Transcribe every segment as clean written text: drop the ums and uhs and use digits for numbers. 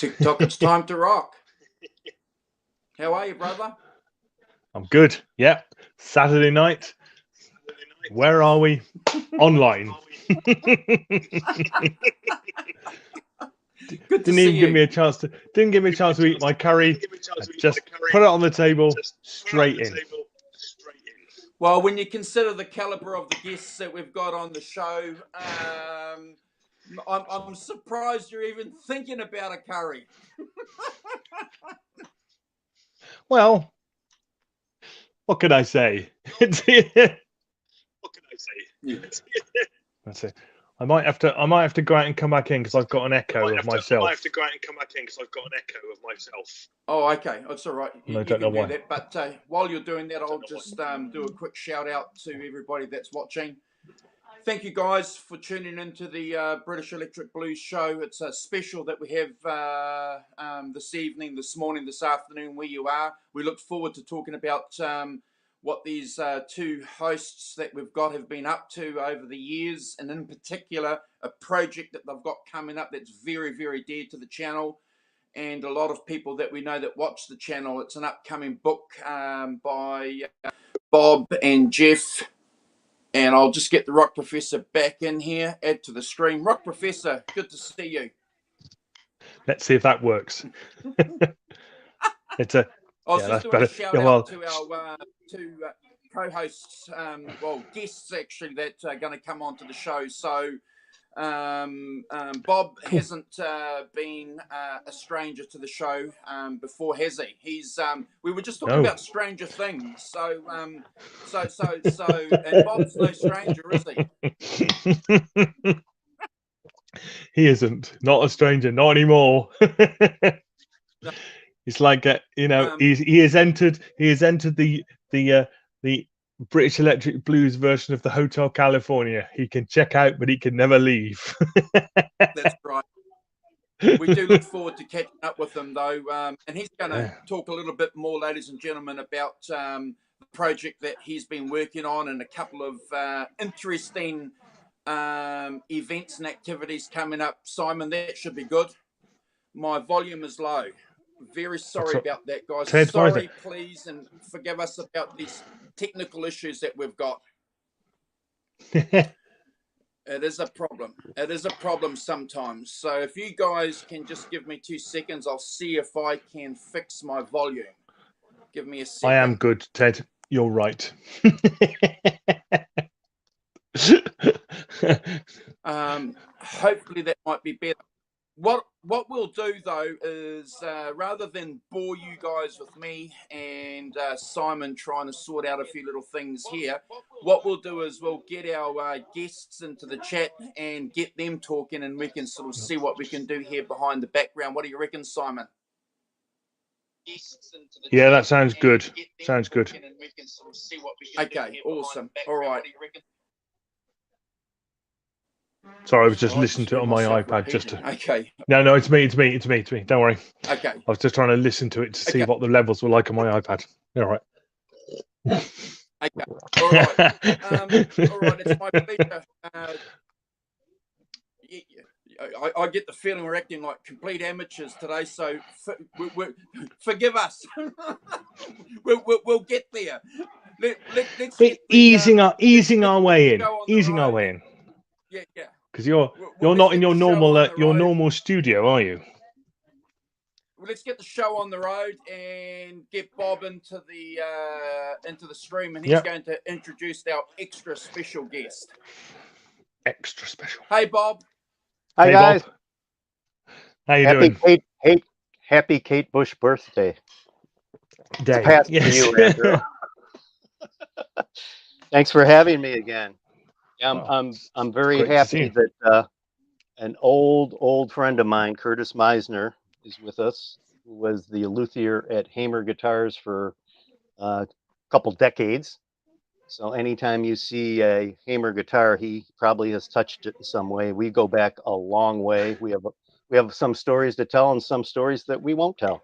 TikTok, it's time to rock. How are you, brother? I'm good. Yeah. Saturday night. Where are we? Online. Good to Didn't see even give you. me a chance to. Didn't give me a chance to eat my curry. I just put it on the table, straight in. Well, when you consider the caliber of the guests that we've got on the show, I'm surprised you're even thinking about a curry. Well, what can I say? That's it. I might have to go out and come back in because I've got an echo of myself. I might have to go out and come back in because I've got an echo of myself. Oh, okay. That's all right. You can do why. that. But while you're doing that, I'll just do a quick shout out to everybody that's watching. Thank you guys for tuning into the British Electric Blues show. It's a special that we have this evening, this morning, this afternoon, where you are. We look forward to talking about what these two hosts that we've got have been up to over the years, and in particular, a project that they've got coming up that's very, very dear to the channel. And a lot of people that we know that watch the channel. It's an upcoming book by Bob and Jeff. And I'll just get the Rock Professor back in here, add to the stream. Rock Professor, good to see you. Let's see if that works. It's a. I was just doing a shout out to our two co-hosts, guests actually, that are going to come onto the show. So Bob hasn't been a stranger to the show before, has he? He's we were just talking about Stranger Things, so and Bob's no stranger, is he? He isn't. Not a stranger. Not anymore. No. It's like he has entered the British Electric Blues version of the Hotel California. He can check out, but he can never leave. That's right. We do look forward to catching up with him, though, and he's going to talk a little bit more, ladies and gentlemen, about the project that he's been working on and a couple of interesting events and activities coming up. Simon, that should be good. My volume is low. Very sorry about that, guys. Sorry, please, and forgive us about these technical issues that we've got. It is a problem. It is a problem sometimes. So if you guys can just give me 2 seconds, I'll see if I can fix my volume. Give me a second. I am good, Ted. You're right. Hopefully that might be better. What we'll do, though, is rather than bore you guys with me and Simon trying to sort out a few little things here, what we'll do is we'll get our guests into the chat and get them talking, and we can sort of see what we can do here behind the background. What do you reckon, Simon? Yeah, that sounds good. Sounds good. Okay, awesome. All right. Sorry, I was just listening to it on my iPad. Okay. No, it's me. Don't worry. Okay. I was just trying to listen to it to see what the levels were like on my iPad. All right. Okay. All right. All right. It's my pleasure. I get the feeling we're acting like complete amateurs today, so forgive us. We'll get there. Let's get easing our way in. Yeah. Because you're not in your normal studio, are you? Well, let's get the show on the road and get Bob into the stream, and he's going to introduce our extra special guest. Extra special. Hey, Bob. Hi, guys. Bob. How you doing? Happy Kate Bush birthday. Day. It's for you, Andrew. Thanks for having me again. I'm very happy that an old friend of mine, Curtis Meissner, is with us, who was the luthier at Hamer Guitars for a couple decades. So anytime you see a Hamer guitar, he probably has touched it in some way. We go back a long way. We have some stories to tell and some stories that we won't tell.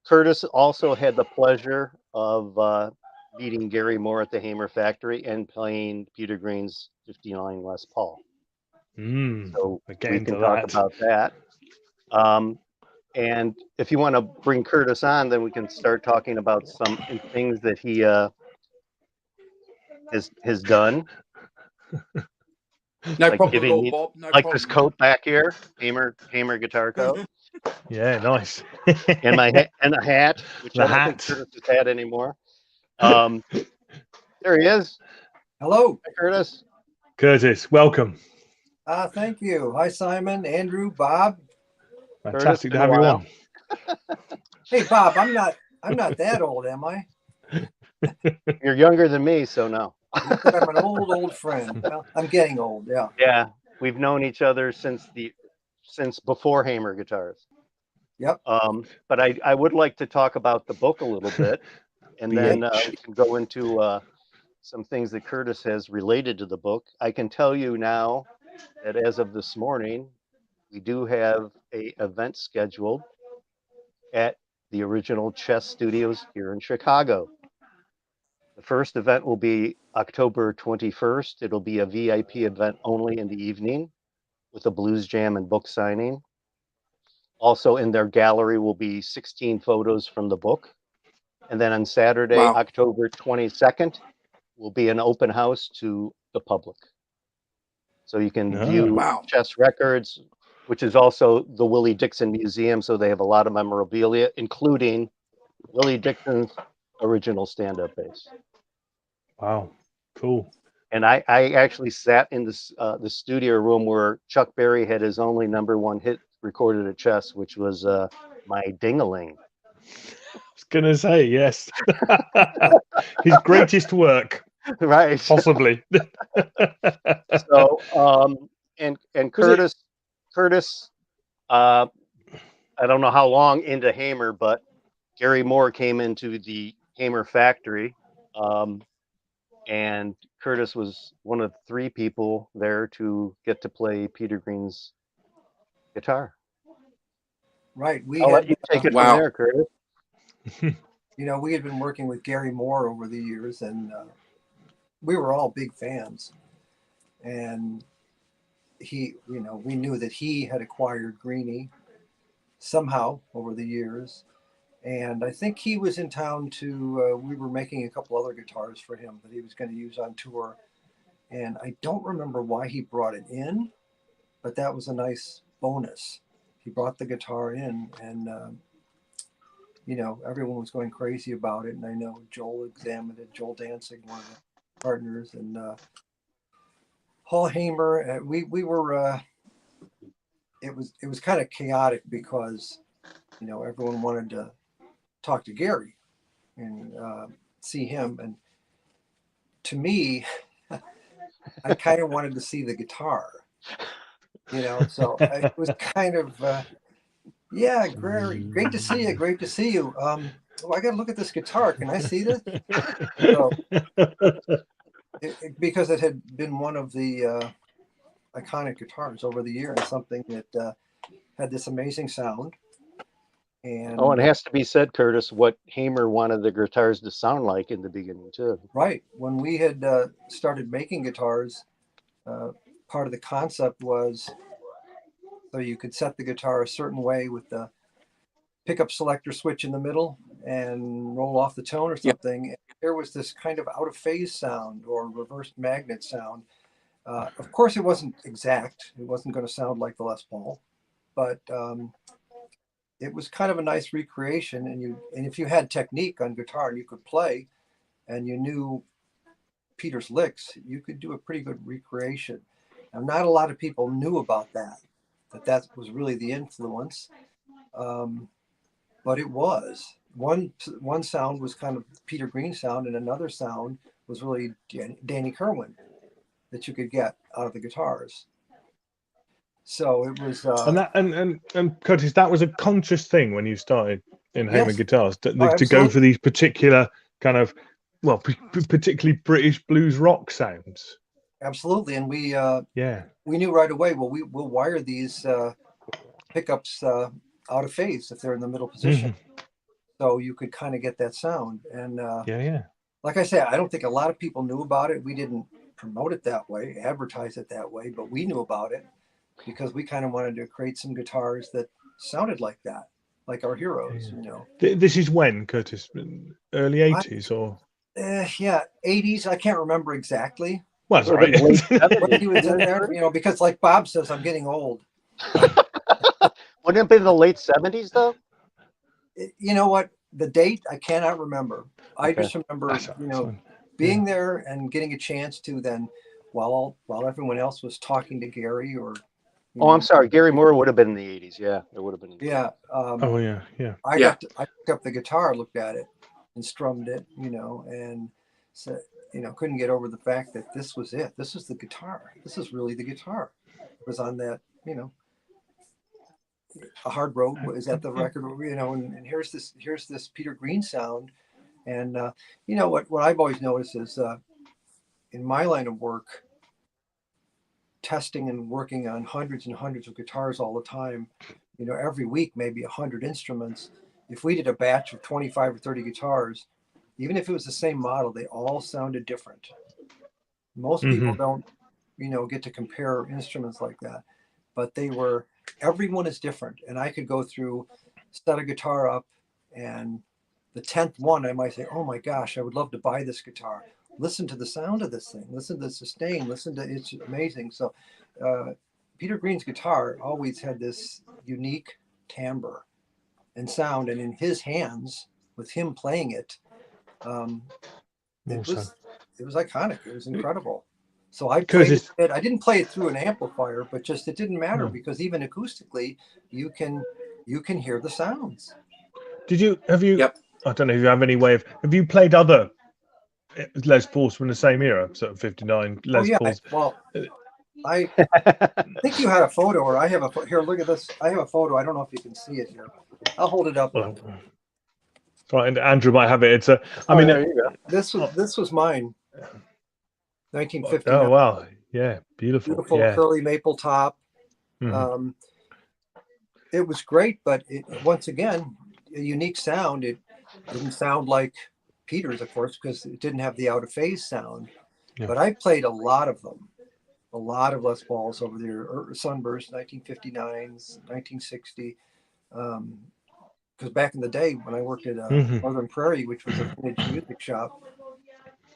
Curtis also had the pleasure of meeting Gary Moore at the Hamer factory and playing Peter Green's 59 Les Paul. So we can talk about that. And if you want to bring Curtis on, then we can start talking about some things that he has done. No like problem at all, Bob. No like problem. this coat back here, Hamer guitar coat. Yeah, nice. and a hat, which I don't think Curtis has had anymore. There he is. Hello. Hi, Curtis. Curtis, welcome. Thank you. Hi, Simon, Andrew, Bob. Fantastic to have you on. Hey, Bob, I'm not that old, am I? You're younger than me, so no. I'm an old friend. Well, I'm getting old, yeah. Yeah, we've known each other since before Hamer guitars. Yep. But I would like to talk about the book a little bit, and then we can go into some things that Curtis has related to the book. I can tell you now that as of this morning, we do have an event scheduled at the original Chess Studios here in Chicago. The first event will be October 21st. It'll be a VIP event only in the evening with a blues jam and book signing. Also in their gallery will be 16 photos from the book. And then on Saturday, October 22nd, will be an open house to the public. So you can view chess records, which is also the Willie Dixon Museum. So they have a lot of memorabilia, including Willie Dixon's original stand-up bass. Wow, cool. And I actually sat in the studio room where Chuck Berry had his only #1 hit recorded at chess, which was My Ding-a-Ling. I was gonna say yes. His greatest work, right? Possibly. So, and Curtis, I don't know how long into Hamer, but Gary Moore came into the Hamer factory, and Curtis was one of 3 people there to get to play Peter Green's guitar. Right. I'll let you take it from there, Curtis. We had been working with Gary Moore over the years, and we were all big fans. And he, we knew that he had acquired Greeny somehow over the years. And I think he was in town we were making a couple other guitars for him that he was going to use on tour. And I don't remember why he brought it in, but that was a nice bonus. He brought the guitar in, and, everyone was going crazy about it. And I know Joel examined it, Joel Danzig, one of the partners, and Paul Hamer. We were, it was kind of chaotic because, everyone wanted to talk to Gary and see him. And to me, I kind of wanted to see the guitar, so it was kind of, great to see you. Great to see you. I got to look at this guitar. Can I see this? So, because it had been one of the iconic guitars over the year, and something that had this amazing sound. And it has to be said, Curtis, what Hamer wanted the guitars to sound like in the beginning too. Right. When we had started making guitars, part of the concept was so you could set the guitar a certain way with the pickup selector switch in the middle and roll off the tone or something. Yep. There was this kind of out of phase sound or reversed magnet sound. Of course, it wasn't exact. It wasn't going to sound like the Les Paul, but it was kind of a nice recreation. And if you had technique on guitar and you could play and you knew Peter's licks, you could do a pretty good recreation. Now, not a lot of people knew about that was really the influence. But it was. One sound was kind of Peter Green sound, and another sound was really Danny Kerwin that you could get out of the guitars. So it was. And Curtis, that was a conscious thing when you started in Hamer guitars to go for these particular kind of, particularly British blues rock sounds. Absolutely, and we knew right away. Well, we'll wire these pickups out of phase if they're in the middle position, so you could kind of get that sound. And like I said, I don't think a lot of people knew about it. We didn't promote it that way, advertise it that way, but we knew about it because we kind of wanted to create some guitars that sounded like that, like our heroes, you know. This is when, Curtis? Early 80s or? Yeah, 80s. I can't remember exactly. Well, that's right. When he was in there, you know, because like Bob says, I'm getting old. Wouldn't it be the late 70s though? You know what? The date I cannot remember. I just remember, you know, being there and getting a chance to then, while everyone else was talking to Gary or. I'm sorry. Gary Moore would have been in the 80s. Yeah, it would have been. Yeah. I picked up the guitar, looked at it, and strummed it, you know, and said, you know, couldn't get over the fact that this was it. This is the guitar. This is really the guitar. It was on that, you know, A Hard Road is at the record, you know, and here's this Peter Green sound. And, you know, what I've always noticed is in my line of work, testing and working on hundreds and hundreds of guitars all the time, you know, every week, maybe 100 instruments. If we did a batch of 25 or 30 guitars, even if it was the same model, they all sounded different. Most people don't, you know, get to compare instruments like that, but everyone is different. And I could go through, set a guitar up, and the 10th one, I might say, oh my gosh, I would love to buy this guitar. Listen to the sound of this thing. Listen to the sustain. It's amazing. So Peter Green's guitar always had this unique timbre and sound. And in his hands, with him playing it, it was iconic. It was incredible. So I didn't play it through an amplifier, but just it didn't matter because even acoustically, you can hear the sounds. Have you? Yep. I don't know if you have any way of. Have you played other Les Pauls from the same era, sort of 59 Les Pauls? Well, I think you had a photo, or I have a here. Look at this. I have a photo. I don't know if you can see it here. I'll hold it up. Right, and Andrew might have it. It's a. This was mine. 1959. Oh wow! Yeah, beautiful curly maple top. It was great, but once again, a unique sound. It didn't sound like Peter's, of course, because it didn't have the out of phase sound. Yeah. But I played a lot of them, a lot of Les Pauls over there, Sunburst, 1959s, 1960. Because back in the day when I worked at Northern Prairie, which was a vintage music shop,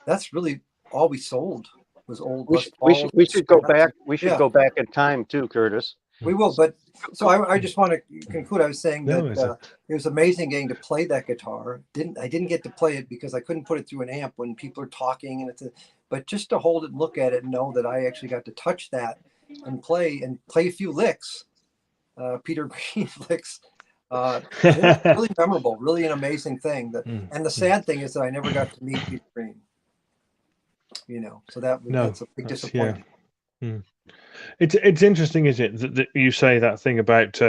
that's really all we sold was old Les Pauls. We should go back. We should go back in time too, Curtis. We will, but so I just want to conclude. I was saying that it was amazing getting to play that guitar. I didn't get to play it because I couldn't put it through an amp when people are talking, but just to hold it and look at it and know that I actually got to touch that and play a few licks, Peter Green licks. It was really memorable, really an amazing thing. And the sad thing is that I never got to meet Peter Green. You know, so that's a big disappointment. Yeah. It's interesting, isn't it, that you say that thing about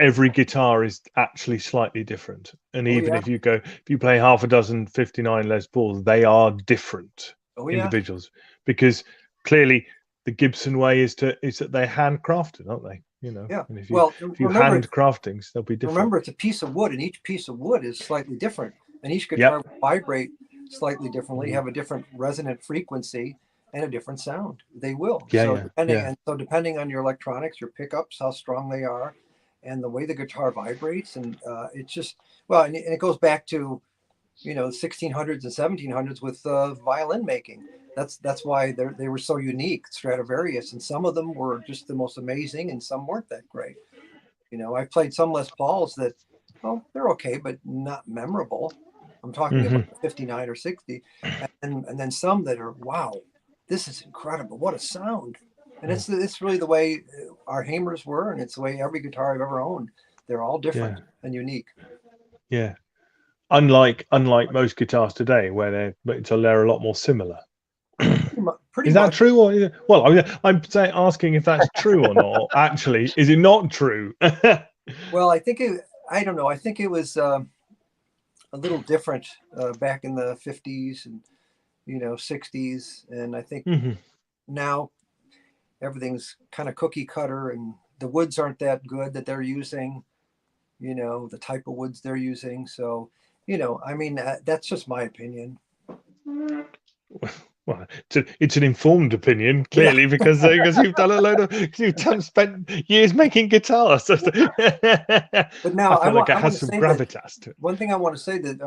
every guitar is actually slightly different, and even if you play half a dozen 59 Les Pauls, they are different individuals, because clearly the Gibson way is that they're handcrafted, aren't they? You know, and if you handcraft things, they'll be different. Remember, it's a piece of wood, and each piece of wood is slightly different, and each guitar will vibrate slightly differently, have a different resonant frequency and a different sound. They will. Depending on your electronics, your pickups, how strong they are, and the way the guitar vibrates, and it's just and it goes back to, you know, 1600s and 1700s with violin making. That's why they were so unique, Stradivarius, and some of them were just the most amazing, and some weren't that great. You know, I've played some Les Pauls that, they're okay, but not memorable. I'm talking about 59 or 60, and then some that are, wow, this is incredible. What a sound. And it's really the way our Hamers were, and it's the way every guitar I've ever owned. They're all different and unique. Yeah. Unlike most guitars today, where they're a lot more similar. Is that true? Or I'm asking if that's true or not. Actually, is it not true? Well, I don't know. I think it was a little different back in the 50s and 60s, and I think now everything's kind of cookie cutter, and the woods aren't that good that they're using, the type of woods they're using. So, that's just my opinion. Well, it's an informed opinion, clearly, because you've done spent years making guitars. But now I feel like it has some gravitas to it. One thing I want to say that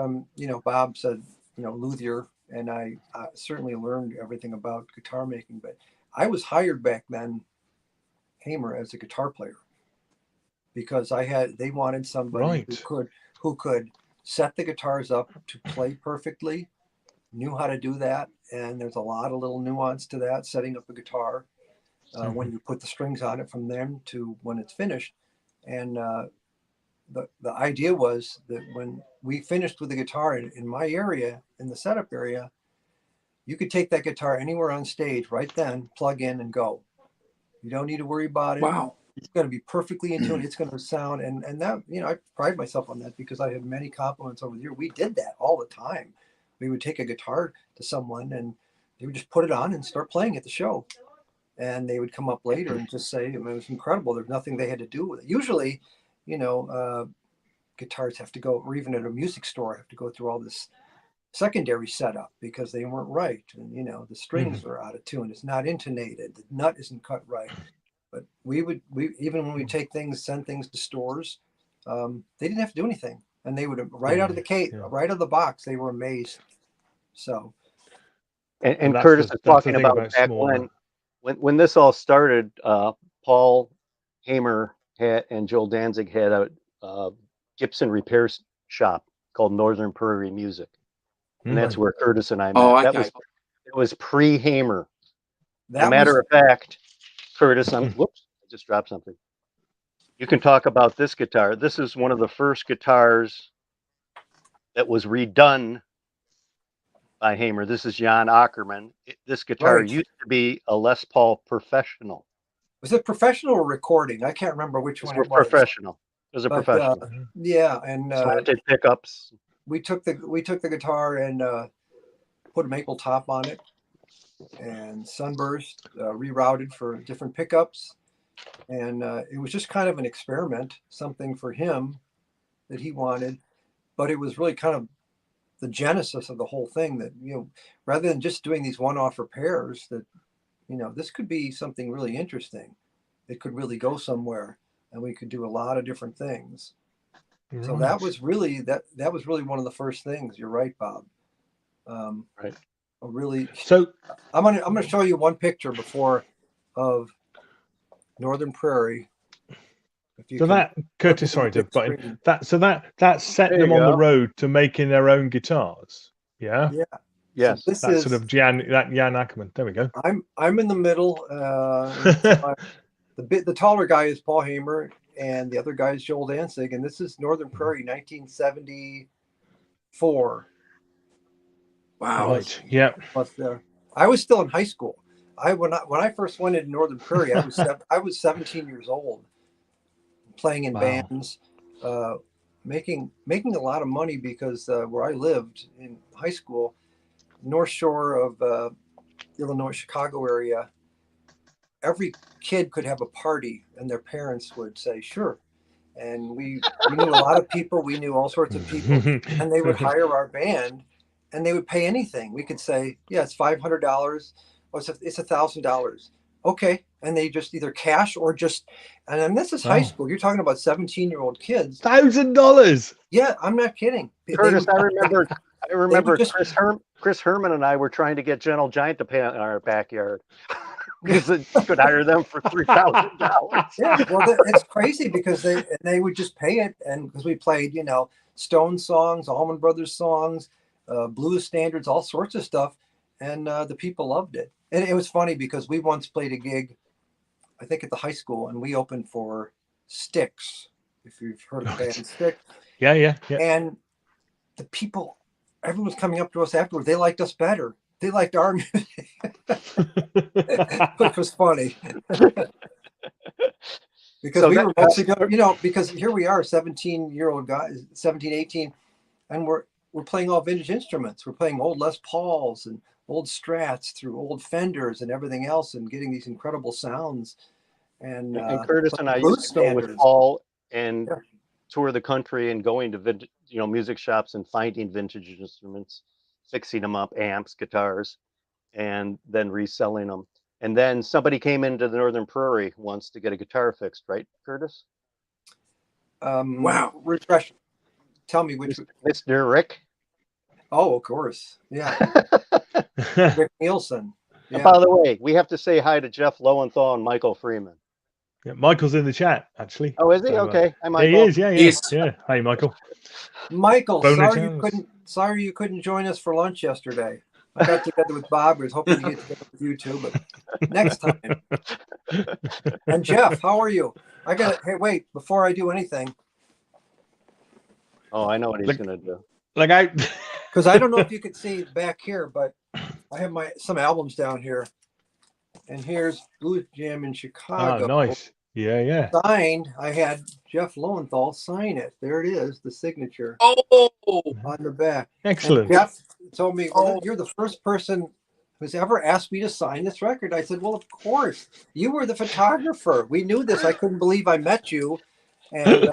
Bob said, luthier, and I certainly learned everything about guitar making, but I was hired back then, Hamer, as a guitar player, because they wanted somebody who could set the guitars up to play perfectly, knew how to do that. And there's a lot of little nuance to that, setting up a guitar when you put the strings on it from them to when it's finished. And the idea was that when we finished with the guitar in my area, in the setup area, you could take that guitar anywhere on stage right then, plug in and go. You don't need to worry about it. Wow. It's going to be perfectly in tune. It's going to sound, and that, I pride myself on that because I have many compliments over the year. We did that all the time. We would take a guitar to someone and they would just put it on and start playing at the show. And they would come up later and just say, it was incredible. There's nothing they had to do with it. Usually, guitars have to go, or even at a music store, have to go through all this secondary setup because they weren't right. And, the strings are out of tune. It's not intonated. The nut isn't cut right. But we even when we send things to stores, they didn't have to do anything. And they would right out of the case, right out of the box, they were amazed. So, and Curtis is talking about back when this all started. Paul Hamer and Joel Danzig had a Gibson repair shop called Northern Prairie Music, and that's where Curtis and I met. Oh, okay. It was pre-Hamer. As a matter of fact, Curtis, whoops, I just dropped something. You can talk about this guitar. This is one of the first guitars that was redone by Hamer. This is Jan Ackerman. This guitar used to be a Les Paul Professional. Was it professional or recording? I can't remember which one it was. Professional. It was a professional. Yeah, and slanted pickups. We took the guitar and put a maple top on it, and sunburst, rerouted for different pickups. And it was just kind of an experiment, something for him that he wanted, but it was really kind of the genesis of the whole thing that, rather than just doing these one-off repairs, that, this could be something really interesting. It could really go somewhere and we could do a lot of different things. Right. So that was really, that was really one of the first things. You're right, Bob. Right. Really. So I'm going to show you one picture of Northern Prairie. So that, Curtis, sorry to butt in. That set them on the road to making their own guitars. Yeah. Yeah. Yes. So that's sort of Jan Ackerman. There we go. I'm in the middle. The taller guy is Paul Hamer, and the other guy is Joel Danzig, and this is Northern Prairie, 1974. Wow. Right. Yeah. I was still in high school. When I first went into Northern Prairie, I was 17 years old, playing in bands, making a lot of money because where I lived in high school, North Shore of Illinois, Chicago area, every kid could have a party, and their parents would say, "Sure." And we knew a lot of people. We knew all sorts of people, and they would hire our band, and they would pay anything. We could say, "Yeah, it's $500." It's $1,000. Okay. And they just either cash or just, and then this is high school. You're talking about 17-year-old kids. $1,000. Yeah, I'm not kidding. Curtis, I remember Chris Herman and I were trying to get Gentle Giant to pay in our backyard because you could hire them for $3,000. Yeah, well, it's crazy because they would just pay it, and because we played, Stone songs, Allman Brothers songs, blues standards, all sorts of stuff. And the people loved it. And it was funny because we once played a gig, I think at the high school, and we opened for Styx, if you've heard of the band Styx. Yeah. And the people, everyone was coming up to us afterwards. They liked us better. They liked our music, which was funny. Because we were mostly, because here we are, 17-year-old guys, 17, 18, and we're playing all vintage instruments. We're playing old Les Pauls and old Strats through old Fenders and everything else, and getting these incredible sounds. And Curtis and I used to go with Paul and tour the country and going to vintage, music shops and finding vintage instruments, fixing them up, amps, guitars, and then reselling them. And then somebody came into the Northern Prairie once to get a guitar fixed, right, Curtis? Wow. Refresh. Tell me which. Mr. Rick. Oh, of course. Yeah. Rick Nielsen. Yeah. By the way, we have to say hi to Jeff Lowenthal and Michael Freeman. Yeah, Michael's in the chat, actually. Oh, is he? So, Okay. Hi, Michael. He is, yeah. Yes. Yeah. Hey, Michael. Michael, Bonus sorry you couldn't join us for lunch yesterday. I got together with Bob. I was hoping to get together with you too, but next time. And Jeff, how are you? Hey, wait, before I do anything. Oh, I know what he's going to do. Like I Because I don't know if you can see back here, but I have some albums down here. And here's Blues Jam in Chicago. Oh, nice. Yeah. Signed. I had Jeff Lowenthal sign it. There it is, the signature. Oh, on the back. Excellent. And Jeff told me, you're the first person who's ever asked me to sign this record. I said, well, of course. You were the photographer. We knew this. I couldn't believe I met you. And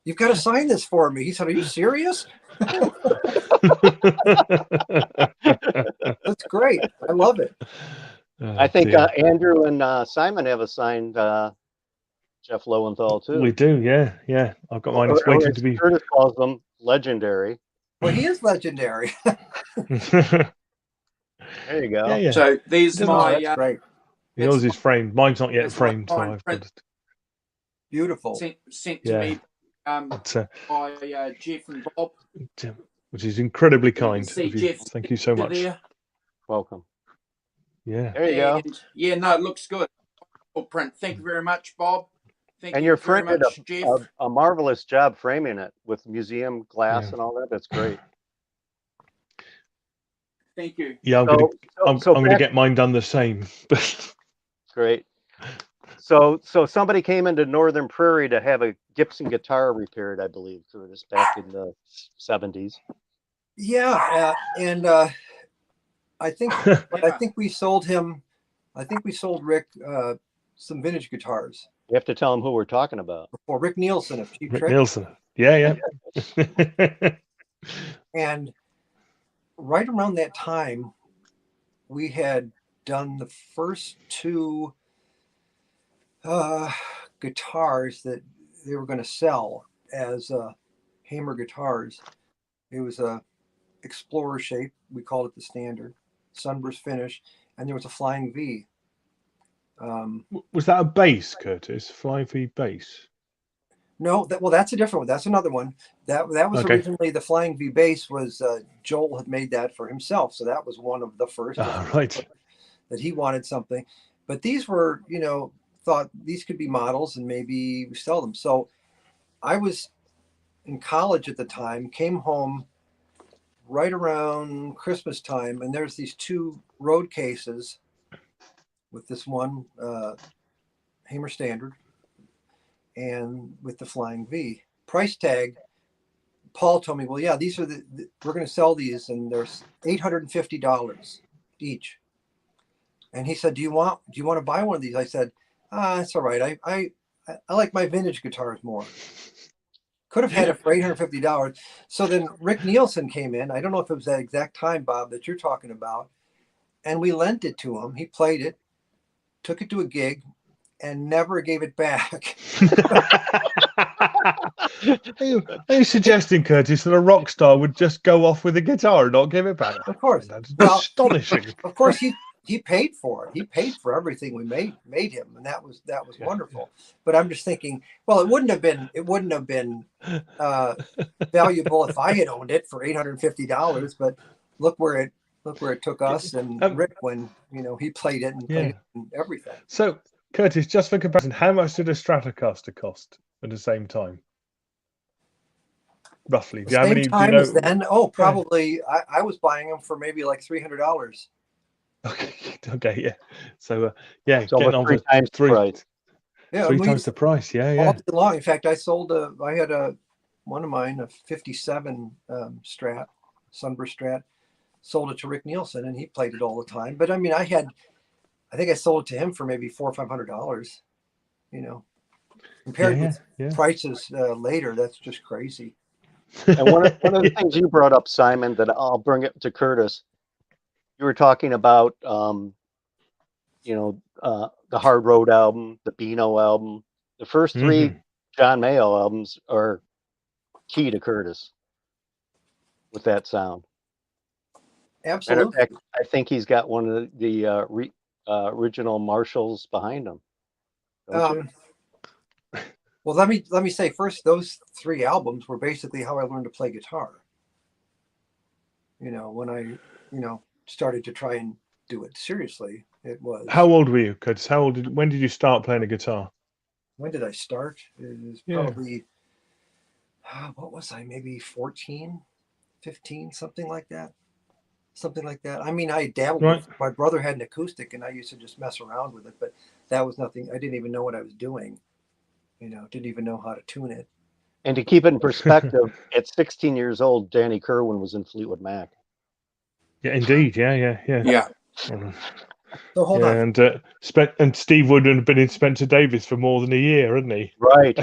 you've got to sign this for me. He said, are you serious? That's great. I love it. I think Andrew and Simon have assigned Jeff Lowenthal too. We do, yeah. I've got mine. It's waiting to be. Curtis calls them legendary. Well, he is legendary. There you go. Yeah. so these my that's great. Yours is framed. Mine's not yet that's framed, so fine I've print. got it. Beautiful. sent to me It's, by Jeff and Bob. which is incredibly kind see of you. Jeff Thank you so much. There. Welcome. Yeah. There you go. And, yeah, no, it looks good. Print. Thank you very much, Bob. Thank And you you're very printed much, Jeff. a marvelous job framing it with museum glass and all that. That's great. Thank you. Yeah, I'm gonna get mine done the same. Great. So somebody came into Northern Prairie to have a Gibson guitar repaired, I believe, Curtis, back in the 70s. Yeah, and I think we sold him. I think we sold Rick some vintage guitars. You have to tell them who we're talking about. Or Rick Nielsen of Cheap Rick Trick. Nielsen. Yeah. And right around that time, we had done the first two guitars that they were going to sell as Hamer guitars. It was a Explorer shape. We called it the standard. Sunburst finish. And there was a Flying V. Was that a bass, Curtis? Flying V bass? No, that's a different one. That's another one. That was Okay. originally the Flying V bass. Was Joel had made that for himself, so that was one of the first. Right. That he wanted something, but these were, thought these could be models and maybe we sell them. So I was in college at the time. Came home right around Christmas time, and there's these two road cases with this one Hamer Standard and with the Flying V. Price tag, Paul told me, well, yeah, these are we're going to sell these, and there's $850 each. And he said, do you want to buy one of these? I said, it's all right. I like my vintage guitars more. Could have had it for $850. So then Rick Nielsen came in. I don't know if it was that exact time, Bob, that you're talking about. And we lent it to him. He played it, took it to a gig, and never gave it back. Are you suggesting, Curtis, that a rock star would just go off with a guitar and not give it back? Of course. That's astonishing. Of course, he paid for it. He paid for everything we made him, and that was wonderful. But I'm just thinking, well, it wouldn't have been valuable if I had owned it for $850. But look where it took us and Rick when he played it and played it and everything. So, Curtis, just for comparison, how much did a Stratocaster cost at the same time? Roughly. Probably I was buying them for maybe like $300. Okay, yeah. So, it's getting on 3 times the price. Yeah, 3 times the price. Yeah. All day long. In fact, I had one of mine, a 57 Strat, Sunburst Strat, sold it to Rick Nielsen, and he played it all the time. But I mean, I think I sold it to him for maybe $400 or $500. Compared with prices later, that's just crazy. And one of the things you brought up, Simon, that I'll bring it to Curtis. you were talking about, the Hard Road album, the Beano album. The first three John Mayall albums are key to Curtis with that sound. Absolutely. Matter of fact, I think he's got one of the original Marshalls behind him. Don't you? Well, let me say first, those 3 albums were basically how I learned to play guitar. When I, started to try and do it seriously, it was. How old were you, Curtis? When did you start playing a guitar? When did I start? It was probably, what was I? Maybe 14, 15, something like that. I mean, I dabbled with, my brother had an acoustic and I used to just mess around with it, but that was nothing. I didn't even know what I was doing. Didn't even know how to tune it. And to keep it in perspective, at 16 years old, Danny Kerwin was in Fleetwood Mac. Yeah, indeed. Yeah. So hold on. And Steve Wood had been in Spencer Davis for more than a year, hadn't he? Right.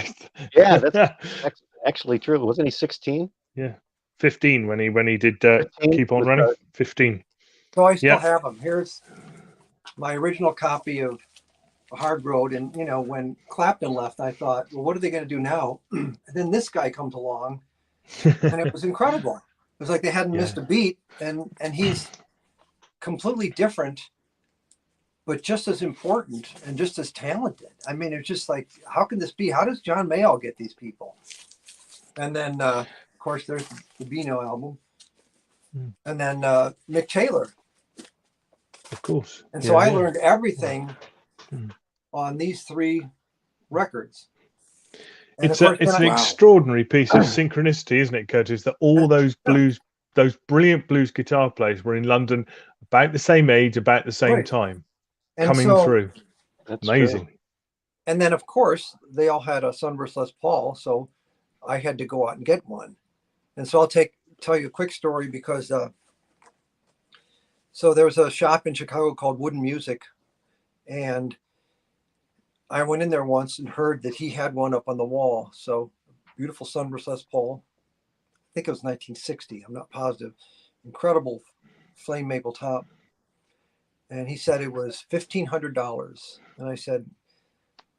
Yeah, that's actually true. Wasn't he 16? Yeah, 15 when he did Keep On Running. 15. So I still have them. Here's my original copy of Hard Road, and when Clapton left, I thought, well, what are they going to do now? And then this guy comes along, and it was incredible. It was like they hadn't missed a beat, and he's completely different, but just as important and just as talented. I mean, it's just like, how can this be? How does John Mayall get these people? And then, of course, there's the Beano album, and then Mick Taylor, of course. And so I learned everything on these 3 records. And it's an extraordinary piece of synchronicity, isn't it, Curtis? That all those brilliant blues guitar players were in London about the same age, about the same time, coming through. That's amazing. True. And then, of course, they all had a Sunburst Les Paul, so I had to go out and get one. And so I'll tell you a quick story because so there was a shop in Chicago called Wooden Music, and I went in there once and heard that he had one up on the wall. So beautiful Sunburst Les Paul. I think it was 1960. I'm not positive. Incredible flame maple top. And he said it was $1,500. And I said,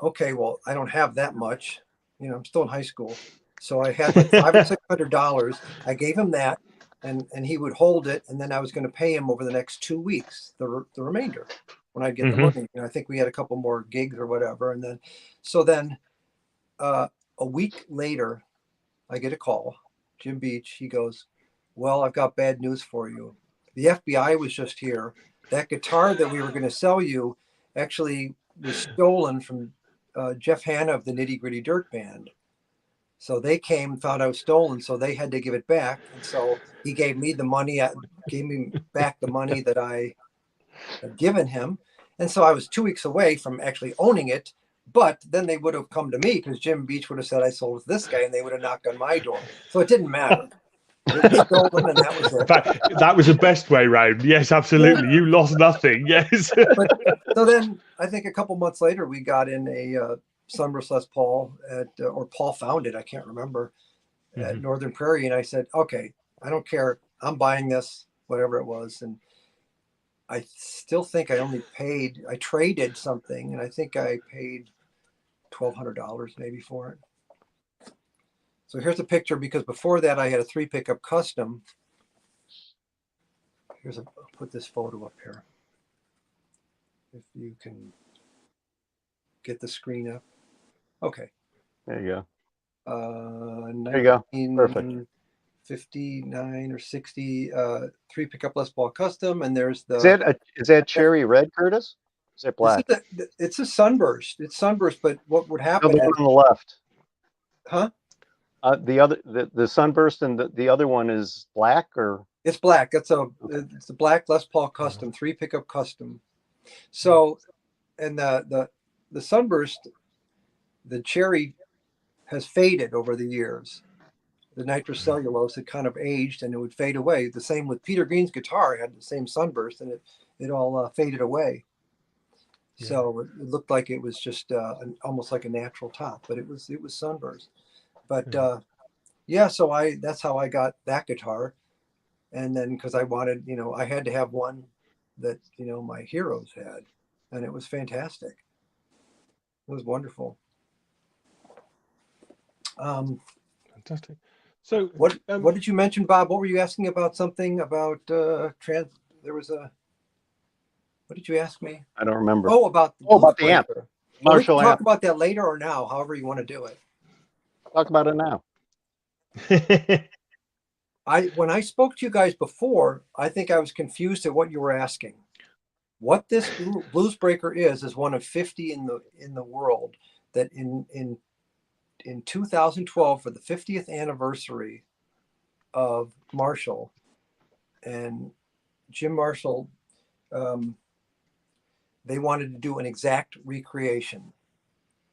okay, well, I don't have that much. I'm still in high school. So I had like $500 or $600. I gave him that, and he would hold it. And then I was going to pay him over the next 2 weeks, the remainder, when I get the money. I think we had a couple more gigs or whatever. And then, a week later, I get a call. Jim Beach, he goes, well, I've got bad news for you. The FBI was just here. That guitar that we were going to sell you actually was stolen from Jeff Hanna of the Nitty Gritty Dirt Band. So they came, found I was stolen, so they had to give it back. And so he gave me the money, gave me back the money that I had given him. And so I was 2 weeks away from actually owning it. But then they would have come to me because Jim Beach would have said I sold it to this guy, and they would have knocked on my door. So it didn't matter. It was stolen, and that was it. In fact, that was the best way round. Yes, absolutely. You lost nothing. Yes. So then I think a couple months later, we got in a Sunburst Les Paul or Paul found it. I can't remember at Northern Prairie. And I said, okay, I don't care. I'm buying this, whatever it was. And I still think I traded something, and I think I paid $1,200 maybe for it. So here's a picture, because before that I had a 3 pickup custom. I'll put this photo up here. If you can get the screen up. Okay. There you go. There you go. Perfect. 59 or 60 3 pickup Les Paul custom, and there's the is that cherry red, Curtis? Is it black? It's a sunburst. It's sunburst, but what would happen? No, the one on the left. Huh? The sunburst and the other one is black, or it's black. It's a black Les Paul custom, 3 pickup custom. So, and the sunburst, the cherry has faded over the years. The nitrocellulose had kind of aged, and it would fade away. The same with Peter Green's guitar, had the same sunburst, and it all faded away. Yeah. So it looked like it was just almost like a natural top, but it was sunburst. But so that's how I got that guitar. And then because I wanted, I had to have one that my heroes had, and it was fantastic. It was wonderful. Fantastic. So what did you mention, Bob? What were you asking about? Something about there was a. What did you ask me? I don't remember. Oh, about the amp. Well, we can talk about that later or now, however you want to do it. Talk about it now. When I spoke to you guys before, I think I was confused at what you were asking. What this Bluesbreaker is one of 50 in the world that in 2012, for the 50th anniversary of Marshall and Jim Marshall, they wanted to do an exact recreation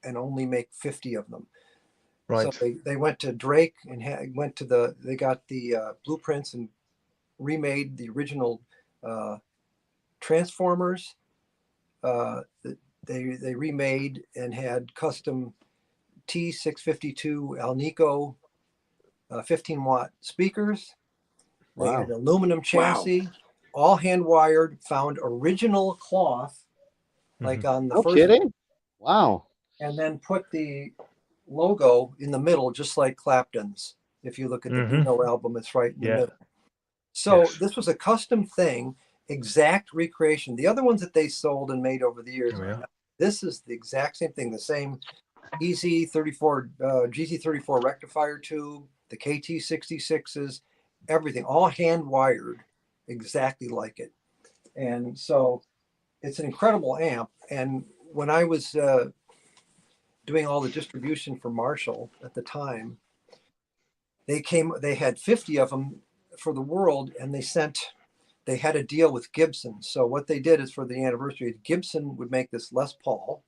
and only make 50 of them. Right. So they went to Drake and they got the blueprints and remade the original Transformers. They remade and had custom T652 Alnico 15-watt speakers. Wow. They had aluminum chassis, all hand wired, found original cloth, like on the first. Kidding? Wow. And then put the logo in the middle, just like Clapton's. If you look at the Beano album, it's right in the middle. So this was a custom thing, exact recreation. The other ones that they sold and made over the years, this is the exact same thing, the same EZ34, GZ34 rectifier tube, the KT66s, everything, all hand wired, exactly like it. And so it's an incredible amp. And when I was doing all the distribution for Marshall at the time, they had 50 of them for the world, and they had a deal with Gibson. So what they did is, for the anniversary, Gibson would make this Les Paul,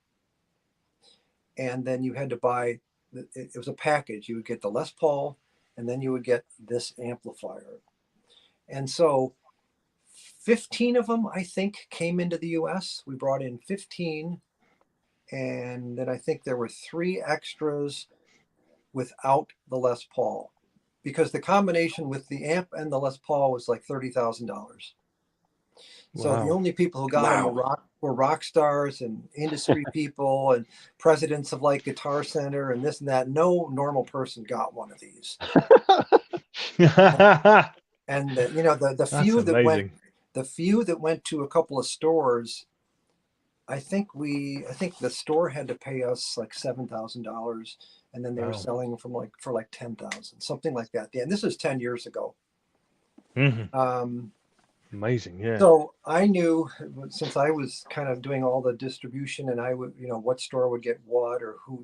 and then you had to buy, it was a package. You would get the Les Paul, and then you would get this amplifier. And so 15 of them, I think, came into the US. We brought in 15. And then I think there were 3 extras without the Les Paul, because the combination with the amp and the Les Paul was like $30,000. So the only people who got them were rock stars and industry people and presidents of like Guitar Center and this and that. No normal person got one of these. And the few that went to a couple of stores, I think the store had to pay us like $7,000, and then they were selling them for like $10,000, something like that. Yeah, and this is 10 years ago. Amazing, yeah. So I knew, since I was kind of doing all the distribution, and I would, what store would get what or who,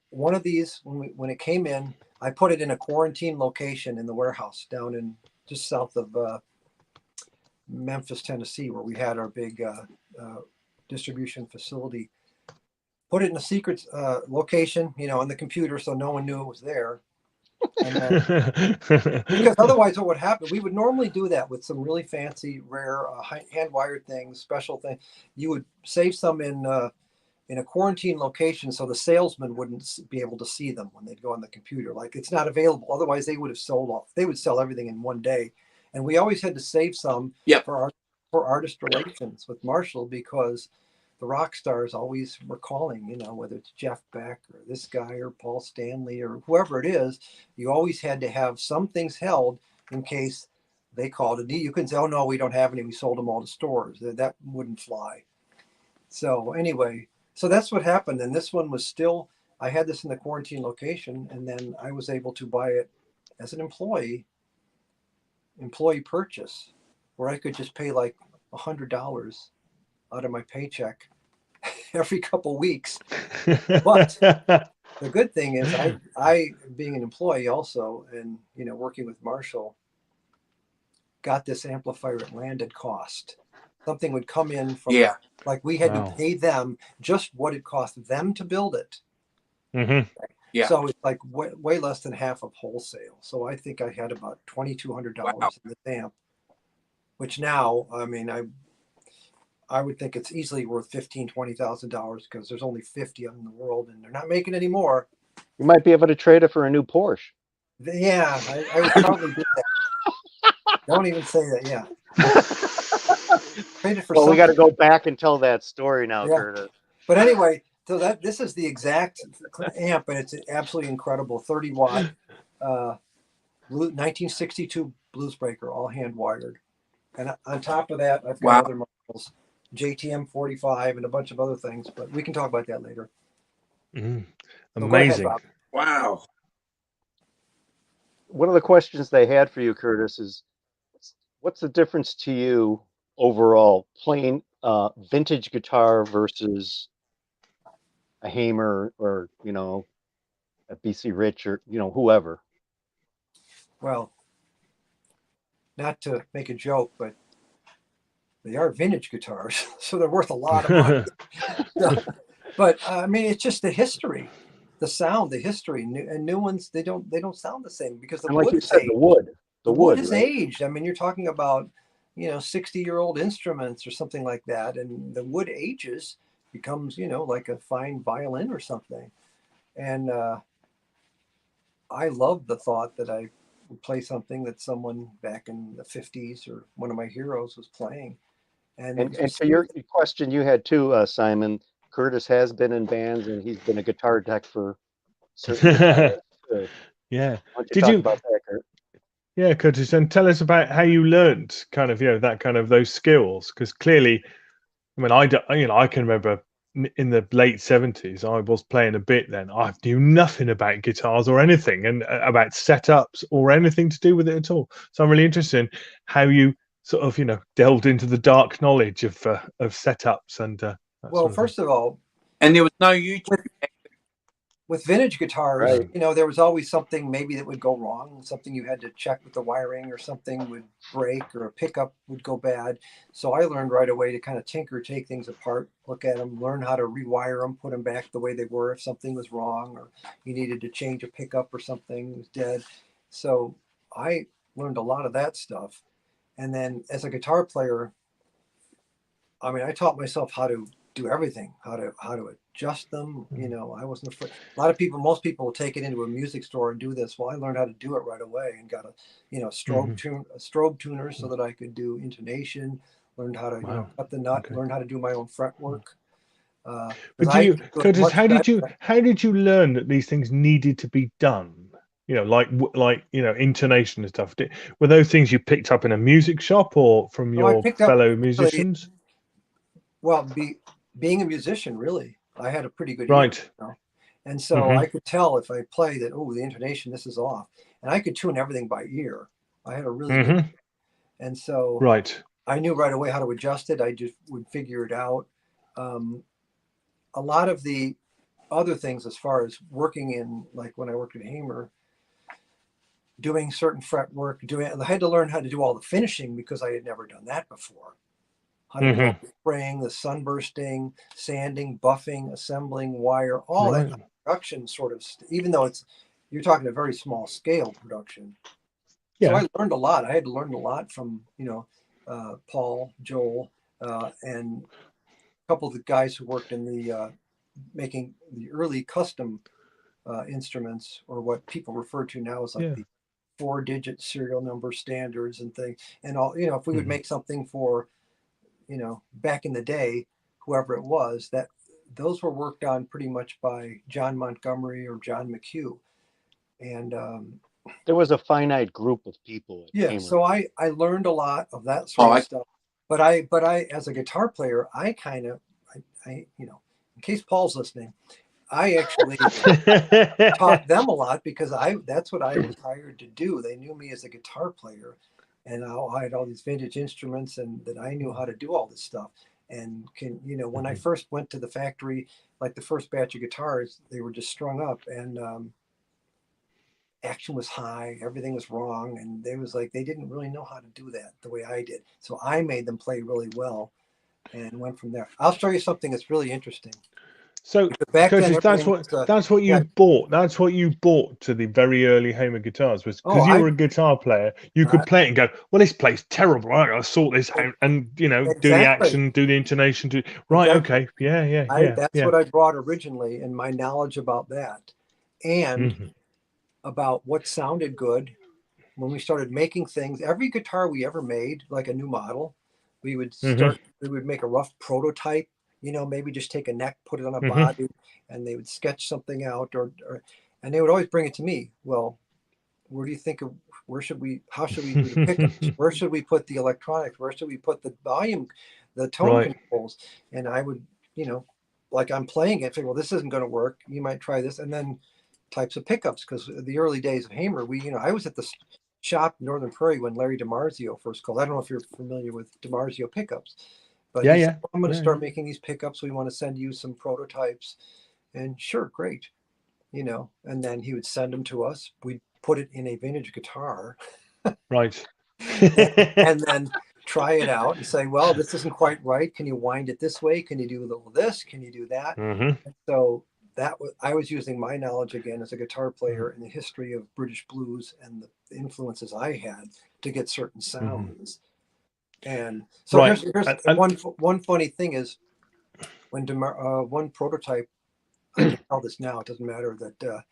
one of these, when it came in, I put it in a quarantine location in the warehouse down in just south of Memphis, Tennessee, where we had our big distribution facility. Put it in a secret location, on the computer, so no one knew it was there. And then, because otherwise what would happen, we would normally do that with some really fancy, rare, hand-wired things, special things. You would save some in a quarantine location, so the salesman wouldn't be able to see them when they'd go on the computer. Like, it's not available. Otherwise, they would have sold off. They would sell everything in one day. And we always had to save some for artist relations with Marshall, because the rock stars always were calling, whether it's Jeff Beck or this guy or Paul Stanley or whoever it is. You always had to have some things held in case they called it. You can say, oh, no, we don't have any. We sold them all to stores. That wouldn't fly. So anyway, so that's what happened. And this one was still, I had this in the quarantine location, and then I was able to buy it as an employee purchase, where I could just pay like $100 out of my paycheck every couple weeks. But the good thing is, I being an employee also, and working with Marshall, got this amplifier at landed cost. Something would come in from like we had to pay them just what it cost them to build it. So it's like way less than half of wholesale. So I think I had about $2,200 in the amp, which now, I mean, I would think it's easily worth $15,000-$20,000, because there's only 50 of them in the world, and they're not making any more. You might be able to trade it for a new Porsche. Yeah, I would probably do that. Don't even say that. Yeah. Well, we got to go back and tell that story now, Curtis. But anyway, so this is the exact amp, and it's absolutely incredible. 30-watt, 1962 Bluesbreaker, all hand wired. And on top of that, I've got other models, JTM 45, and a bunch of other things. But we can talk about that later. Amazing. So ahead, wow. One of the questions they had for you, Curtis, is what's the difference to you overall playing vintage guitar versus a Hamer or, you know, a BC Rich or, you know, whoever? Well, not to make a joke, but they are vintage guitars, so they're worth a lot of money. But I mean, it's just the history, the sound, the history, and new ones they don't sound the same because the wood is aged. The wood is aged. I mean, you're talking about 60-year-old instruments or something like that, and the wood ages, becomes like a fine violin or something. And I love the thought that I would play something that someone back in the 50s or one of my heroes was playing. And to your question you had too, Simon, Curtis has been in bands and he's been a guitar tech for certain Yeah. Did you about that, Kurt? Yeah, Curtis, and tell us about how you learned kind of that kind of those skills, because clearly, I mean, I can remember in the late 70s I was playing a bit then. I knew nothing about guitars or anything, and about setups or anything to do with it at all. So I'm really interested in how you sort of delved into the dark knowledge of setups and well, first of all, and there was no YouTube with vintage guitars, there was always something maybe that would go wrong, something you had to check with the wiring, or something would break, or a pickup would go bad. So I learned right away to kind of tinker, take things apart, look at them, learn how to rewire them, put them back the way they were if something was wrong, or you needed to change a pickup or something was dead. So I learned a lot of that stuff. And then as a guitar player, I mean, I taught myself how to do everything, how to adjust them. I wasn't afraid. Most people will take it into a music store and do this. Well, I learned how to do it right away and got a strobe tuner so that I could do intonation. Learned how to cut the nut. Learned how to do my own fretwork. Curtis, how did you learn that these things needed to be done? Like intonation and stuff. Were those things you picked up in a music shop or from your fellow musicians? Well, being a musician, really, I had a pretty good ear, and so I could tell if I play that, the intonation, this is off, and I could tune everything by ear. I had a really good ear. And so I knew right away how to adjust it. I just would figure it out. A lot of the other things, as far as working in, like when I worked at Hamer, doing certain fret work, I had to learn how to do all the finishing because I had never done that before. How to do the spraying, the sunbursting, sanding, buffing, assembling, wire, all that production sort of, even though you're talking a very small scale production. So I learned a lot. I had to learn a lot from, Paul, Joel, and a couple of the guys who worked in the making the early custom instruments, or what people refer to now as like the 4-digit serial number standards and things. And all, if we would make something for, back in the day, whoever it was, that those were worked on pretty much by John Montgomery or John McHugh. And there was a finite group of people. So I learned a lot of that sort of stuff. But I, as a guitar player, I in case Paul's listening, I actually taught them a lot because that's what I was hired to do. They knew me as a guitar player. And I had all these vintage instruments, and that I knew how to do all this stuff. And when I first went to the factory, like the first batch of guitars, they were just strung up, and action was high, everything was wrong, and they didn't really know how to do that the way I did. So I made them play really well, and went from there. I'll show you something that's really interesting. So, Curtis, that's what you bought. That's what you bought to the very early Hamer guitars, was because you were a guitar player. You could play it and go, "Well, this plays terrible. I got to sort this out," and do the action, do the intonation. Okay, That's what I brought originally, and my knowledge about that, and about what sounded good, when we started making things, every guitar we ever made, like a new model, we would start, we would make a rough prototype, you know, maybe just take a neck, put it on a body, and they would sketch something out, and they would always bring it to me. Well, where do you think of, where should we, how should we do the pickups? Where should we put the electronics? Where should we put the volume, the tone controls? And I would, you know, like I'm playing it, figure, well, this isn't going to work. You might try this. And then types of pickups, because the early days of Hamer, we, you know, I was at the shop in Northern Prairie when Larry DiMarzio first called. I don't know if you're familiar with DiMarzio pickups, but he said, I'm going to start making these pickups. We want to send you some prototypes. And sure, great. You know, and then he would send them to us. We'd put it in a vintage guitar. Right. and then try it out and say, well, this isn't quite right. Can you wind it this way? Can you do a little this? Can you do that? And so that was, I was using my knowledge again as a guitar player in the history of British blues and the influences I had to get certain sounds. And so here's one funny thing is when one prototype, I can tell this now, it doesn't matter, that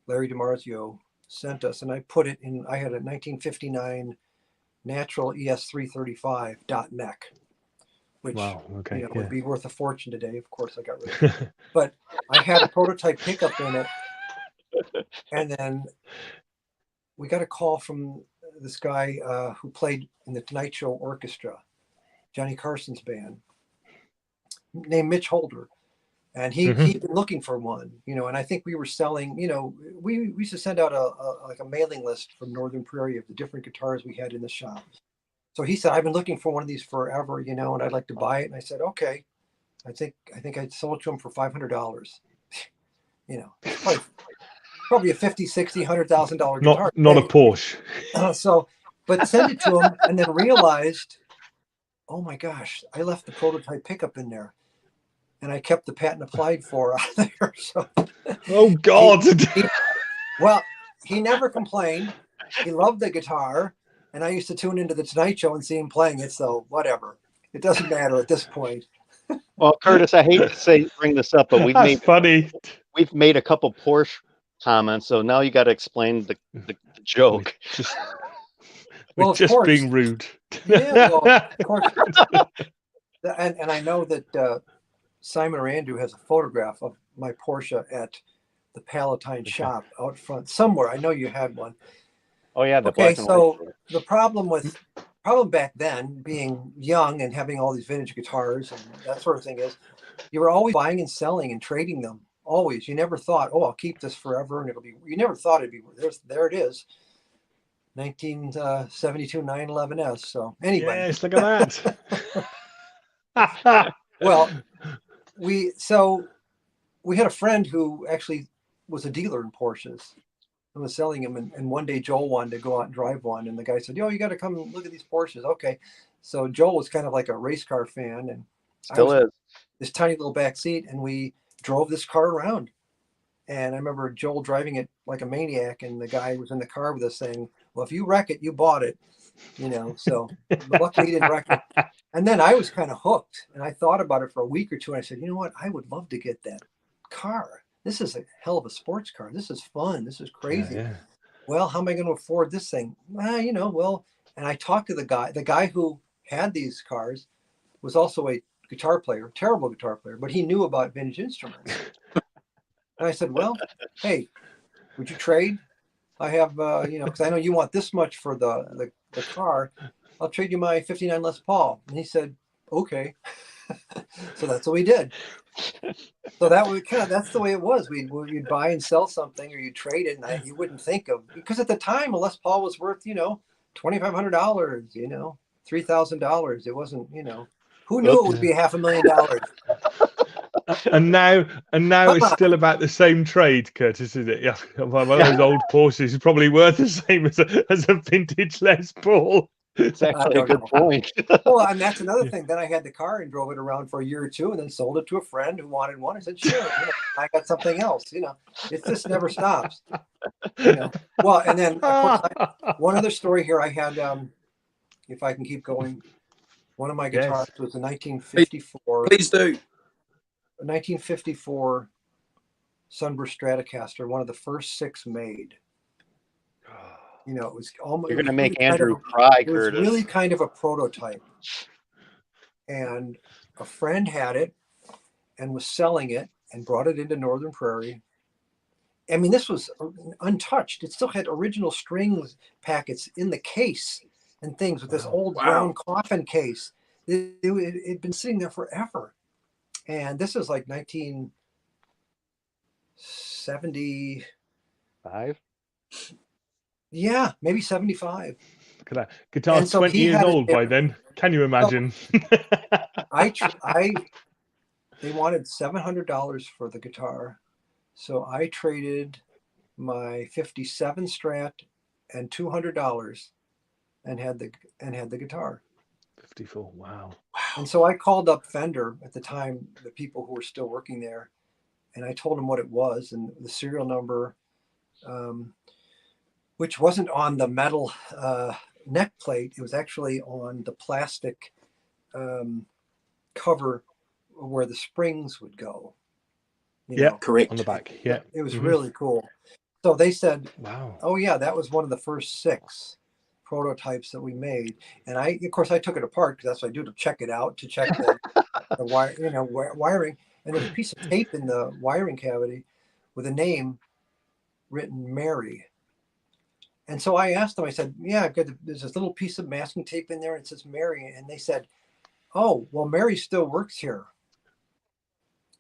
Larry DiMarzio sent us, and I put it in, I had a 1959 Natural ES335 dot neck, which you know, would be worth a fortune today. Of course, I got rid of it. But I had a prototype pickup in it, and then we got a call from this guy who played in the Tonight Show Orchestra, Johnny Carson's band, named Mitch Holder. And he'd been looking for one, you know, and I think we were selling, you know, we used to send out like a mailing list from Northern Prairie of the different guitars we had in the shop. So he said, I've been looking for one of these forever, you know, and I'd like to buy it. And I said, okay. I think I sold it to him for $500. You know, probably a $50,000, $60,000, $100,000 guitar. Not a Porsche. But send it to him and then realized, oh my gosh, I left the prototype pickup in there. And I kept the patent applied for out there. So, oh God! He never complained. He loved the guitar, and I used to tune into the Tonight Show and see him playing it. So whatever, it doesn't matter at this point. Well, Curtis, I hate to bring this up, but we've made a couple Porsche comments, so now you got to explain the joke. Just being rude. Yeah, well, of course. And I know that. Simon or Andrew has a photograph of my Porsche at the Palatine shop out front somewhere. I know you had one. Oh yeah. So the problem back then, being young and having all these vintage guitars and that sort of thing, is you were always buying and selling and trading them. Always. You never thought, oh, I'll keep this forever and it'll be. You never thought it'd be. There it is. 1972 911S. So anyway. Yes, look at that. Well. We had a friend who actually was a dealer in Porsches and was selling them. And one day Joel wanted to go out and drive one. And the guy said, yo, you got to come and look at these Porsches. Okay. So Joel was kind of like a race car fan. And still is. This tiny little back seat. And we drove this car around. And I remember Joel driving it like a maniac. And the guy was in the car with us saying, well, if you wreck it, you bought it. You know, so luckily he didn't wreck it. And then I was kind of hooked, and I thought about it for a week or two. And I said, you know what? I would love to get that car. This is a hell of a sports car. This is fun. This is crazy. Yeah. Well, how am I going to afford this thing? You know, and I talked to the guy who had these cars was also a guitar player, terrible guitar player, but he knew about vintage instruments. And I said, well, hey, would you trade? I have, you know, because I know you want this much for the car. I'll trade you my 59 Les Paul. And he said, okay. So that's what we did. So that's the way it was. We'd buy and sell something, or you'd trade it, and you wouldn't think of, because at the time a Les Paul was worth, you know, $2,500, you know, $3,000. It wasn't, you know, who knew it would be $500,000? And now it's still about the same trade, Curtis, isn't it? Yeah, one of those old Porsches is probably worth the same as a vintage Les Paul. It's actually a good point. Well, and that's another thing. Then I had the car and drove it around for a year or two, and then sold it to a friend who wanted one. I said, "Sure, you know, I got something else." You know, it just never stops. You know. Well, and then of course, one other story here. I had, if I can keep going, one of my guitars was a 1954. Please do. A 1954 Sunburst Stratocaster, one of the first 6 made. You know, it was almost. You're going to make Andrew cry, It was Curtis. really kind of a prototype. And a friend had it and was selling it and brought it into Northern Prairie. I mean, this was untouched. It still had original strings packets in the case and things with this old brown coffin case. It'd been sitting there forever. And this is like 1975. Yeah, maybe 75. Look at that. Guitar's 20 years old by then. Can you imagine? They wanted $700 for the guitar. So I traded my 57 Strat and $200 and had the guitar. 54. Wow. And so I called up Fender at the time, the people who were still working there, and I told them what it was and the serial number, which wasn't on the metal neck plate. It was actually on the plastic cover where the springs would go. Yeah, correct. On the back. Yeah. It was really cool. So they said, wow. Oh yeah, that was one of the first 6 prototypes that we made. And of course I took it apart because that's what I do, to check it out, to check the wire, wiring. And there's a piece of tape in the wiring cavity with a name written Mary. And so I asked them, I said, yeah, there's this little piece of masking tape in there and it says Mary. And they said, oh, well, Mary still works here.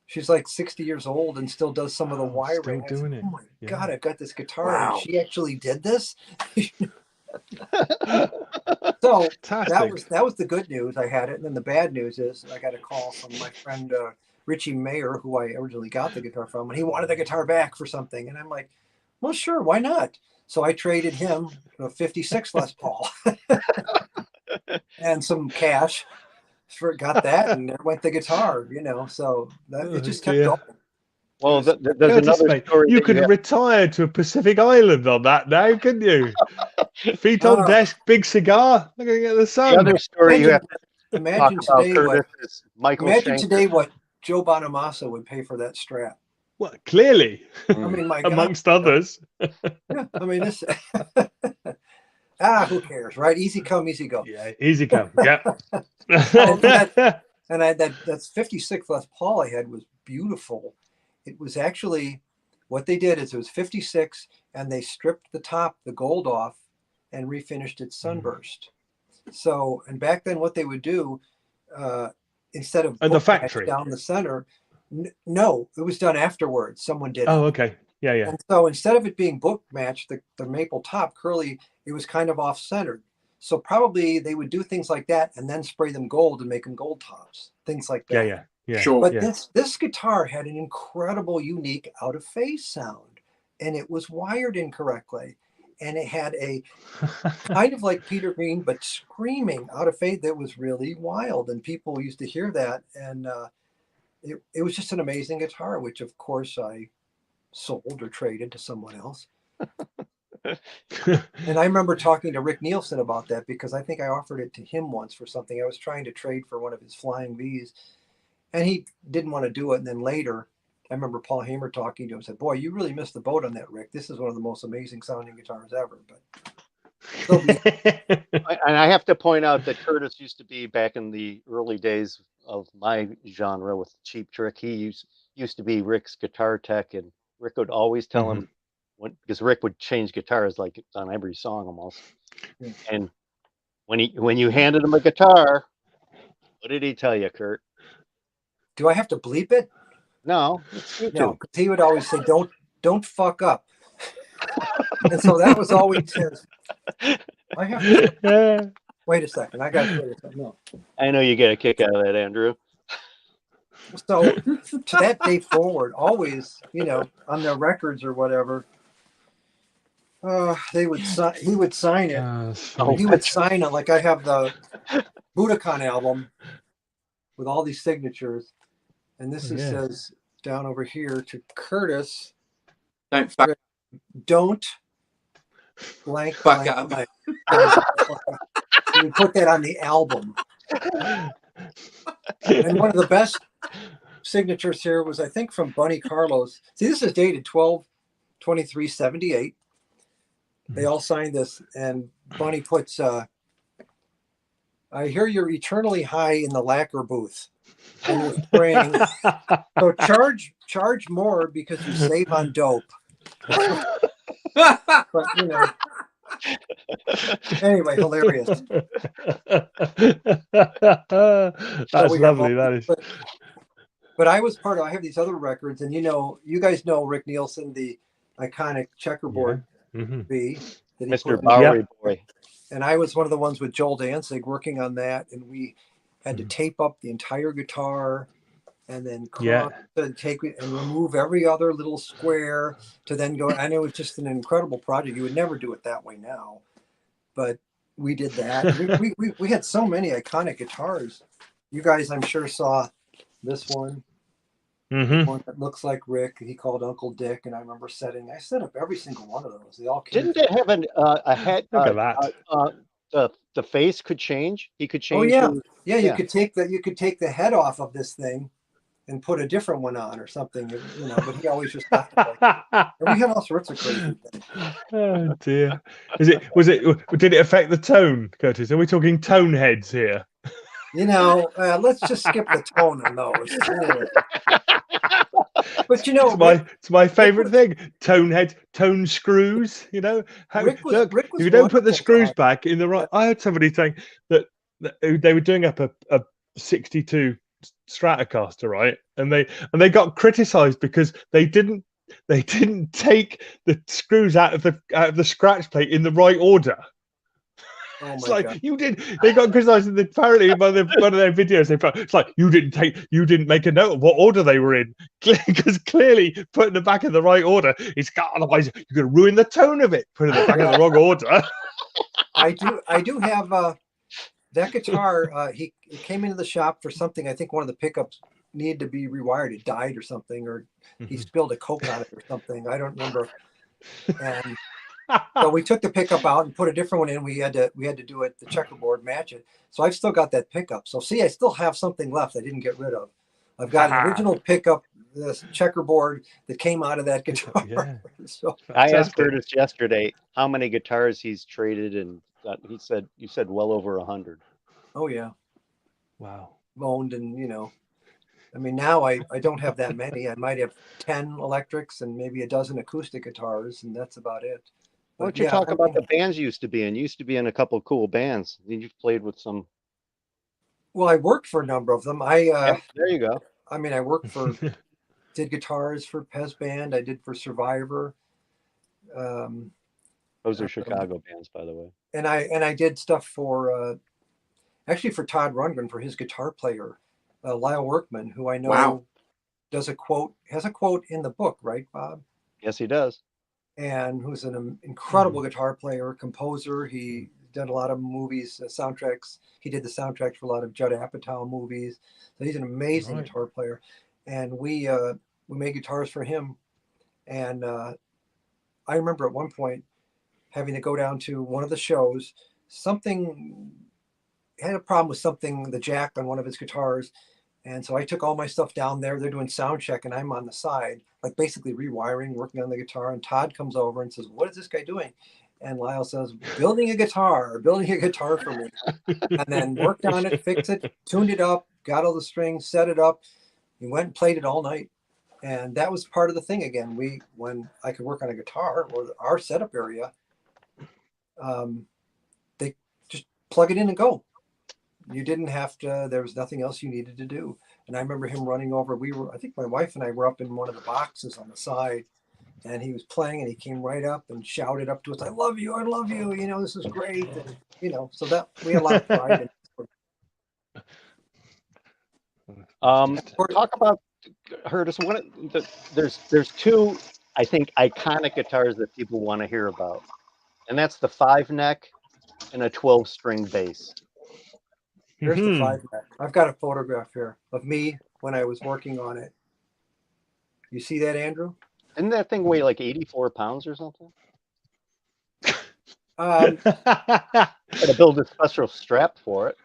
She's like 60 years old and still does some of the wiring. Still doing it. Oh my God, I've got this guitar. Wow. And she actually did this. So that was the good news. I had it. And then the bad news is I got a call from my friend Richie Mayer, who I originally got the guitar from, and he wanted the guitar back for something. And I'm like, well, sure, why not? So I traded him a 56 Les Paul and some cash. Got that, and there went the guitar, so that it just kept going. Well, there's another story. You could retire to a Pacific Island on that now, couldn't you? Feet on desk, big cigar, looking at the sun. The other story you have to imagine talk today about, Curtis, is Michael imagine Schenker. Today what Joe Bonamassa would pay for that Strat. Well, clearly, I mean, my God. Amongst others. Yeah, I mean, this. Who cares, right? Easy come, easy go. Yeah, easy come. Yeah. And that's 56 Les Paul I had was beautiful. It was actually, what they did is it was 56 and they stripped the top, the gold off, and refinished it sunburst. So, and back then what they would do, instead of the factory down the center, no, it was done afterwards. Someone did it. Oh, okay. Yeah. And so instead of it being book matched, the maple top curly, it was kind of off centered. So probably they would do things like that and then spray them gold and make them gold tops, things like that. Yeah. Sure. But this guitar had an incredible, unique out of phase sound, and it was wired incorrectly, and it had a kind of like Peter Green, but screaming out of phase that was really wild, and people used to hear that, and it was just an amazing guitar, which of course I sold or traded to someone else. And I remember talking to Rick Nielsen about that because I think I offered it to him once for something. I was trying to trade for one of his Flying V's, and he didn't want to do it. And then later, I remember Paul Hamer talking to him and said, boy, you really missed the boat on that, Rick. This is one of the most amazing sounding guitars ever. But and I have to point out that Curtis used to be, back in the early days of my genre with Cheap Trick, he used to be Rick's guitar tech, and Rick would always tell him, because Rick would change guitars like on every song almost. And when you handed him a guitar, what did he tell you, Kurt? Do I have to bleep it? No, because he would always say, "Don't fuck up," and so that was always his. I have to. Wait a second, I got to say something else. I know you get a kick out of that, Andrew. So to that day forward, always, on their records or whatever, he would sign it. He would sign it like I have the Budokan album with all these signatures. And this says down over here to Curtis, don't blank up. You put that on the album. And one of the best signatures here was, I think, from Bunny Carlos. See, this is dated 12/23/78. They all signed this, and Bunny puts, "I hear you're eternally high in the lacquer booth, and you're spraying. So charge more because you save on dope." But you know, anyway, hilarious. That's lovely. That is. But I was part of. I have these other records, and you guys know Rick Nielsen, the iconic checkerboard V, that Mr. Bowery Boy. And I was one of the ones with Joel Danzig working on that, and we had to tape up the entire guitar, and then and take it and remove every other little square to then go. And it was just an incredible project. You would never do it that way now, but we did that. we had so many iconic guitars. You guys, I'm sure, saw this one. One that looks like Rick. He called Uncle Dick, and I remember I set up every single one of those. They all came. Didn't it have a head? Look at that. The face could change. He could change. Oh yeah, You could take the head off of this thing and put a different one on or something. But he always just left it like that. And we had all sorts of crazy things. Oh dear. Did it affect the tone, Curtis? Are we talking tone heads here? Let's just skip the tone on those. But it's my favorite thing. Tone heads, tone screws. Rick was if you don't put the screws back in the right. I heard somebody saying that they were doing up a 62 Stratocaster, right? And they got criticised because they didn't take the screws out of the scratch plate in the right order. Oh it's my like God. you did. They got criticised apparently by one of their videos. It's like you didn't make a note of what order they were in, because clearly putting them back in the right order otherwise you're going to ruin the tone of it. Putting them back in the wrong order. I do have that guitar. He came into the shop for something. I think one of the pickups needed to be rewired. It died or something, or he spilled a Coke on it or something. I don't remember. And so we took the pickup out and put a different one in. We had to do it, the checkerboard, match it. So I've still got that pickup. So see, I still have something left I didn't get rid of. I've got an original pickup, this checkerboard that came out of that guitar. Yeah. So I asked Curtis yesterday how many guitars he's traded, and you said well over 100. Oh yeah. Wow. Owned, and I mean, now I don't have that many. I might have 10 electrics and maybe a dozen acoustic guitars, and that's about it. Why don't you talk about the bands you used to be in? You used to be in a couple of cool bands. You've played with some. Well, I worked for a number of them. There you go. I mean, I worked for, did guitars for Pez Band. I did for Survivor. Those are Chicago bands, by the way. And I did stuff for, actually for Todd Rundgren, for his guitar player, Lyle Workman, who I know has a quote in the book, right, Bob? Yes, he does. And who's an incredible guitar player, composer. He did a lot of movies, soundtracks. He did the soundtracks for a lot of Judd Apatow movies. So he's an amazing guitar player. And we made guitars for him. And I remember at one point having to go down to one of the shows. Something had a problem with the jack on one of his guitars. And so I took all my stuff down there. They're doing sound check, and I'm on the side, like basically rewiring, working on the guitar. And Todd comes over and says, "What is this guy doing?" And Lyle says, building a guitar for me." And then worked on it, fixed it, tuned it up, got all the strings, set it up. He went and played it all night. And that was part of the thing again. When I could work on a guitar or our setup area, they just plug it in and go. You didn't have to, there was nothing else you needed to do. And I remember him running over. I think my wife and I were up in one of the boxes on the side, and he was playing, and he came right up and shouted up to us, "I love you. This is great." And, so that we had a lot of pride in it. Talk about, Curtis, there's two, I think, iconic guitars that people want to hear about. And that's the 5-neck and a 12-string bass. Here's the 5-neck. I've got a photograph here of me when I was working on it. You see that, Andrew? Didn't that thing weigh like 84 pounds or something? Had to build a special strap for it.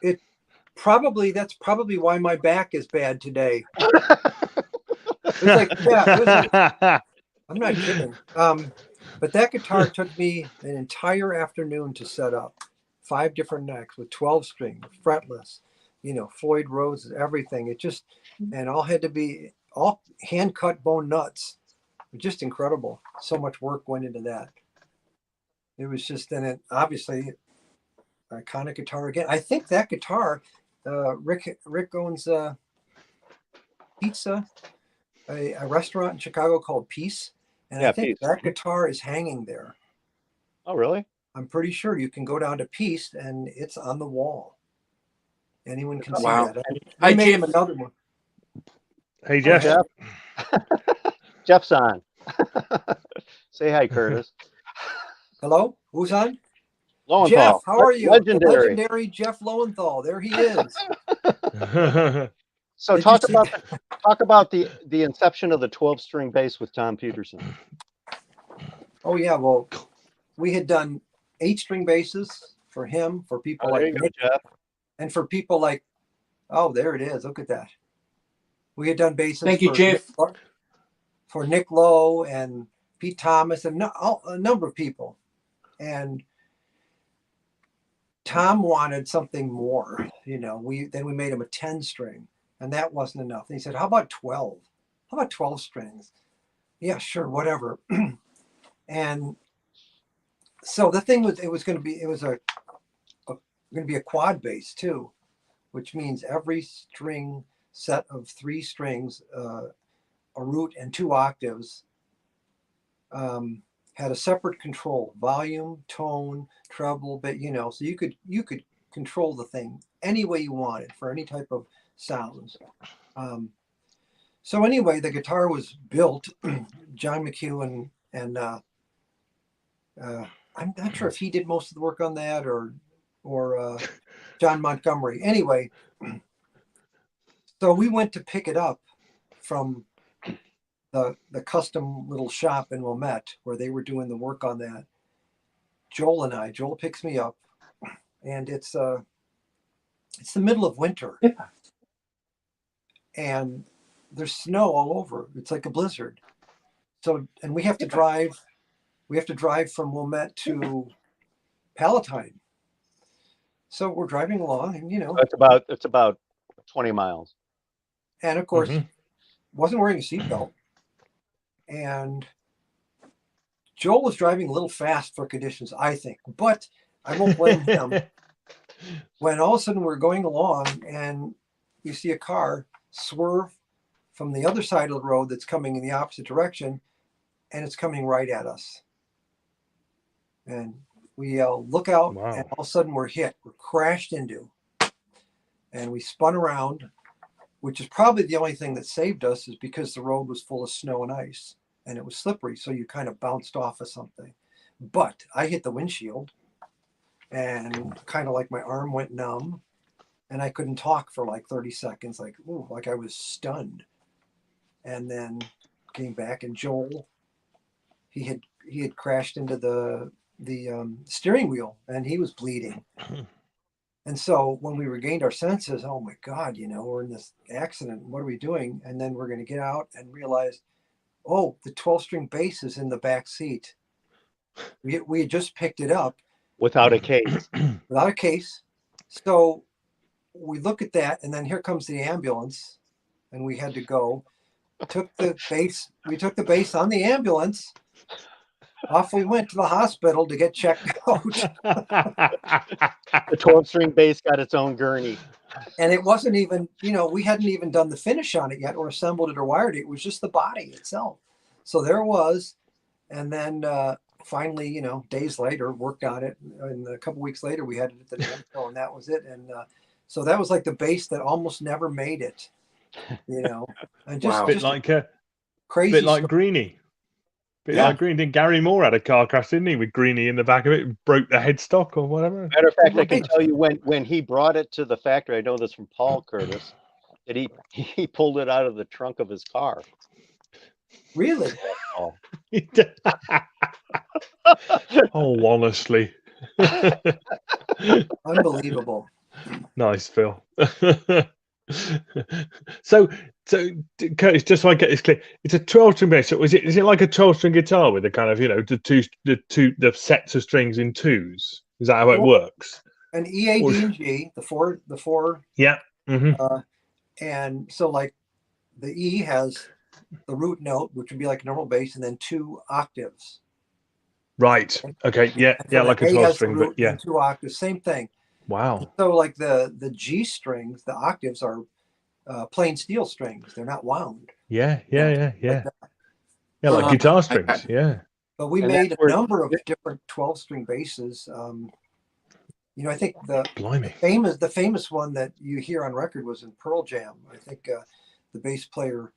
That's probably why my back is bad today. It was like, I'm not kidding. But that guitar took me an entire afternoon to set up. 5 different necks with 12 string, fretless, Floyd Roses, everything. It just, and all had to be all hand cut bone nuts. Just incredible. So much work went into that. It was just, and it obviously iconic guitar again. I think that guitar, Rick owns Pizza, a restaurant in Chicago called Peace. And I think that guitar is hanging there. Oh, really? I'm pretty sure you can go down to Peace and it's on the wall. Anyone can see that. I made him another one. Hey, Jeff. Jeff's on. Say hi, Curtis. Hello? Who's on? Lowenthal. Jeff, how are you? Legendary. Legendary Jeff Lowenthal. There he is. So talk about the inception of the 12-string bass with Tom Peterson. Oh yeah, well, we had done 8-string basses for him, for people like Nick, Jeff. And for people like, oh, there it is. Look at that. We had done basses. Thank you, Jeff. For Nick Lowe and Pete Thomas and a number of people. And Tom wanted something more. Then we made him a 10-string, and that wasn't enough. And he said, "How about 12? How about 12 strings?" Yeah, sure, whatever. And so the thing was, it was going to be a quad bass too, which means every string set of 3 strings, a root and 2 octaves, had a separate control: volume, tone, treble, but so you could control the thing any way you wanted for any type of sounds. So anyway, the guitar was built. John McHugh and I'm not sure if he did most of the work on that or John Montgomery. Anyway, so we went to pick it up from the custom little shop in Wilmette where they were doing the work on that. Joel picks me up, and it's the middle of winter. Yeah. And there's snow all over. It's like a blizzard. So, and we have to drive from Wilmette to Palatine. So we're driving along, and it's about 20 miles. And of course, wasn't wearing a seatbelt. And Joel was driving a little fast for conditions, I think, but I won't blame him. When all of a sudden we're going along and we see a car swerve from the other side of the road that's coming in the opposite direction, and it's coming right at us. And we yell, "Look out!" Wow. And all of a sudden we're crashed into, and we spun around, which is probably the only thing that saved us, is because the road was full of snow and ice and it was slippery. So you kind of bounced off of something. But I hit the windshield, and kind of like my arm went numb, and I couldn't talk for like 30 seconds, like I was stunned. And then came back, and Joel, he had crashed into the steering wheel, and he was bleeding. And so when we regained our senses, oh my God, we're in this accident. What are we doing? And then we're going to get out and realize, oh, the 12-string bass is in the back seat. We had just picked it up. Without a case. Without a case. So we look at that, and then here comes the ambulance, and we had to go. We took the bass on the ambulance. Off we went to the hospital to get checked out. The 12-string bass got its own gurney. And it wasn't even, we hadn't even done the finish on it yet, or assembled it or wired it. It was just the body itself. So there it was. And then finally, days later, worked on it. And a couple weeks later, we had it at the Nashville, and that was it. And so that was like the bass that almost never made it, And just, wow. Crazy. Bit like Greeny. Like Greeny. Didn't Gary Moore had a car crash, didn't he, with Greeny in the back of it, broke the headstock or whatever? Matter of fact, I can tell you when he brought it to the factory, I know this from Paul Curtis, that he pulled it out of the trunk of his car. Really? Oh, honestly. Unbelievable. Nice, Phil. So Curtis, just so I get this clear, it's a 12-string bass. So is it like a 12-string guitar with a kind of, the sets of strings in twos? Is that how it works? An E, A, D, and G, the four. Yeah. Mm-hmm. And so like the E has the root note, which would be like a normal bass, and then 2 octaves. Right. Okay. Yeah. So Like a 12-string, but yeah. And 2 octaves, same thing. Wow. And so like the G strings, the octaves are plain steel strings. They're not wound. Yeah. Like Like guitar strings. Yeah. But we made a number of different 12-string basses. I think the famous one that you hear on record was in Pearl Jam. I think the bass player,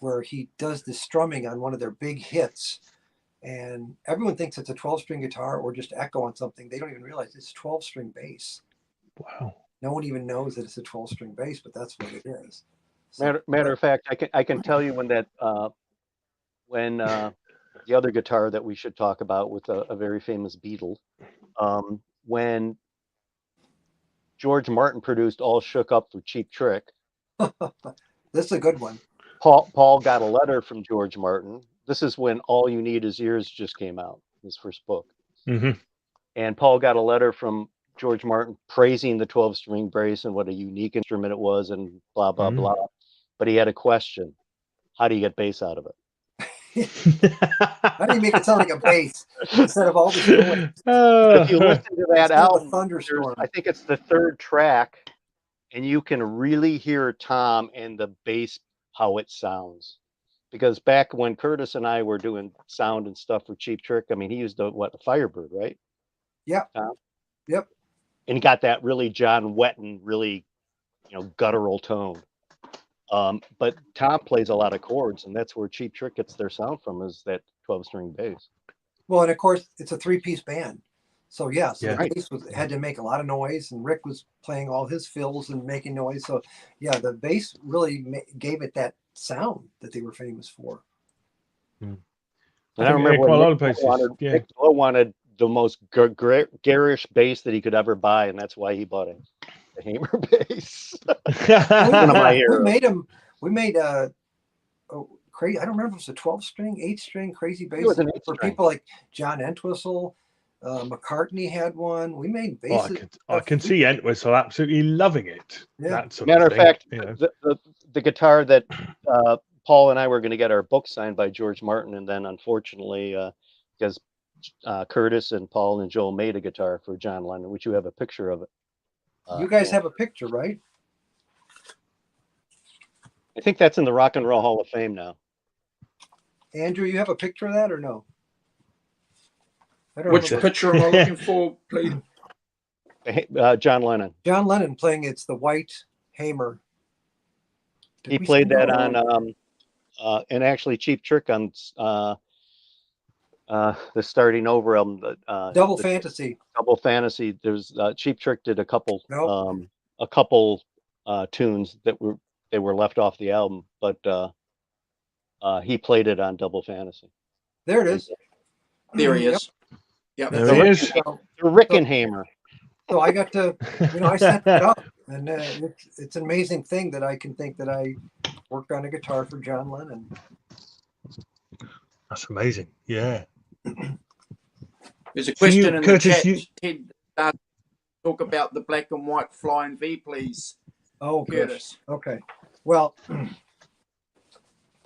where he does the strumming on one of their big hits, and everyone thinks it's a 12-string guitar or just echo on something. They don't even realize it's 12-string bass. Wow. No one even knows that it's a 12-string bass, but that's what it is. Matter of fact, I can tell you when the other guitar that we should talk about with a very famous Beatle, when George Martin produced All Shook Up for Cheap Trick. This is a good one. Paul got a letter from George Martin. This is when All You Need Is Yours just came out, his first book. Mm-hmm. And Paul got a letter from George Martin praising the 12-string bass and what a unique instrument it was and blah, blah, blah. But he had a question. How do you get bass out of it? How do you make it sound like a bass instead of all the noise? If you listen to that album, I think it's the 3rd track, and you can really hear Tom and the bass, how it sounds. Because back when Curtis and I were doing sound and stuff for Cheap Trick, I mean, he used a Firebird, right? Yeah. Yep. And he got that really John Wetton, really, guttural tone. But Tom plays a lot of chords, and that's where Cheap Trick gets their sound from, is that 12-string bass. Well, and of course, it's a 3-piece band. So, the bass had to make a lot of noise, and Rick was playing all his fills and making noise. So, the bass really gave it that sound that they were famous for. And I remember when Nick wanted the most garish bass that he could ever buy, and that's why he bought a Hamer bass. We made crazy. I don't remember if it was a 12-string, 8-string crazy bass for people like John Entwistle. McCartney had one. We made basses. I can see Entwistle absolutely loving it. Yeah. Matter of fact, the guitar that Paul and I were going to get our book signed by George Martin, and then unfortunately, because Curtis and Paul and Joel made a guitar for John Lennon, which you have a picture of it. You guys have a picture, right? I think that's in the Rock and Roll Hall of Fame now. Andrew, you have a picture of that or no? Which picture am I looking for, please? John Lennon. John Lennon playing It's the White Hamer. He played that on, and actually Cheap Trick on the Starting Over album. Double Fantasy. Double Fantasy. There's Cheap Trick did a couple tunes that were left off the album, but he played it on Double Fantasy. There it is. There he is. Yep. There he is. The Rickenhammer. So I got to, I set it up, and it's an amazing thing that I can think that I worked on a guitar for John Lennon. That's amazing. Yeah. There's a question in Curtis, the chat. Ted, talk about the black and white Flying V, please. Oh, Curtis. Okay. Well,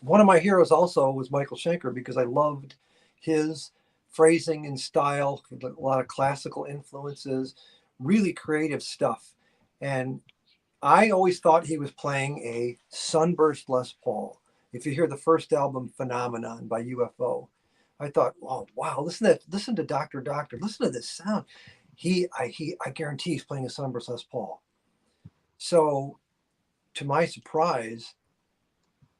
one of my heroes also was Michael Schenker, because I loved his phrasing and style, a lot of classical influences, really creative stuff. And I always thought he was playing a Sunburst Les Paul. If you hear the first album, Phenomenon by UFO, I thought, oh wow, listen to Dr. Doctor, listen to this sound. I guarantee he's playing a Sunburst Les Paul. So, to my surprise,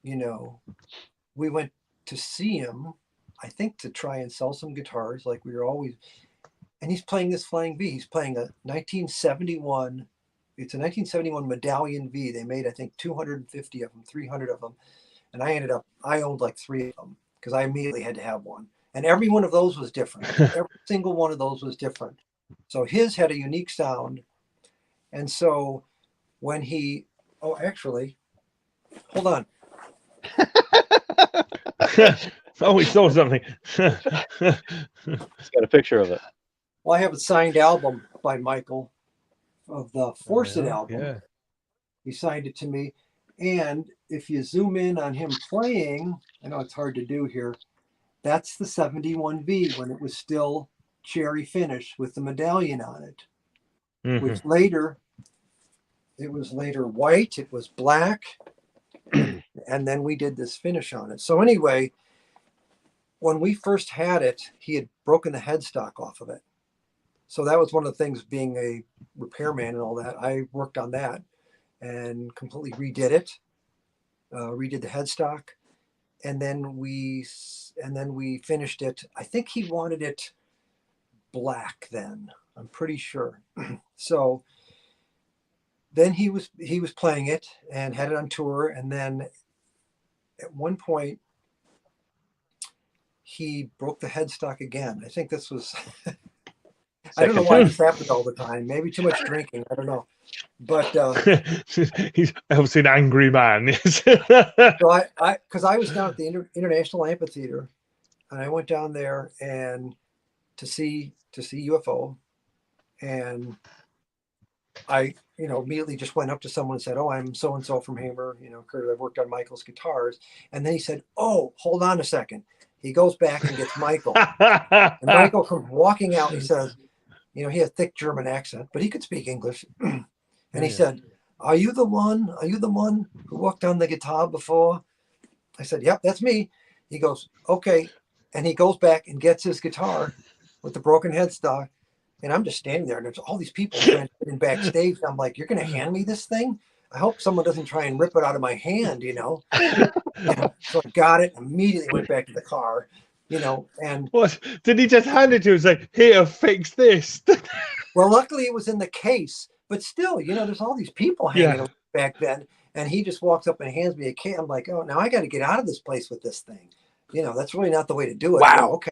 we went to see him, I think, to try and sell some guitars, like we were always. And he's playing this Flying V. He's playing a 1971. It's a 1971 Medallion V. They made, I think, 250 of them, 300 of them. And I owned like 3 of them because I immediately had to have one. And every one of those was different. Every single one of those was different. So his had a unique sound. And so when he Oh, actually, hold on. Oh, he saw something. It's got a picture of it. Well, I have a signed album by Michael of the Force It album. Yeah. He signed it to me. And if you zoom in on him playing, I know it's hard to do here, that's the 71V when it was still cherry finish with the medallion on it, which later, it was later white, it was black, and then we did this finish on it. So anyway, when we first had it, he had broken the headstock off of it. So that was one of the things, being a repairman and all that. I worked on that and completely redid it, redid the headstock, and then we finished it. I think he wanted it black then. I'm pretty sure. So then he was playing it and had it on tour, and then at one point he broke the headstock again. I think this was. I don't know why this happened all the time. Maybe too much drinking. I don't know. But he's obviously an angry man. so because I was down at the International Amphitheater, and I went down there and to see UFO, and I immediately just went up to someone and said, "Oh, I'm so and so from Hamer. Kurt, I've worked on Michael's guitars." And then he said, "Oh, hold on a second." He goes back and gets Michael, and Michael comes walking out. He says, he had a thick German accent, but he could speak English. And he said, Are you the one who worked on the guitar before? I said, "Yep, that's me." He goes, "Okay." And he goes back and gets his guitar with the broken headstock. And I'm just standing there, and there's all these people in backstage. I'm like, "You're going to hand me this thing? I hope someone doesn't try and rip it out of my hand, So I got it, immediately went back to the car, and what did he just hand it to you and say, "Here, fix this"? Well, luckily it was in the case, but still, there's all these people hanging around back then, and he just walks up and hands me a case. I'm like, "Oh, now I got to get out of this place with this thing." That's really not the way to do it. Wow. Okay.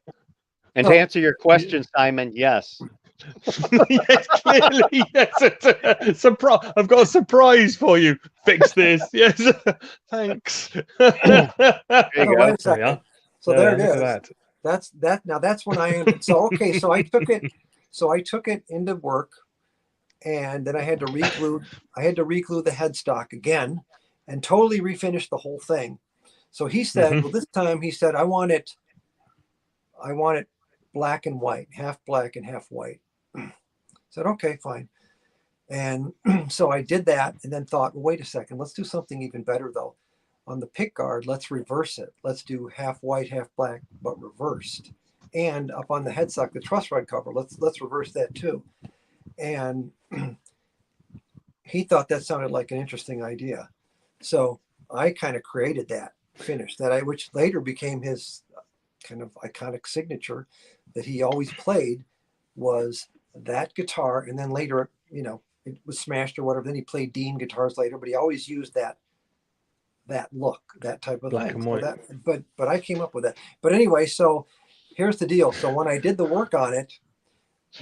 And to answer your question, Simon, yes. Yes, clearly, yes. I've got a surprise for you. Fix this. Yes, thanks. There you go. Wait a second. So there it is. That. That's that. Now that's when I ended. So okay, so I took it into work, and then I had to reglue the headstock again, and totally refinish the whole thing. So he said, well, this time he said, I want it black and white, half black and half white. I said, okay, fine. And so I did that, and then thought, well, wait a second, let's do something even better though. On the pick guard, let's reverse it. Let's do half white, half black, but reversed. And up on the headstock, the truss rod cover, let's reverse that too. And he thought that sounded like an interesting idea. So I kind of created that finish which later became his kind of iconic signature that he always played, was that guitar. And then later, it was smashed or whatever. Then he played Dean guitars later, but he always used that look, that type of black thing. and white. So but I came up with that. But anyway, so here's the deal. So when I did the work on it,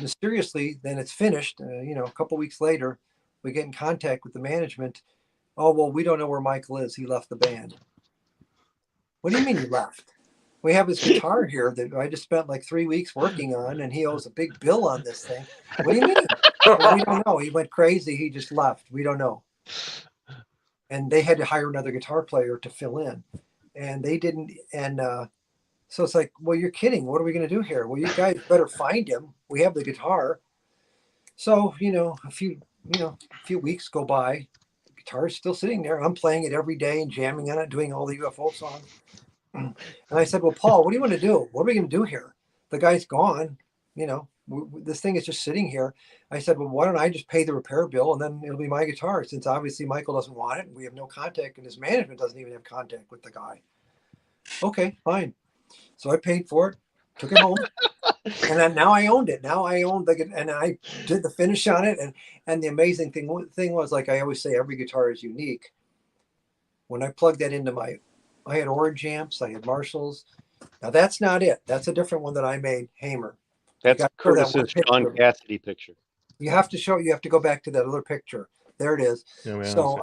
mysteriously, then it's finished. A couple weeks later, we get in contact with the management. Oh, well, we don't know where Michael is. He left the band. What do you mean he left? We have his guitar here that I just spent like 3 weeks working on, and he owes a big bill on this thing. What do you mean? Well, we don't know. He went crazy. He just left. We don't know. And they had to hire another guitar player to fill in, and they didn't. And so it's like, well, you're kidding. What are we going to do here? Well, you guys better find him. We have the guitar. So a few weeks go by. The guitar's still sitting there. I'm playing it every day and jamming on it, doing all the UFO songs. And I said, well, Paul, what do you want to do? What are we going to do here? The guy's gone. This thing is just sitting here. I said, well, why don't I just pay the repair bill, and then it'll be my guitar, since obviously Michael doesn't want it, and we have no contact, and his management doesn't even have contact with the guy. Okay, fine. So I paid for it, took it home, and then now I owned it. Now I owned and I did the finish on it. And the amazing thing was, like I always say, every guitar is unique. When I plugged that into I had orange amps, I had Marshalls. Now that's not it. That's a different one that I made, Hamer. That's Curtis's Sean Cassidy picture. You have to go back to that other picture. There it is. Yeah, so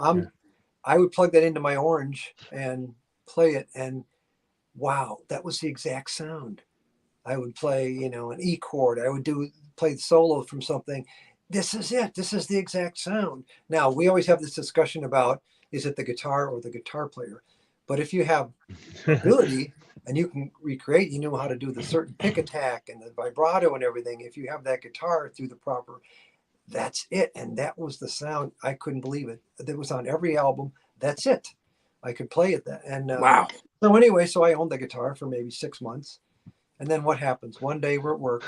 I would plug that into my Orange and play it, and wow, that was the exact sound. I would play, an E chord. I would play the solo from something. This is it. This is the exact sound. Now, we always have this discussion about, is it the guitar or the guitar player? But if you have ability and you can recreate, you know how to do the certain pick attack and the vibrato and everything. If you have that guitar through the proper, that's it. And that was the sound. I couldn't believe it. It was on every album. That's it. I could play it. And wow. So anyway, so I owned the guitar for maybe 6 months. And then what happens? One day we're at work.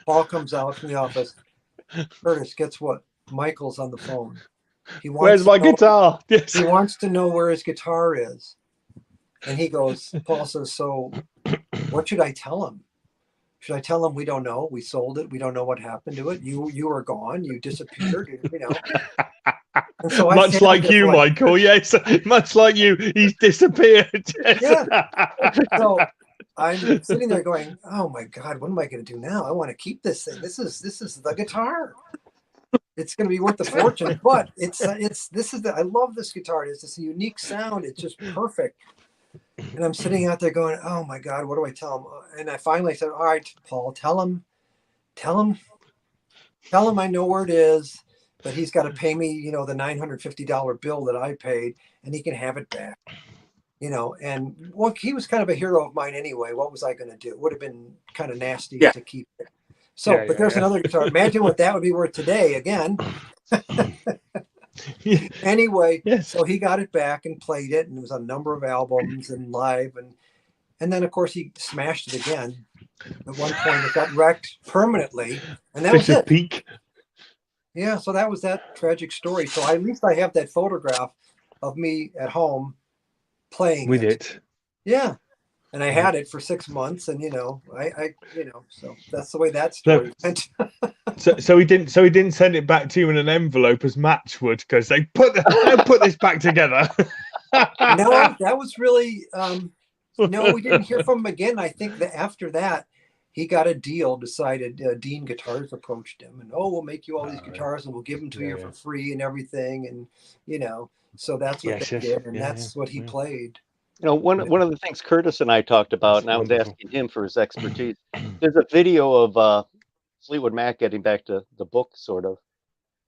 Paul comes out from the office. Curtis, guess what? Michael's on the phone. Where's my guitar? Yes. He wants to know where his guitar is. And he goes, Paul says, so what should I tell him? Should I tell him we don't know? We sold it. We don't know what happened to it. You were gone. You disappeared. And so much like you, Michael. Yes. Much like you. He's disappeared. Yeah. So I'm sitting there going, oh my God, what am I going to do now? I want to keep this thing. This is the guitar. It's going to be worth a fortune, but I love this guitar. It's this unique sound. It's just perfect. And I'm sitting out there going, oh my God, what do I tell him? And I finally said, all right, Paul, tell him I know where it is, but he's got to pay me, the $950 bill that I paid, and he can have it back. And well, he was kind of a hero of mine anyway. What was I going to do? It would have been kind of nasty to keep it. So, but there's another guitar. Imagine what that would be worth today again. Anyway, So he got it back and played it, and it was on a number of albums and live. And then, of course, he smashed it again. At one point, it got wrecked permanently. And that was it. Peak. Yeah, so that was that tragic story. So at least I have that photograph of me at home playing with it. Yeah. And I had it for 6 months, and so that's the way that story went. so he didn't send it back to you in an envelope as Match would, because they put this back together. No, that was really no, we didn't hear from him again. I think that after that he got a deal, decided Dean Guitars approached him and, we'll make you all these guitars and we'll give them to you for free and everything. And, so that's what they did. And that's what he played. One of the things Curtis and I talked about, and I was asking him for his expertise, there's a video of Fleetwood Mac, getting back to the book sort of,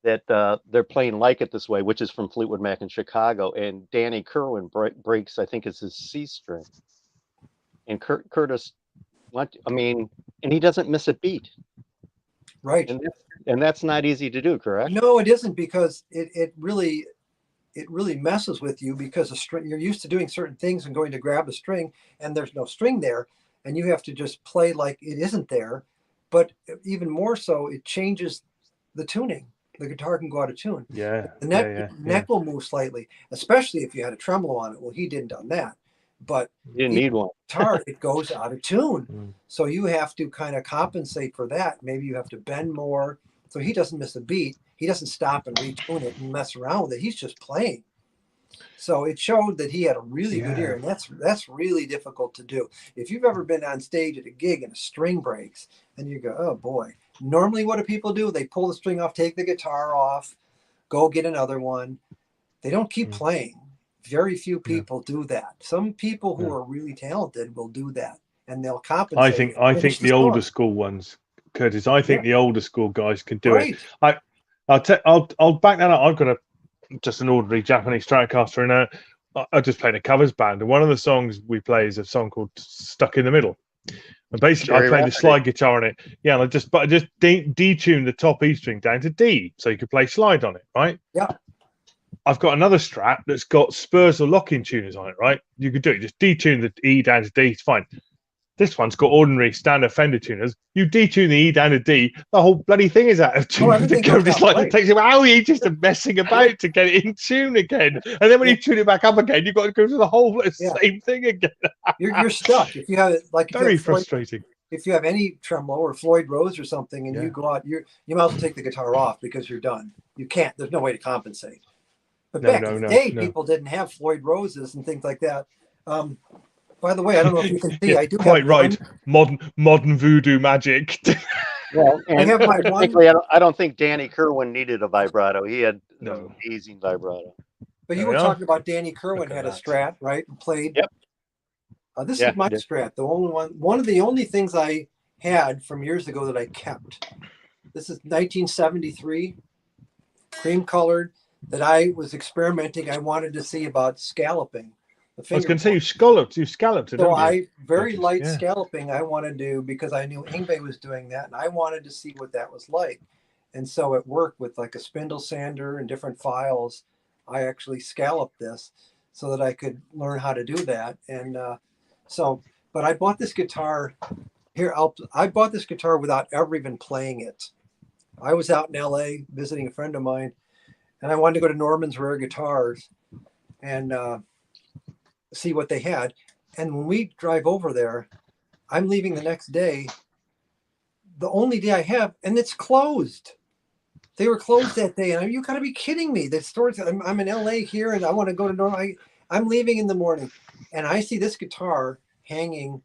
that they're playing Like It This Way, which is from Fleetwood Mac in Chicago. And Danny Kerwin breaks, I think it's his C string. And Curtis, and he doesn't miss a beat. Right. And that's not easy to do, correct? No, it isn't, because it really messes with you, because a string, you're used to doing certain things and going to grab a string and there's no string there, and you have to just play like it isn't there. But even more so, it changes the tuning. The guitar can go out of tune. Yeah. The neck will move slightly, especially if you had a tremolo on it. Well, he didn't done that, but you didn't need one. Guitar, it goes out of tune. So you have to kind of compensate for that. Maybe you have to bend more. So he doesn't miss a beat. He doesn't stop and retune it and mess around with it. He's just playing. So it showed that he had a really good ear, and that's really difficult to do. If you've ever been on stage at a gig and a string breaks, and you go, oh boy. Normally what do people do? They pull the string off, take the guitar off, go get another one. They don't keep playing. Very few people do that. Some people who are really talented will do that, and they'll compensate. I think the older school ones, Curtis. I think the older school guys can do it. I'll back that up. I've got just an ordinary Japanese Stratocaster, and I just played a covers band, and one of the songs we play is a song called "Stuck in the Middle." And basically, I played the slide guitar on it. Yeah, and I just detuned the top E string down to D, so you could play slide on it, right? Yeah. I've got another Strat that's got Spurs or lock-in tuners on it, right? You could do it. Just detune the E down to D, it's fine. This one's got ordinary standard Fender tuners. You detune the E down to D, the whole bloody thing is out of tune. It takes you hours just messing about to get it in tune again. And then when you tune it back up again, you've got to go through the whole same thing again. You're stuck. If you have it, like very frustrating. If you have any tremolo or Floyd Rose or something, and you go out, you might as well take the guitar off, because you're done. You can't. There's no way to compensate. But back in the day, people didn't have Floyd Roses and things like that. By the way, I don't know if you can see. I do quite right. Modern voodoo magic. Well, and I don't think Danny Kerwin needed a vibrato. He had amazing vibrato. But you were talking about Danny Kerwin had a Strat, right? And played. Yep. This is my Strat. The only one of the only things I had from years ago that I kept. This is 1973, cream colored, that I was experimenting. I wanted to see about scalloping. I was going to say you scalloped it. So very light scalloping I wanted to do because I knew Yngwie was doing that, and I wanted to see what that was like. And so it worked with like a spindle sander and different files. I actually scalloped this so that I could learn how to do that. And but I bought this guitar here. I bought this guitar without ever even playing it. I was out in LA visiting a friend of mine, and I wanted to go to Norman's Rare Guitars and see what they had. And when we drive over there, I'm leaving the next day, the only day I have, and it's closed. They were closed that day. And you got to be kidding me. The stores, I'm in LA here and I want to go to Norman. I'm leaving in the morning and I see this guitar hanging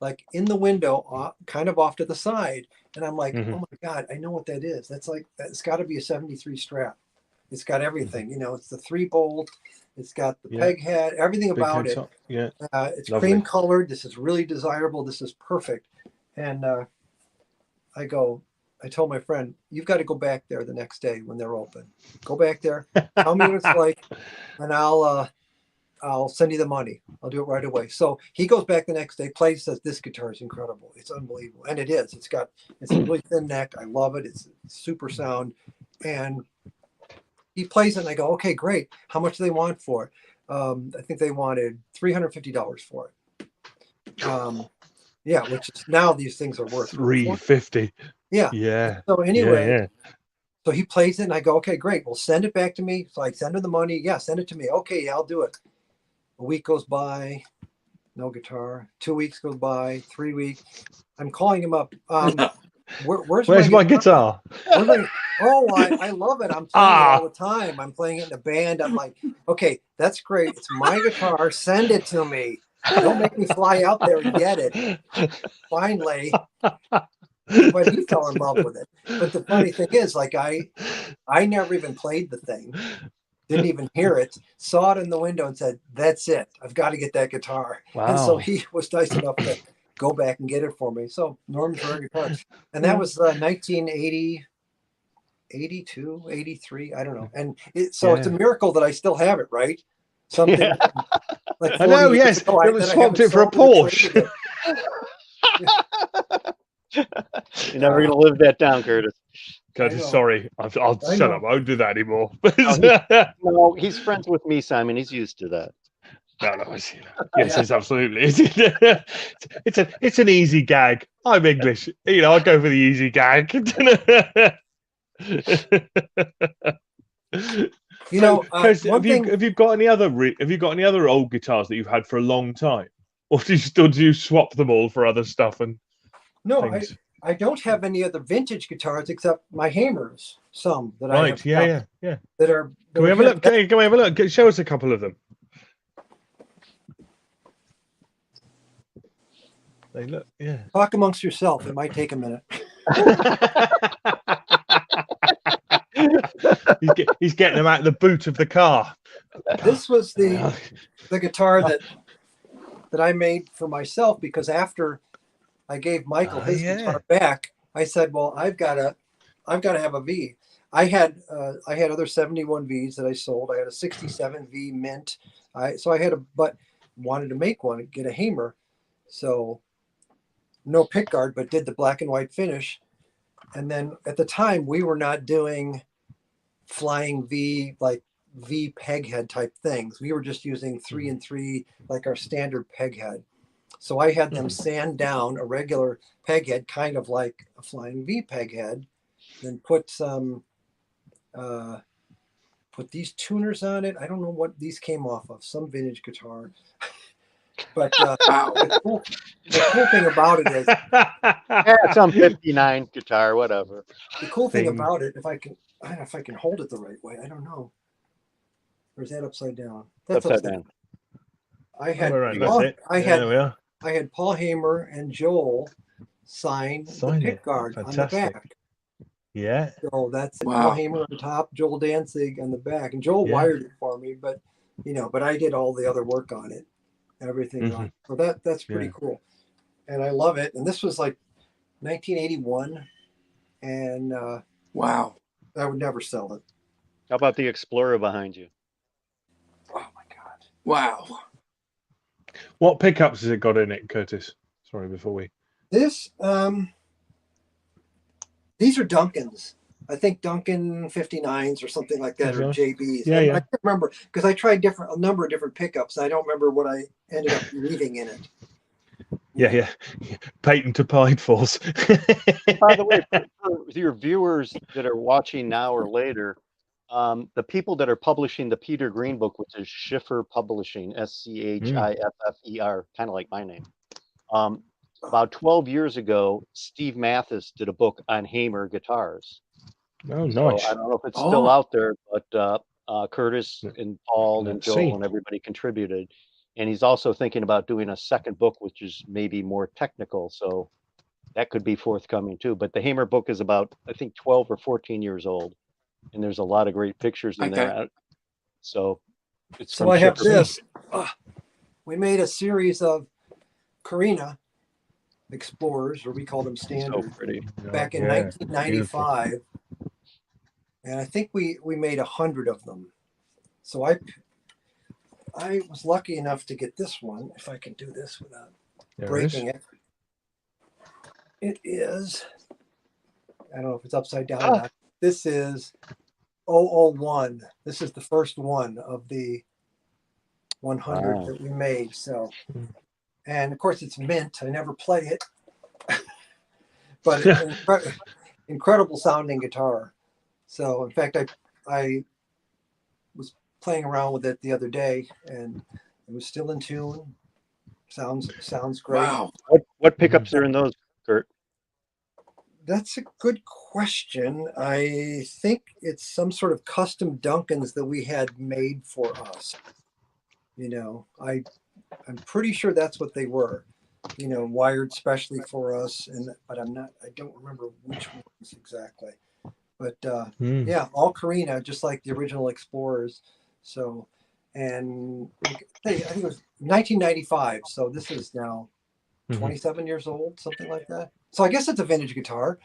like in the window, kind of off to the side. And I'm like, oh my God, I know what that is. It's got to be a 73 Strat. It's got everything, it's the 3-bolt. It's got the peg head, everything about it. Yeah. It's cream colored. This is really desirable. This is perfect. And I told my friend, you've got to go back there the next day when they're open. Go back there, tell me what it's like, and I'll send you the money. I'll do it right away. So he goes back the next day, plays, says, this guitar is incredible. It's unbelievable. And it is. It's a really thin neck. I love it. It's super sound. And he plays it and I go, okay, great. How much do they want for it? I think they wanted $350 for it. Which is now these things are worth $350. Yeah. So anyway, so he plays it and I go, okay, great. Well, send it back to me. So I send her the money. Yeah, send it to me. Okay, I'll do it. A week goes by, no guitar. 2 weeks goes by, 3 weeks. I'm calling him up. Where's my guitar? I love it. I'm playing it all the time. I'm playing it in a band. I'm like, okay, that's great. It's my guitar. Send it to me. Don't make me fly out there and get it. Finally. But he fell in love with it. But the funny thing is, like, I never even played the thing. Didn't even hear it. Saw it in the window and said, that's it. I've got to get that guitar. Wow. And so he was nice enough to go back and get it for me. So Norman's Rare Guitars. And that was 1980, 82, 83. I don't know. And it's a miracle that I still have it, right? Something like I know, yes. It was swapped it for a Porsche. You're never going to live that down, Curtis. Curtis, sorry. I'll shut up. I won't do that anymore. No, he's friends with me, Simon. He's used to that. No, yes, absolutely. It's an easy gag. I'm English. I go for the easy gag. Have you got any other old guitars that you've had for a long time, or do you swap them all for other stuff? And no, I don't have any other vintage guitars except my Hammers. Some that I have. Yeah. That are. Can we have a look? Can we have a look? Show us a couple of them. They look, Talk amongst yourself. It might take a minute. He's getting them out of the boot of the car. This was the guitar that I made for myself because after I gave Michael his guitar back, I said, "Well, I've got to have a V." I had other 71 Vs that I sold. I had a 67 V Mint. But wanted to make one and get a Hamer, so no pickguard, but did the black and white finish. And then at the time we were not doing flying V, like V peg head type things. We were just using 3-3, like our standard peg head. So I had them sand down a regular peg head, kind of like a flying V peg head, then put some, put these tuners on it. I don't know what these came off of, some vintage guitar. But the cool thing about it is, some 59 guitar, whatever. The cool thing about it, if I can hold it the right way, I don't know. Or is that upside down? That's upside down. I had Paul Hamer and Joel sign the pickguard on the back. Yeah. So that's Wow. Hamer on top, Joel Danzig on the back, and Joel Yeah. wired it for me, but but I did all the other work on it, everything on it. So that's pretty cool, and I love it. And this was like 1981, and Wow. I would never sell it. How about the Explorer behind you? Oh my God! Wow. What pickups has it got in it, Curtis? Sorry, before we. This these are Duncans. I think Duncan 59s or something like that, or JBs. Yeah, I can't remember because I tried a number of different pickups. I don't remember what I ended up leaving in it. Yeah. Patent to pied falls. By the way, for your viewers that are watching now or later, the people that are publishing the Peter Green book, which is Schiffer Publishing, Schiffer, kind of like my name. About 12 years ago, Steve Mathis did a book on Hamer guitars. Oh, nice. So I don't know if it's still out there, but Curtis and Paul and Joel and everybody contributed. And he's also thinking about doing a second book, which is maybe more technical. So that could be forthcoming too. But the Hamer book is about, I think, 12 or 14 years old. And there's a lot of great pictures in there. So it's so I have this. We made a series of Carina Explorers, or we called them Standard, back in 1995. Beautiful. And I think we made 100 of them. So I was lucky enough to get this one, if I can do this without breaking it. It is, I don't know if it's upside down or not. This is 001. This is the first one of the 100 that we made. So, and of course it's mint. I never play it, but it's incredible sounding guitar. So in fact, I was playing around with it the other day, and it was still in tune. Sounds great. Wow. What pickups are in those, Kurt? That's a good question. I think it's some sort of custom Duncans that we had made for us. I'm pretty sure that's what they were. Wired specially for us, but I don't remember which ones exactly. But yeah, all Carina, just like the original Explorers. So, and I think it was 1995. So this is now 27 years old, something like that. So I guess it's a vintage guitar.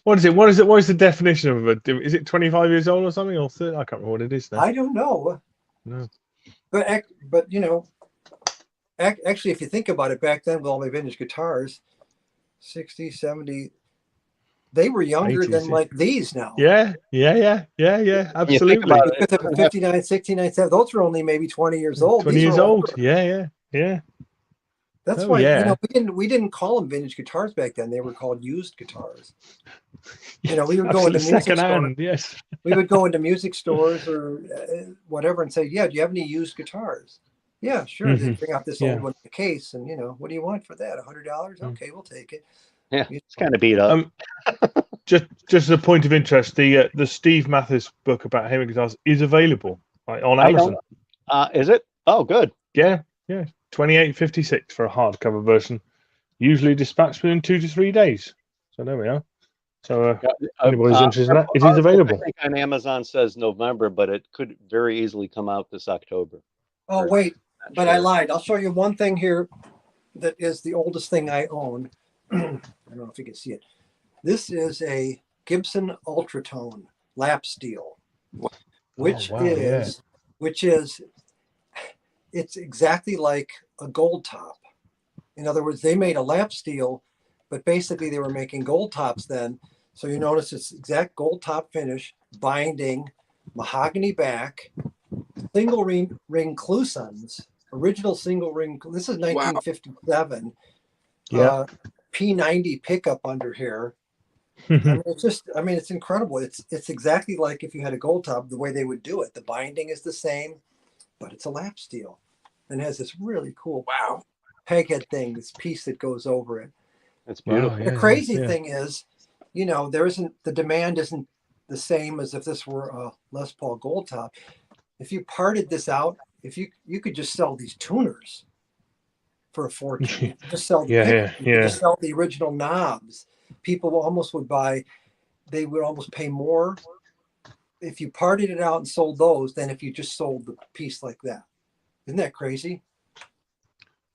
What is it? What is the definition of it? Is it 25 years old or something, or 30? I can't remember what it is now. I don't know. No. But actually, if you think about it, back then with all my vintage guitars, 60, 70, they were younger 80s, than like these now. Yeah, absolutely. Because of 59, 69, 70, those were only maybe 20 years old. 20 years old. Yeah. That's why we didn't call them vintage guitars back then. They were called used guitars. We would go into music stores. Yes. We would go into music stores or whatever and say, "Yeah, do you have any used guitars?" Yeah, sure. They bring out this old one in the case, and what do you want for that? $100? Okay, we'll take it. Yeah, it's kind of beat up. Just as a point of interest, the Steve Mathis book about Hamer guitars is available on Amazon. Is it? Oh, good. Yeah. $28.56 for a hardcover version. Usually dispatched within 2 to 3 days. So there we are. So anybody's interested in that, it is available. I think on Amazon says November, but it could very easily come out this October. Oh, wait, but I lied. I'll show you one thing here that is the oldest thing I own. I don't know if you can see it. This is a Gibson Ultratone lap steel, which is it's exactly like a gold top. In other words, they made a lap steel, but basically they were making gold tops then. So you notice it's exact gold top finish, binding, mahogany back, single ring Clusons, original single ring. This is 1957. Yeah. P90 pickup under here. It's incredible. It's exactly like if you had a gold top, the way they would do it. The binding is the same, but it's a lap steel and has this really cool peghead thing, this piece that goes over it. That's beautiful. The crazy thing is, the demand isn't the same as if this were a Les Paul gold top. If you parted this out, if you could just sell these tuners, for a fortune. You just sell the Yeah, you just sell the original knobs. People almost would buy. They would almost pay more if you partied it out and sold those than if you just sold the piece like that. Isn't that crazy?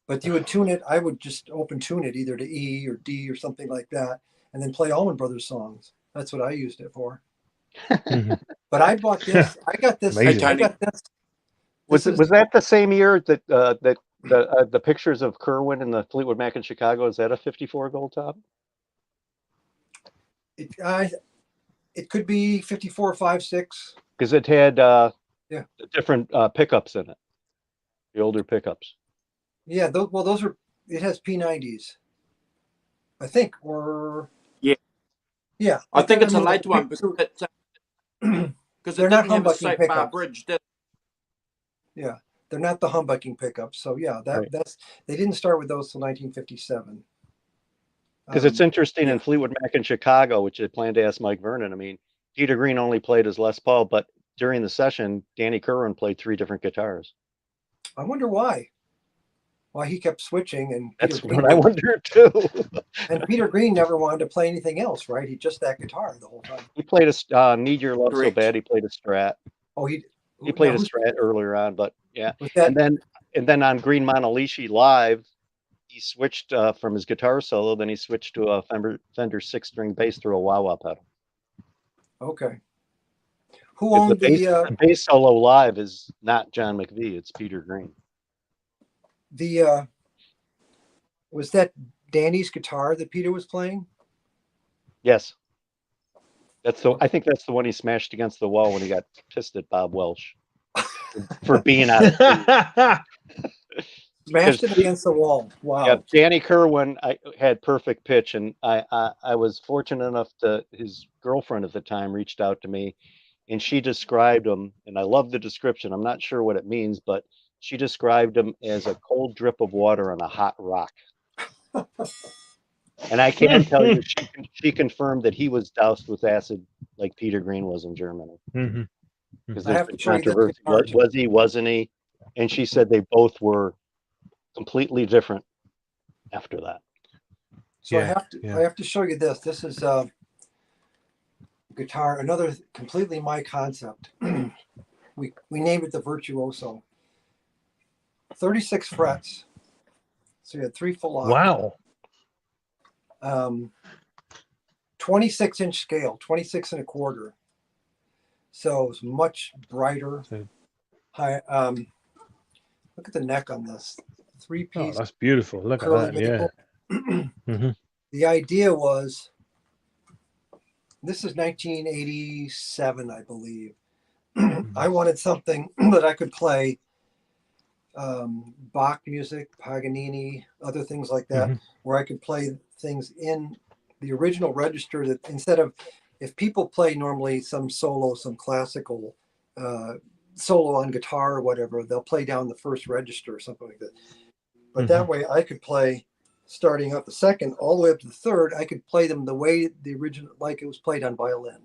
But you would tune it. I would just open tune it either to E or D or something like that, and then play Allman Brothers songs. That's what I used it for. But I bought this. I got this. Amazing. I got this. Was that the same year that the pictures of Kerwin and the Fleetwood Mac in Chicago? Is that a 54 gold top? It could be 54, 5, 6. Because it had different pickups in it, the older pickups. Yeah, those are. It has P90s, I think, or yeah. I think it's a late one because they're not humbucking safe bar pickups. bridge. Yeah, they're not the humbucking pickups. So yeah, that's they didn't start with those till 1957. Because it's interesting in Fleetwood Mac in Chicago, which I planned to ask Mike Vernon. I mean, Peter Green only played as Les Paul, but during the session, Danny Kerwin played 3 different guitars. I wonder why. Why he kept switching, and that's what I wonder too. And Peter Green never wanted to play anything else, right? He just that guitar the whole time. He played a Need Your Love So Bad. He played a Strat. Oh, he played a Strat earlier on, but yeah. And then on Green Monalishi Live, he switched from his guitar solo. Then he switched to a Fender 6-string bass through a wah-wah pedal. Okay. Who owned the bass solo live is not John McVie, it's Peter Green. Was that Danny's guitar that Peter was playing? Yes. I think that's the one he smashed against the wall when he got pissed at Bob Welsh for being out of Smashed it against the wall. Wow. Yeah, Danny Kerwin had perfect pitch, and I was fortunate enough his girlfriend at the time reached out to me, and she described him, and I love the description. I'm not sure what it means, but she described him as a cold drip of water on a hot rock. And I can tell you, she confirmed that he was doused with acid like Peter Green was in Germany. Because there's been controversy. Was he, wasn't he? And she said they both were completely different after that. So I have to show you this. This is a guitar, another completely my concept. We named it the Virtuoso. 36 frets. So you had 3 full octaves. Wow. 26-inch scale, 26 1/4. So it's much brighter. High. Look at the neck on this. 3-piece. Oh, that's beautiful. Look at that. Yeah. The idea was, this is 1987, I believe. I wanted something that I could play Bach music, Paganini, other things like that, where I could play things in the original register that instead of, if people play normally some solo, some classical solo on guitar or whatever, they'll play down the first register or something like that. But that way I could play starting up the second all the way up to the third. I could play them the way the original, like it was played on violin.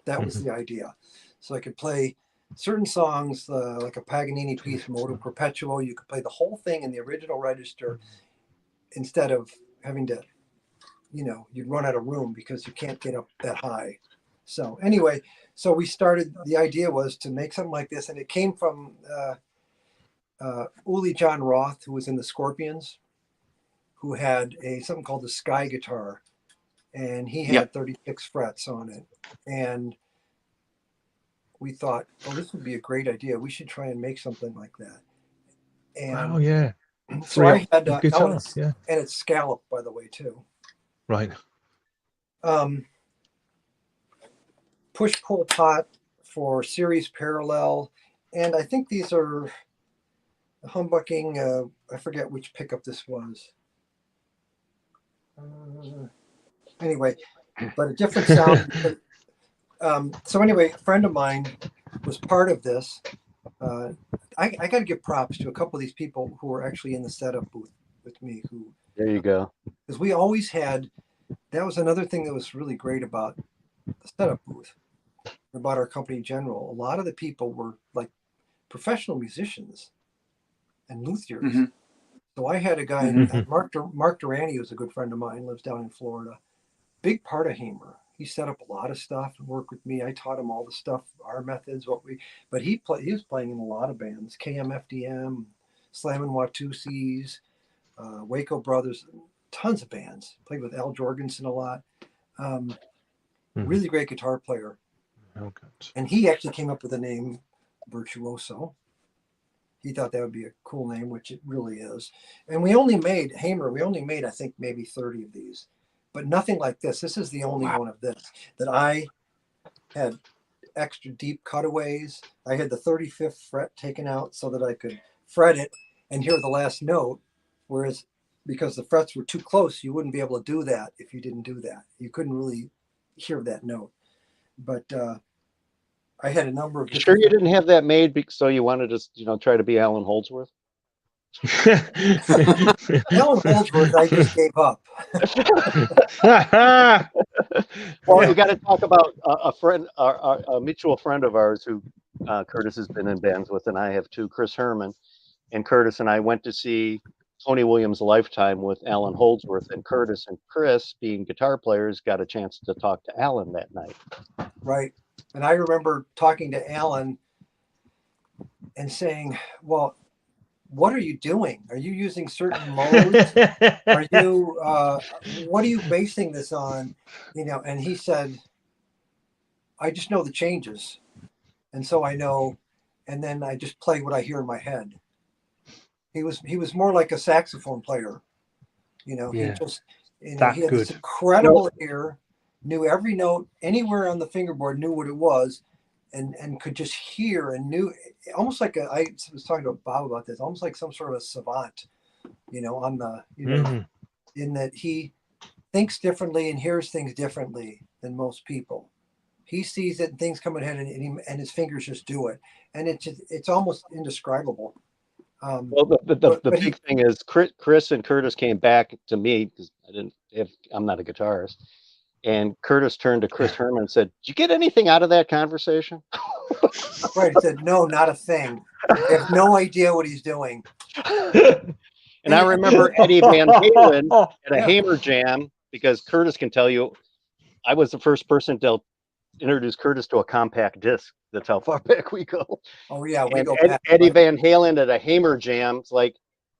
That was the idea. So I could play certain songs like a Paganini piece, Moto Perpetuo. You could play the whole thing in the original register instead of having to, you'd run out of room because you can't get up that high. So anyway, so we started, the idea was to make something like this, and it came from Uli John Roth, who was in the Scorpions, who had something called the Sky guitar, and he had 36 frets on it. And we thought, oh, this would be a great idea. We should try and make something like that. And wow, yeah. So I had guitar, and it's scalloped, by the way, too. Right. Push-pull pot for series parallel. And I think these are humbucking. I forget which pickup this was. Anyway, but a different sound. So anyway, a friend of mine was part of this. I got to give props to a couple of these people who were actually in the setup booth with me. There you go. Because we always had, that was another thing that was really great about the setup booth, about our company in general. A lot of the people were like professional musicians and luthiers. So So I had a guy, Mark Durante, who's a good friend of mine, lives down in Florida. Big part of Hamer. He set up a lot of stuff and worked with me. I taught him all the stuff, our methods, but he was playing in a lot of bands, KMFDM, Slam and Watusis, Waco Brothers, tons of bands. Played with Al Jorgensen a lot. Really great guitar player. Okay. And he actually came up with the name Virtuoso. He thought that would be a cool name, which it really is. And we only made, I think, maybe 30 of these, but nothing like this. This is the only one of this that I had extra deep cutaways. I had the 35th fret taken out so that I could fret it and hear the last note. Whereas because the frets were too close, you wouldn't be able to do that if you didn't do that. You couldn't really hear that note. But I had a number of. You sure you didn't have that made so you wanted to, try to be Alan Holdsworth? Alan Holdsworth, I just gave up. Well, you got to talk about a friend, a mutual friend of ours who Curtis has been in bands with, and I have too, Chris Herman. And Curtis and I went to see Tony Williams' Lifetime with Alan Holdsworth, and Curtis and Chris, being guitar players, got a chance to talk to Alan that night. Right. And I remember talking to Alan and saying, well, what are you doing? Are you using certain modes? Are you, what are you basing this on? And he said, I just know the changes. And so I know, and then I just play what I hear in my head. He was more like a saxophone player. He just, he had this incredible ear, knew every note anywhere on the fingerboard, knew what it was, and could just hear and knew, almost like I was talking to Bob about this, almost like some sort of a savant, on the, in that he thinks differently and hears things differently than most people. He sees it and things come ahead and his fingers just do it. And it's almost indescribable. Well, the big thing is Chris and Curtis came back to me because I'm not a guitarist. And Curtis turned to Chris Herman and said, "Did you get anything out of that conversation?" Right. He said, "No, not a thing. I have no idea what he's doing." And I remember Eddie Van Halen at a Hamer jam, because Curtis can tell you, I was the first person to introduce Curtis to a compact disc. That's how far back we go. Oh yeah, we and go back. Eddie Van Halen at a Hamer jam. It's like,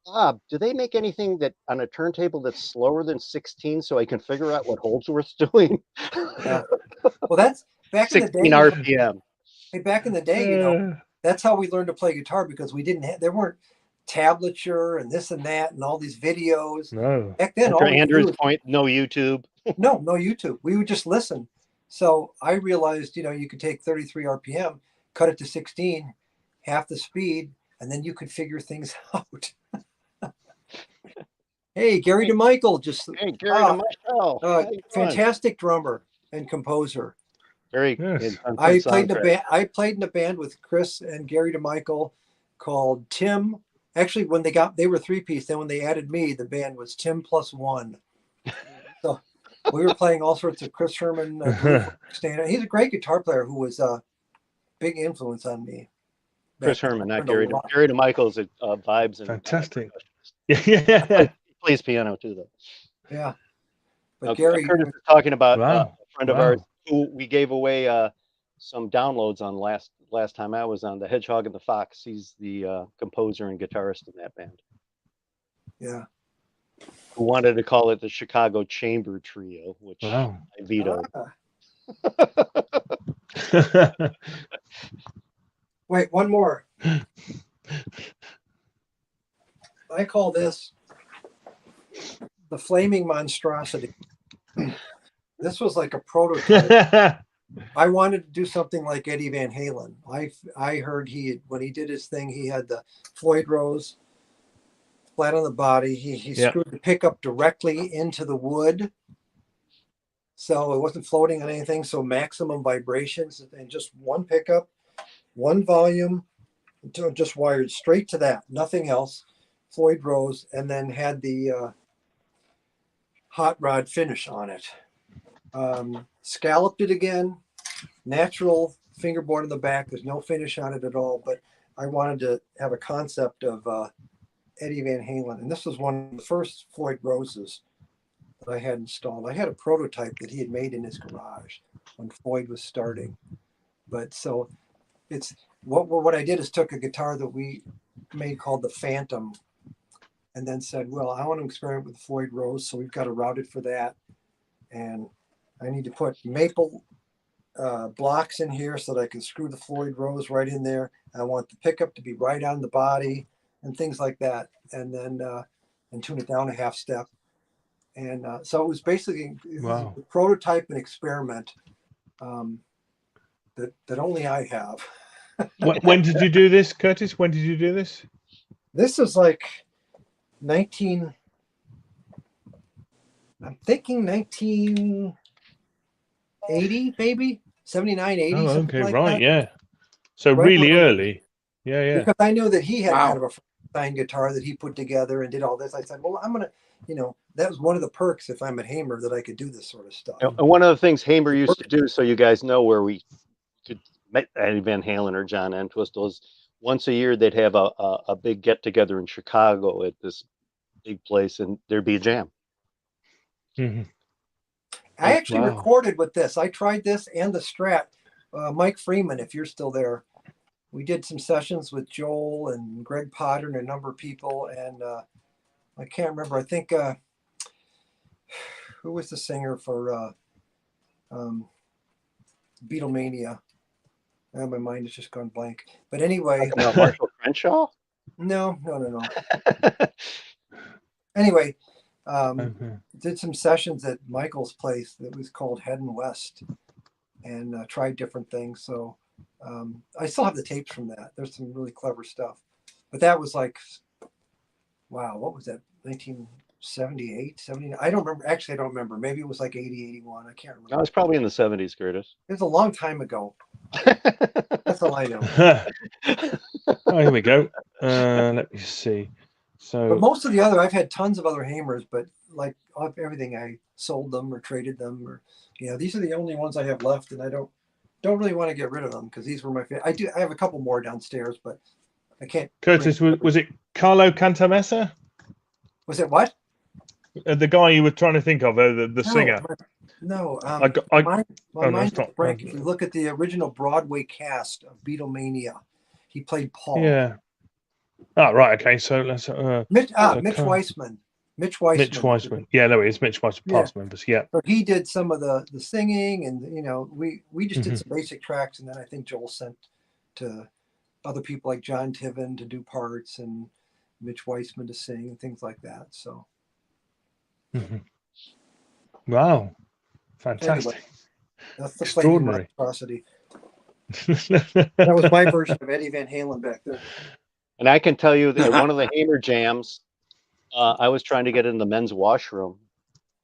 Bob, do they make anything that on a turntable that's slower than 16 so I can figure out what Holdsworth's doing? Yeah. Well, that's back in the day. 16 RPM. Hey, back in the day, that's how we learned to play guitar, because we didn't have, there weren't tablature and this and that and all these videos. No. Back then, To Andrew's point, no YouTube. No YouTube. We would just listen. So I realized, you could take 33 RPM, cut it to 16, half the speed, and then you could figure things out. Hey, Gary DeMichael, fantastic drummer and composer. Very. Yes. I played in a band with Chris and Gary DeMichael called Tim. Actually, when they were 3-piece. Then when they added me, the band was Tim plus 1. So we were playing all sorts of Chris Herman standard. He's a great guitar player who was a big influence on me. Chris Herman, not Gary. Gary DeMichael's vibes and fantastic. Yeah. He plays piano too, though. Yeah. But Gary, Curtis was talking about a friend of ours who we gave away some downloads on last time I was on, the Hedgehog and the Fox. He's the composer and guitarist in that band. Yeah. Who wanted to call it the Chicago Chamber Trio, which I vetoed. Wait, one more. I call this the Flaming Monstrosity. This was like a prototype. I wanted to do something like Eddie Van Halen. I heard when he did his thing, he had the Floyd Rose flat on the body. He screwed the pickup directly into the wood, so it wasn't floating on anything. So maximum vibrations and just one pickup, one volume, just wired straight to that, nothing else. Floyd Rose, and then had the hot rod finish on it. Scalloped it again, natural fingerboard in the back. There's no finish on it at all, but I wanted to have a concept of Eddie Van Halen, and this was one of the first Floyd Roses that I had installed. I had a prototype that he had made in his garage when Floyd was starting. But so it's what I did is took a guitar that we made called the Phantom, and then said, well, I want to experiment with the Floyd Rose, so we've got to route it for that, and I need to put maple blocks in here so that I can screw the Floyd Rose right in there. I want the pickup to be right on the body and things like that, and then and tune it down a half step. And so it was basically a prototype and experiment that only I have. When did you do this, Curtis? When did you do this? This is like 1980, maybe 79, 80. Oh, okay, like right, that. yeah. So right really early. Yeah. Because I knew that he had kind of a Frankenstein guitar that he put together and did all this. I said, well, I'm going to, that was one of the perks if I'm at Hamer that I could do this sort of stuff. And one of the things Hamer used to do, so you guys know where we could meet Eddie Van Halen or John Entwistle, is once a year they'd have a big get together in Chicago at this big place, and there'd be a jam. Mm-hmm. I actually recorded with this. I tried this and the Strat. Mike Freeman, if you're still there, we did some sessions with Joel and Greg Potter and a number of people, and I can't remember. I think who was the singer for Beatlemania? Oh, my mind has just gone blank. But anyway, Marshall Crenshaw? No. Anyway, did some sessions at Michael's place that was called Heading West, and tried different things. So I still have the tapes from that. There's some really clever stuff. But that was like, wow, what was that? 1978, 79? I don't remember. Actually, I don't remember. Maybe it was like 80, 81. I can't remember. No, it's probably in the 70s, Curtis. It was a long time ago. That's all I know. Oh, here we go. Let me see. So, but most of the other, I've had tons of other Hamers, but like everything, I sold them or traded them, or these are the only ones I have left, and I don't really want to get rid of them because these were my favorite. I have a couple more downstairs, but I can't. Curtis, was it Carlo Cantamessa? Was it what? The guy you were trying to think of, the singer. No, my mind is blank. If you look at the original Broadway cast of Beatlemania, he played Paul. Yeah. Oh, right. Okay. So let's. Mitch Weissman. Mitch Weissman. Yeah, there he is. Mitch Weissman, past members. Yeah. So he did some of the singing, and we just did some basic tracks, and then I think Joel sent to other people like John Tiven to do parts and Mitch Weissman to sing and things like that. So. Wow. Fantastic. Anyway, that's the extraordinary monstrosity. That was my version of Eddie Van Halen back then. And I can tell you that one of the Hamer jams, I was trying to get in the men's washroom,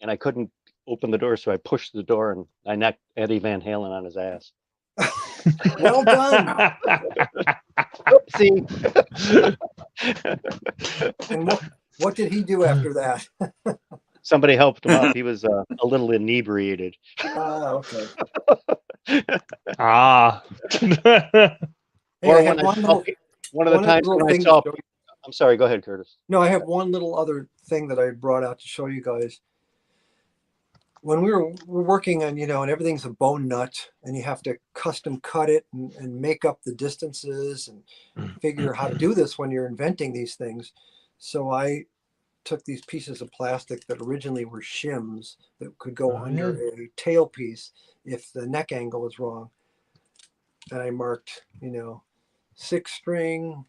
and I couldn't open the door, so I pushed the door and I knocked Eddie Van Halen on his ass. Well done. Oopsie. And what did he do after that? Somebody helped him up. He was a little inebriated. Okay. Or one of the times when I saw. I'm sorry. Go ahead, Curtis. No, I have one little other thing that I brought out to show you guys. When we're working on, and everything's a bone nut, and you have to custom cut it and make up the distances and figure how to do this when you're inventing these things. So I took these pieces of plastic that originally were shims that could go under a tailpiece if the neck angle was wrong. And I marked, 6-string,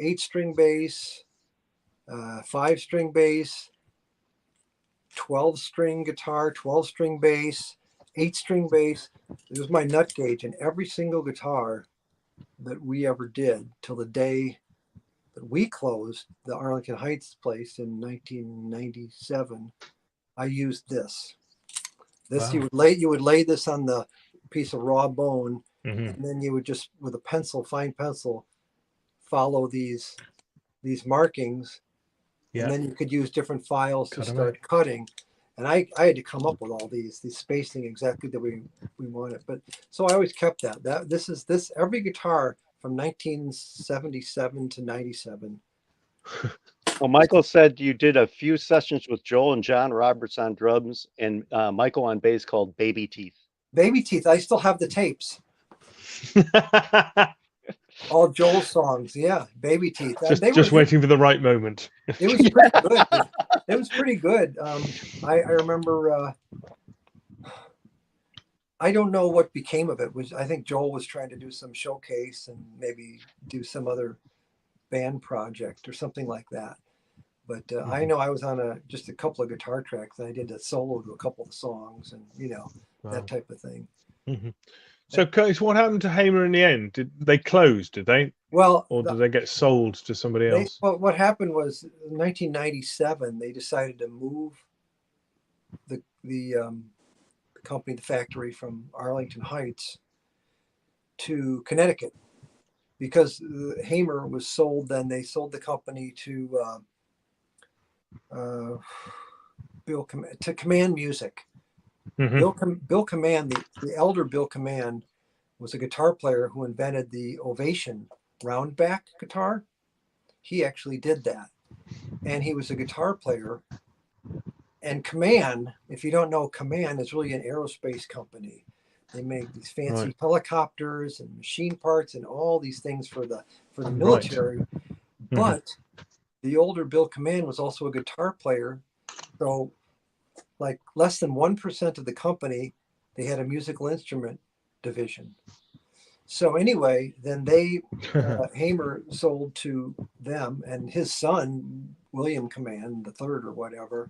8-string bass, 5-string bass, 12-string guitar, 12-string bass, 8-string bass. It was my nut gauge, and every single guitar that we ever did till the day that we closed the Arlington Heights place in 1997, I used this. Wow. You would lay this on the piece of raw bone, and then you would just, with a fine pencil, follow these markings, and then you could use different files to start cutting. And I had to come up with all these spacing exactly that we wanted. But so I always kept that. This every guitar from 1977 to 97 Well, Michael said you did a few sessions with Joel and John Roberts on drums and Michael on bass called Baby Teeth. Baby Teeth. I still have the tapes. All Joel songs. Yeah. Baby Teeth. Just waiting for the right moment. It was pretty good. It was pretty good. I remember, I don't know what became of it. I think Joel was trying to do some showcase and maybe do some other band project or something like that. But I know I was on just a couple of guitar tracks, and I did a solo to a couple of songs, and that type of thing. Mm-hmm. So, Curtis, what happened to Hamer in the end? Did they close? Did they? Well, or did they get sold to somebody else? Well, what happened was in 1997 they decided to move the company, the factory, from Arlington Heights to Connecticut because Hamer was sold. Then they sold the company to Command Music. Mm-hmm. Bill Command, the elder Bill Command, was a guitar player who invented the Ovation roundback guitar. He actually did that, and he was a guitar player. And Command, if you don't know, Command is really an aerospace company. They make these fancy helicopters and machine parts and all these things for the military. Right. But the older Bill Command was also a guitar player, so like less than 1% of the company, they had a musical instrument division. So anyway, then Hamer sold to them, and his son, William Command the third or whatever,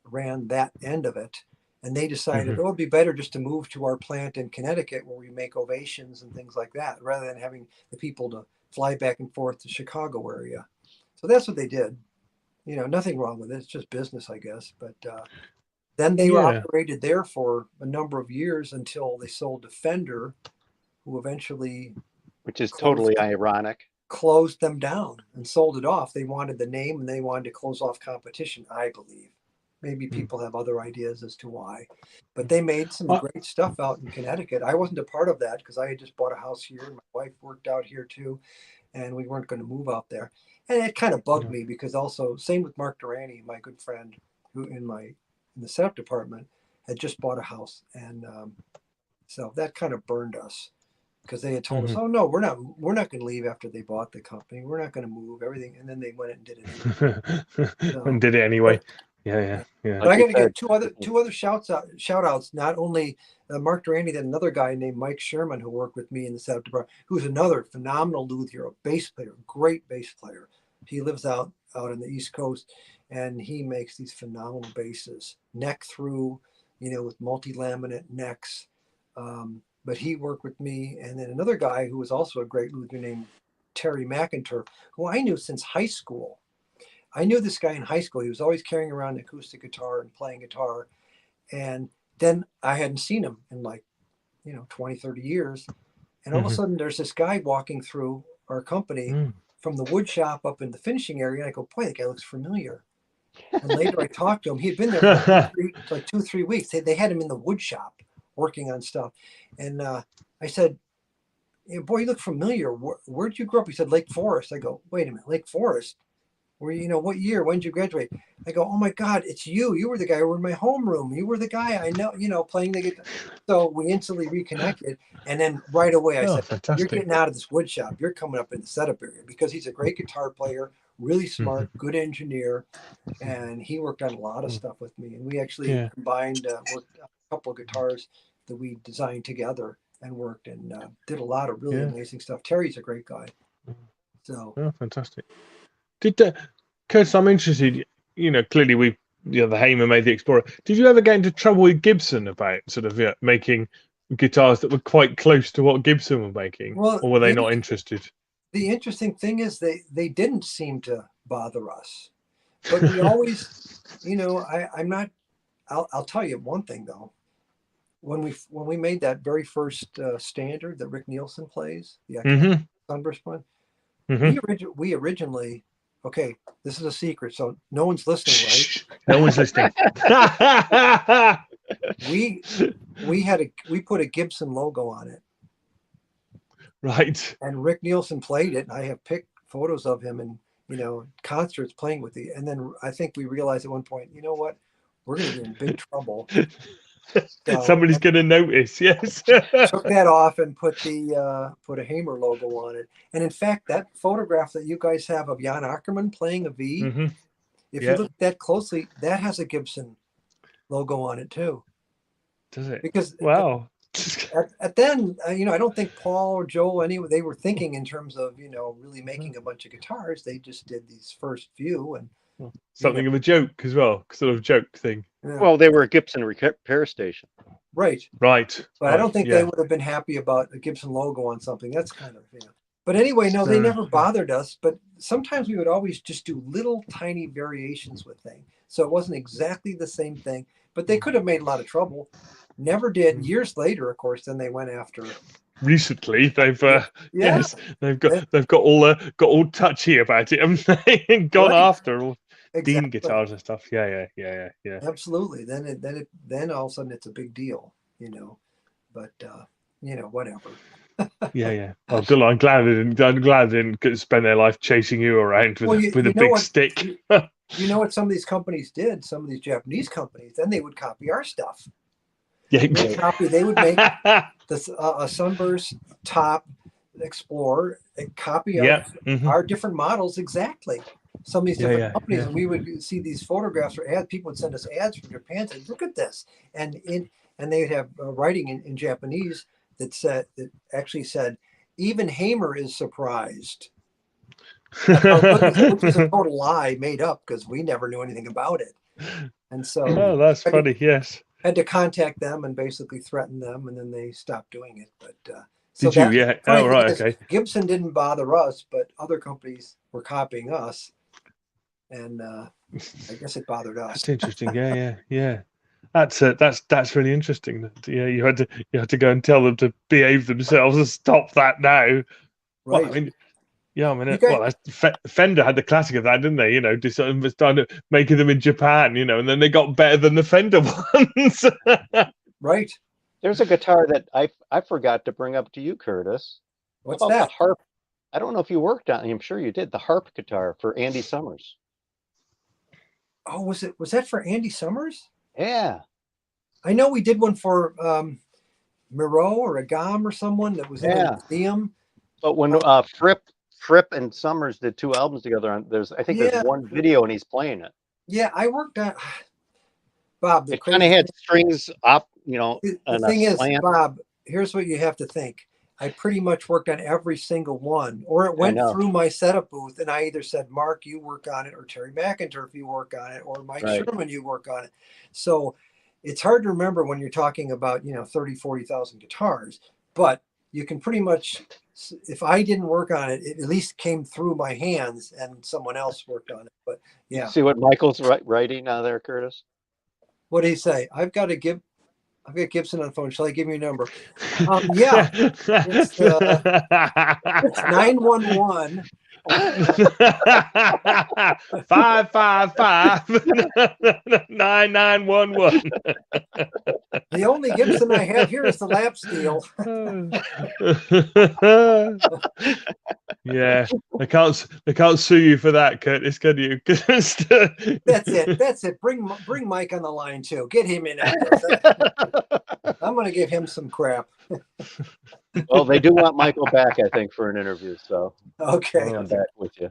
ran that end of it. And they decided, it'd be better just to move to our plant in Connecticut where we make Ovations and things like that, rather than having the people to fly back and forth to Chicago area. So that's what they did. Nothing wrong with it. It's just business, I guess. But then they were operated there for a number of years until they sold to Fender, who eventually, which is totally ironic, closed them down and sold it off. They wanted the name and they wanted to close off competition, I believe. Maybe people have other ideas as to why. But they made some great stuff out in Connecticut. I wasn't a part of that because I had just bought a house here and my wife worked out here too, and we weren't going to move out there. And it kind of bugged me because also, same with Mark Durrani, my good friend, who in the setup department had just bought a house. And so that kind of burned us because they had told us, oh no, we're not going to leave after they bought the company. We're not going to move everything. And then they went and did it. And did it anyway. Yeah. But I got to get two other shout outs. Not only Mark Durrani, then another guy named Mike Sherman who worked with me in the setup department, who's another phenomenal luthier, a bass player, great bass player. He lives out on the East Coast, and he makes these phenomenal basses, neck through, with multi-laminate necks. But he worked with me, and then another guy who was also a great luthier named Terry McIntyre, who I knew since high school. I knew this guy in high school. He was always carrying around an acoustic guitar and playing guitar. And then I hadn't seen him in 20, 30 years. And all of a sudden there's this guy walking through our company from the wood shop up in the finishing area. And I go, boy, that guy looks familiar. And later I talked to him. He had been there for 2-3 weeks. They had him in the wood shop working on stuff. And I said, boy, you look familiar. Where'd you grow up? He said, Lake Forest. I go, wait a minute, Lake Forest? Where, what year? When did you graduate? I go, oh my God, it's you. You were the guy who were in my homeroom. You were the guy I know, playing the guitar. So we instantly reconnected. And then right away I said, fantastic. You're getting out of this wood shop. You're coming up in the setup area, because he's a great guitar player, really smart, good engineer. And he worked on a lot of stuff with me. And we actually combined, worked a couple of guitars that we designed together and worked and did a lot of really amazing stuff. Terry's a great guy. So fantastic. Did Curtis, I'm interested, clearly the Hamer made the Explorer. Did you ever get into trouble with Gibson about sort of making guitars that were quite close to what Gibson were making? Or were they not interested? The interesting thing is they didn't seem to bother us. But we always, I'll tell you one thing though. When we made that very first standard that Rick Nielsen plays, the Sunburst one, we originally, okay, this is a secret, so no one's listening, right? No one's listening. we put a Gibson logo on it. Right. And Rick Nielsen played it, and I have picked photos of him in concerts playing with the. And then I think we realized at one point, you know what, we're going to be in big trouble. So somebody's going to notice. Yes. Took that off and put a Hamer logo on it. And in fact, that photograph that you guys have of Jan Ackerman playing a V, if you look at that closely, that has a Gibson logo on it too. Does it? Because wow. At then, I don't think Paul or Joe, they were thinking in terms of, really making a bunch of guitars. They just did these first few and something of a joke as well, sort of joke thing. Yeah. Well, they were a Gibson repair station. Right. But I don't think they would have been happy about a Gibson logo on something. That's kind of, But anyway, no, they never bothered us. But sometimes we would always just do little tiny variations with things. So it wasn't exactly the same thing, but they could have made a lot of trouble. Never did. Years later, of course, then they went after. Recently, they've they've got all touchy about it, haven't they? And gone after all Dean guitars and stuff. Yeah. Absolutely. Then all of a sudden it's a big deal, But whatever. Yeah. Well, I'm glad they didn't spend their life chasing you around with a big stick. You know what some of these companies did? Some of these Japanese companies, then they would copy our stuff. Yeah. They would make a Sunburst Top Explorer, a copy of our different models exactly. Some of these different companies, and we would see these photographs or ads. People would send us ads from Japan saying, "Look at this," and they would have writing in Japanese that actually said, "Even Hamer is surprised," which is a total lie made up because we never knew anything about it. And so, that's funny. Yes, had to contact them and basically threaten them, and then they stopped doing it. But did you? Yeah. Oh, right. Okay. Gibson didn't bother us, but other companies were copying us. And I guess it bothered us. That's interesting. Yeah. That's really interesting. Yeah, you had to go and tell them to behave themselves and stop that now. Right. Well, Fender had the classic of that, didn't they? Just started making them in Japan, and then they got better than the Fender ones. Right. There's a guitar that I forgot to bring up to you, Curtis. What's that? The harp. I don't know if you worked on it. I'm sure you did. The harp guitar for Andy Summers. Oh, was that for Andy Summers? Yeah. I know we did one for Miro or Agam or someone that was in the museum. But when Fripp and Summers did 2 albums together, there's one video and he's playing it. Yeah, I worked on Bob. It kind of had strings up, The thing is, Bob, here's what you have to think. I pretty much worked on every single one, or it went through my setup booth, and I either said, "Mark, you work on it," or "Terry McIntyre, you work on it," or "Mike Sherman, you work on it." So it's hard to remember when you're talking about 30, 40,000 guitars, but you can pretty much, if I didn't work on it, it at least came through my hands, and someone else worked on it. But yeah, see what Michael's writing now there, Curtis. What did he say? I've got Gibson on the phone. Shall I give you a number? Yeah. It's 911 555 9911. The only Gibson I have here is the lap steel. Yeah, they can't sue you for that, Curtis, can you? That's it. Bring Mike on the line too. Get him in. I'm going to give him some crap. Well, they do want Michael back, I think, for an interview. So okay, I'm back with you.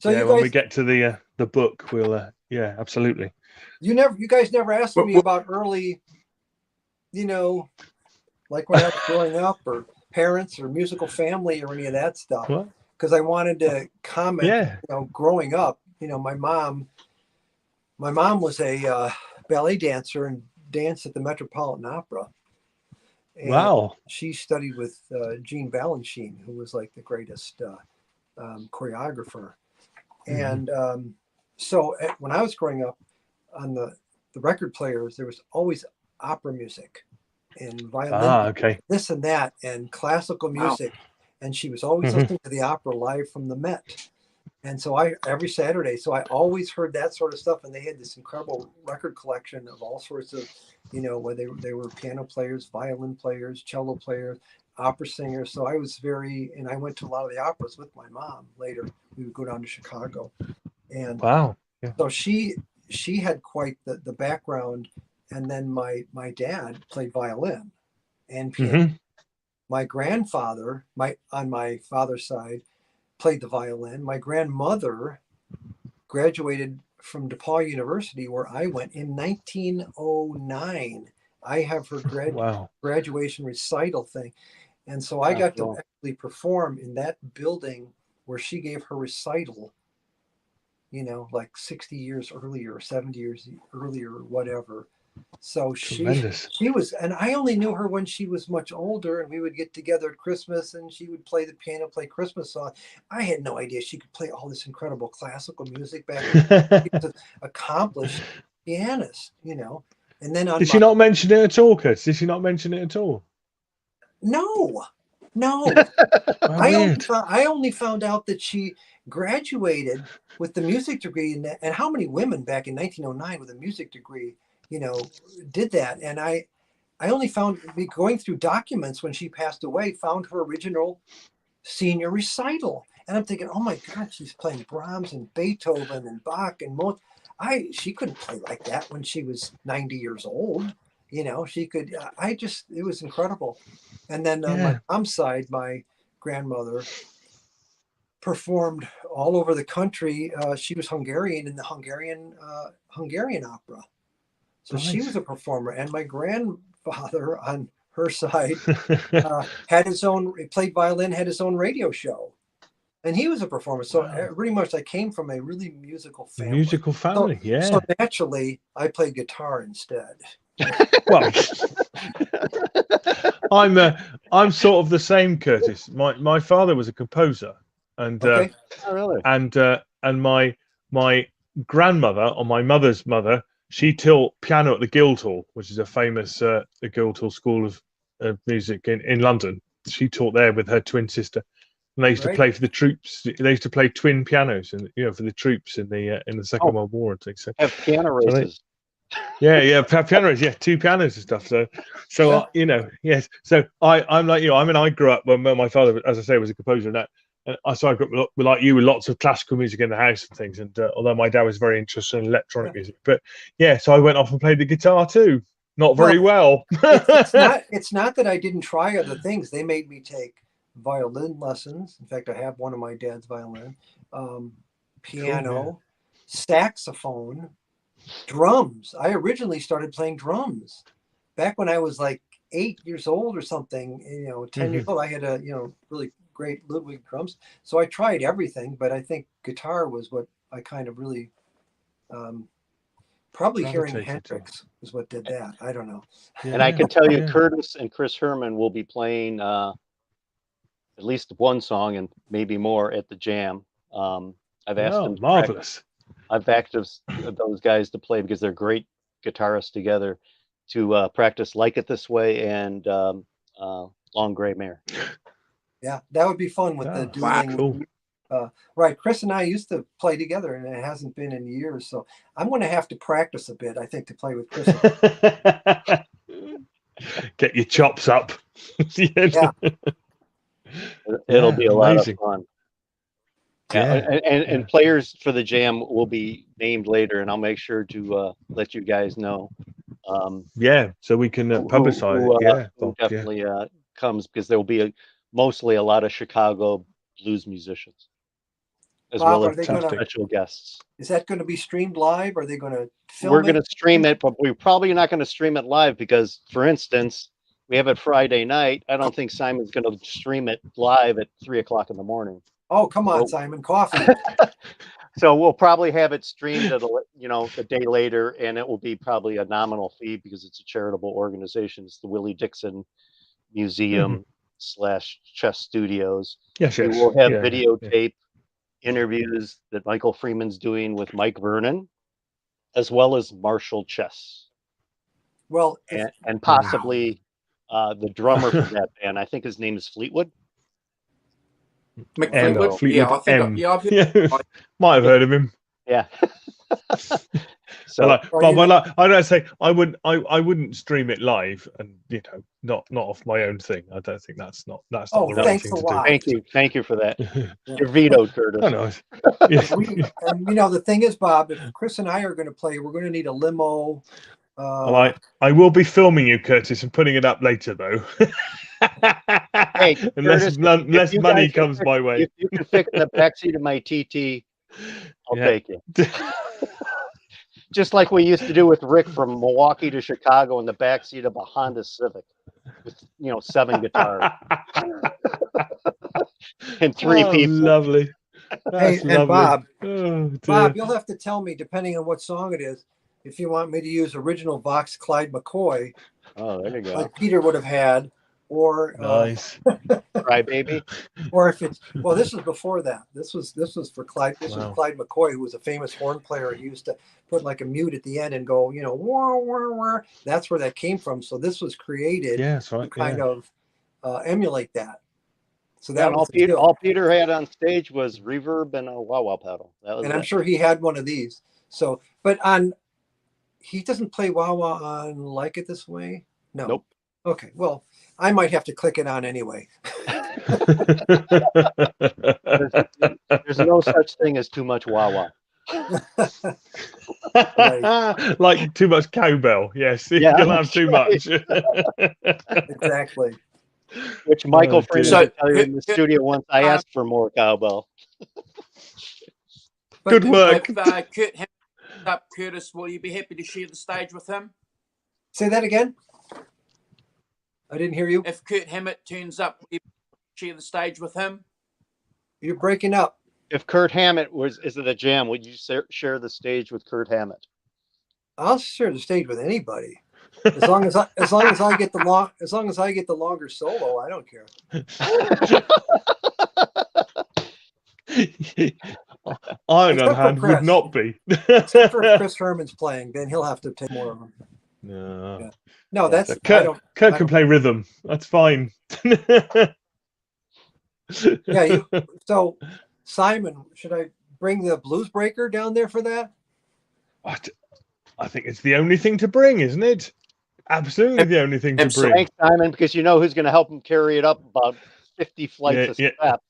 So yeah, when we get to the book, we'll absolutely. You guys never asked me about early, like when I was growing up, or parents, or musical family, or any of that stuff. Because I wanted to comment. Yeah. Growing up, my mom was a ballet dancer and danced at the Metropolitan Opera. And wow. She studied with Gene Balanchine, who was like the greatest choreographer. And so when I was growing up, on the record players, there was always opera music and violin, this and that, and classical music. And she was always listening to the opera live from the Met. And so every Saturday, I always heard that sort of stuff. And they had this incredible record collection of all sorts of, whether they were piano players, violin players, cello players, opera singer. So I was and I went to a lot of the operas with my mom later. We would go down to Chicago. And wow. Yeah. so she had quite the background. And then my dad played violin and piano. Mm-hmm. My grandfather, on my father's side, played the violin. My grandmother graduated from DePaul University, where I went in 1909. I have her graduation recital thing. And so I got to actually perform in that building where she gave her recital, like 60 years earlier, or 70 years earlier, or whatever. So she was, and I only knew her when she was much older, and we would get together at Christmas and she would play the piano, play Christmas songs. I had no idea she could play all this incredible classical music back then. She was an accomplished pianist, And then did she not mention it at all, Kurt? Did she not mention it at all? No. I only found out that she graduated with the music degree, and how many women back in 1909 with a music degree did that. And I only found, going through documents when she passed away, found her original senior recital. And I'm thinking, oh my God, she's playing Brahms and Beethoven and Bach and Mozart. She couldn't play like that when she was 90 years old. She could, it was incredible. And then on my mom's side, my grandmother performed all over the country. She was Hungarian in the Hungarian opera. So she was a performer, and my grandfather on her side played violin, had his own radio show, and he was a performer. So pretty much I came from a really musical family. So naturally, I played guitar instead. Well, I'm sort of the same, Curtis. My father was a composer, and and my grandmother, or my mother's mother, she taught piano at the Guildhall, which is a famous the Guildhall School of Music in London. She taught there with her twin sister, and they used to play for the troops. They used to play twin pianos, and for the troops in the Second World War and things. So, have piano races. Piano races, two pianos and stuff. So yes. So I'm like you. I grew up when my father, as I say, was a composer, and that. So I grew up like you with lots of classical music in the house and things. And although my dad was very interested in electronic music, but so I went off and played the guitar too. Not very well. It's not that I didn't try other things. They made me take violin lessons. In fact, I have one of my dad's violin, piano, saxophone, drums. I originally started playing drums back when I was like 8 years old or something. 10 years old. I had a really great Ludwig drums. So I tried everything, but I think guitar was what I kind of really, probably hearing Hendrix was what did that. I don't know. And I can tell you, Curtis and Chris Herman will be playing at least one song and maybe more at the jam. I've asked them. Marvelous. I've asked those guys to play because they're great guitarists together to practice Like It This Way and Long Gray Mare. Yeah, that would be fun with the dueling. Cool. Right, Chris and I used to play together, and it hasn't been in years. So I'm going to have to practice a bit, I think, to play with Chris. Get your chops up. It'll be a lot of fun. And players for the jam will be named later, and I'll make sure to let you guys know. So we can publicize it. Who definitely comes, because there will be mostly a lot of Chicago blues musicians, as well as special guests. Is that going to be streamed live? Are they going to film We're going to stream it, but we're probably not going to stream it live because, for instance, we have it Friday night. I don't think Simon's going to stream it live at 3:00 in the morning. Oh, come on, Simon, coffee. So we'll probably have it streamed at a day later, and it will be probably a nominal fee because it's a charitable organization. It's the Willie Dixon Museum / Chess Studios. Yes. We will have videotape interviews that Michael Freeman's doing with Mike Vernon, as well as Marshall Chess. Well, and possibly the drummer for that band. I think his name is Fleetwood. Fleetwood. Might have heard of him. Yeah. I don't say I wouldn't stream it live, and not off my own thing. I don't think that's not the right thing to do. Thank you for that. You're vetoed, Curtis. I know. And the thing is, Bob, if Chris and I are going to play, we're going to need a limo. Well, I will be filming you, Curtis, and putting it up later, though. Hey, unless Curtis, money comes my way. If you can fit in the backseat of my TT, I'll take you. Just like we used to do with Rick from Milwaukee to Chicago in the backseat of a Honda Civic with 7 guitars and 3 people. Lovely. That's hey, and lovely. Bob, you'll have to tell me, depending on what song it is, if you want me to use original Vox Clyde McCoy. Oh, there you go. Like Peter would have had, or nice. Cry Baby. Or if it's this is before that. This was for Clyde. This was Clyde McCoy, who was a famous horn player. He used to put like a mute at the end and go, wah, wah, wah. That's where that came from. So this was created to kind of emulate that. So that all Peter had on stage was reverb and a wah-wah pedal. And I'm sure he had one of these. So, but he doesn't play wah-wah on Like It This Way? No. Nope. Okay, well, I might have to click it on anyway. There's no such thing as too much wah-wah. Right. Like too much cowbell. Yes, you can have too much. Exactly. Which Michael Freeman would tell you in the studio once I asked for more cowbell. Good work. If Curtis, will you be happy to share the stage with him? Say that again. I didn't hear you. If Kurt Hammett turns up, will you share the stage with him? You're breaking up. If Kurt Hammett is at a jam, would you share the stage with Kurt Hammett? I'll share the stage with anybody, as long as I get the longer solo. I don't care. Iron on Hand would not be. Except for if Chris Herman's playing, then he'll have to take more of them. No. Yeah. No, that's Kurt can play rhythm. That's fine. Yeah. So, Simon, should I bring the Bluesbreaker down there for that? I think it's the only thing to bring, isn't it? Absolutely the only thing to bring. Thanks, Simon, because you know who's going to help him carry it up about 50 flights of steps.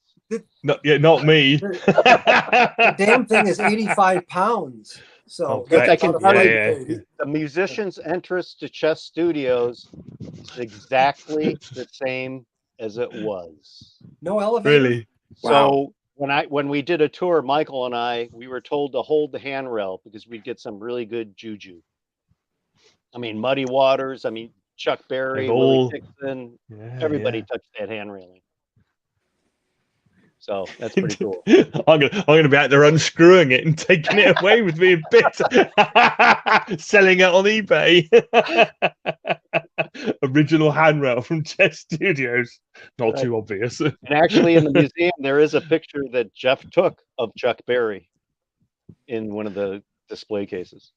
Not me. The damn thing is 85 pounds. So I can tell you, the musician's entrance to Chess Studios is exactly the same as it was. No elevator. Really? So when we did a tour, Michael and I, we were told to hold the handrail because we'd get some really good juju. I mean, Muddy Waters. I mean, Chuck Berry, Willie Dixon. Everybody touched that hand railing. So that's pretty cool. I'm gonna be out there unscrewing it and taking it away with me a bit, selling it on eBay. Original handrail from Chess Studios. Not too obvious. And actually, in the museum, there is a picture that Jeff took of Chuck Berry in one of the display cases.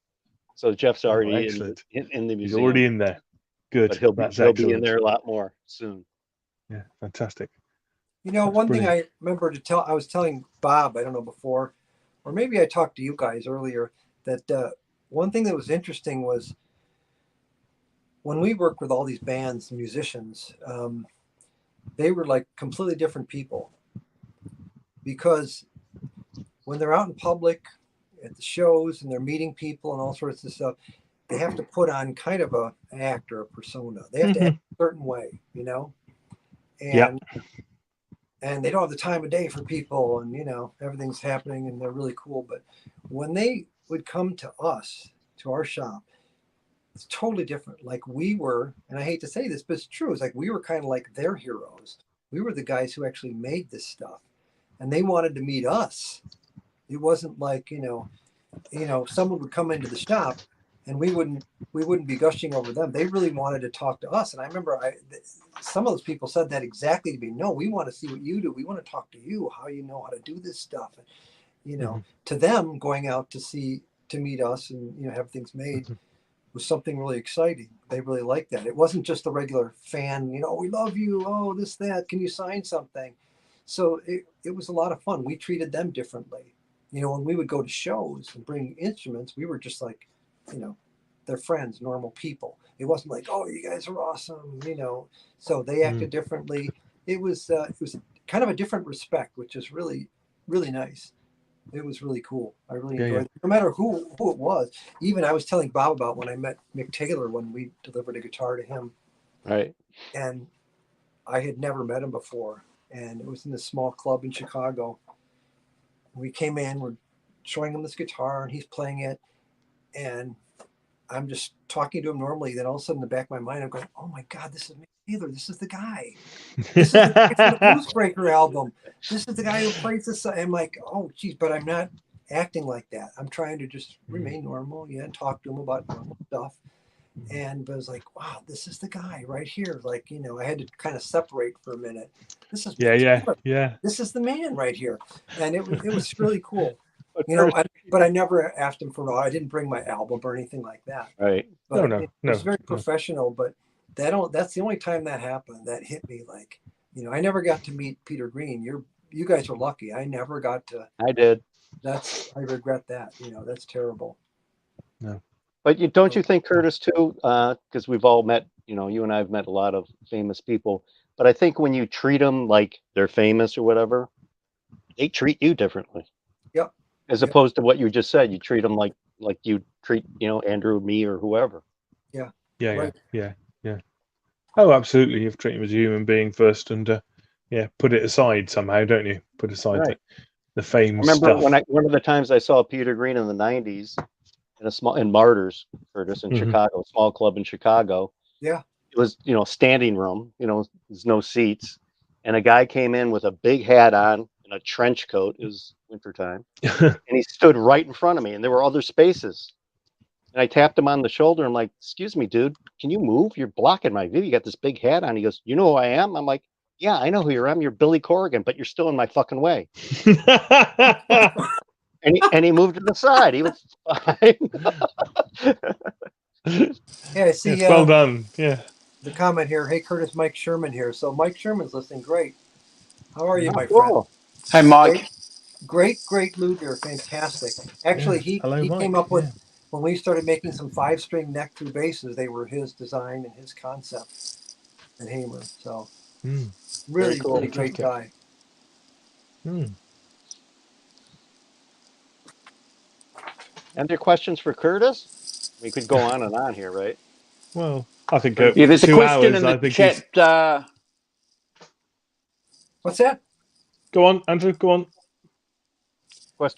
So Jeff's already in the museum. He's already in there. Good. But he'll be in there a lot more soon. Yeah, fantastic. One thing I remember I was telling Bob, I don't know before, or maybe I talked to you guys earlier, that one thing that was interesting was when we worked with all these bands, musicians, they were like completely different people. Because when they're out in public at the shows and they're meeting people and all sorts of stuff, they have to put on kind of an act or a persona. They have to act a certain way, And they don't have the time of day for people, and everything's happening and they're really cool. But when they would come to us, to our shop, it's totally different. Like we were, and I hate to say this, but it's true. It's like we were kind of like their heroes. We were the guys who actually made this stuff, and they wanted to meet us. It wasn't like, someone would come into the shop and we wouldn't be gushing over them. They really wanted to talk to us. And I remember some of those people said that exactly to me. No, we want to see what you do. We want to talk to you, how you know how to do this stuff. And, to them, going out to meet us and, have things made was something really exciting. They really liked that. It wasn't just a regular fan, we love you. Oh, this, that, can you sign something? So it was a lot of fun. We treated them differently. When we would go to shows and bring instruments, we were just like you know, they're friends, normal people. It wasn't like, oh, you guys are awesome, you know. So they acted differently. It was kind of a different respect, which is really, really nice. It was really cool. I really enjoyed it. No matter who it was. Even I was telling Bob about when I met Mick Taylor when we delivered a guitar to him. Right. And I had never met him before. And it was in this small club in Chicago. We came in, we're showing him this guitar, and he's playing it. And I'm just talking to him normally. Then all of a sudden, in the back of my mind, I'm going, oh my God, this is Mick Taylor. This is the guy. This is the guy from the Bluesbreaker album. This is the guy who plays this. I'm like, oh, geez, but I'm not acting like that. I'm trying to just remain normal, and talk to him about normal stuff. And I was like, wow, this is the guy right here. Like, you know, I had to kind of separate for a minute. This is yeah. This is the man right here. And it was really cool. You know, but I never asked him for I didn't bring my album or anything like that. Right. But no. It was very professional. But that's the only time that happened. That hit me like, you know, I never got to meet Peter Green. You guys are lucky. I never got to. I did. I regret that. You know, that's terrible. No. But don't you think, Curtis, too, because we've all met, you know, you and I have met a lot of famous people, but I think when you treat them like they're famous or whatever, they treat you differently. Yep. As opposed to what you just said, you treat them like you treat, you know, Andrew, me, or whoever. Yeah. Yeah. Oh, absolutely. You've treated him as a human being first, and put it aside somehow, don't you? Put aside the fame I remember stuff. one of the times I saw Peter Green in the '90s in Martyrs, Curtis, in Chicago, a small club in Chicago. Yeah. It was, you know, standing room, you know, there's no seats. And a guy came in with a big hat on and a trench coat. It was wintertime. And he stood right in front of me, and there were other spaces. And I tapped him on the shoulder. I'm like, excuse me, dude, can you move? You're blocking my view. You got this big hat on. He goes, you know who I am? I'm like, yeah, I know who you are. You're Billy Corrigan, but you're still in my fucking way. And he moved to the side. He was fine. Yeah, I see. Yes, well done. Yeah. The comment here. Hey, Curtis, Mike Sherman here. So Mike Sherman's listening. Great. How are you, my cool. friend? Hey, Mike. Great luger. Fantastic. Actually, he Mike. came up with when we started making some 5-string neck through basses. They were his design and his concept at Hamer. So really, cool. really great guy. And there are questions for Curtis? We could go on and on here, right? Well, I think there's a 2 question hours. in the chat. What's that? Go on, Andrew. Go on.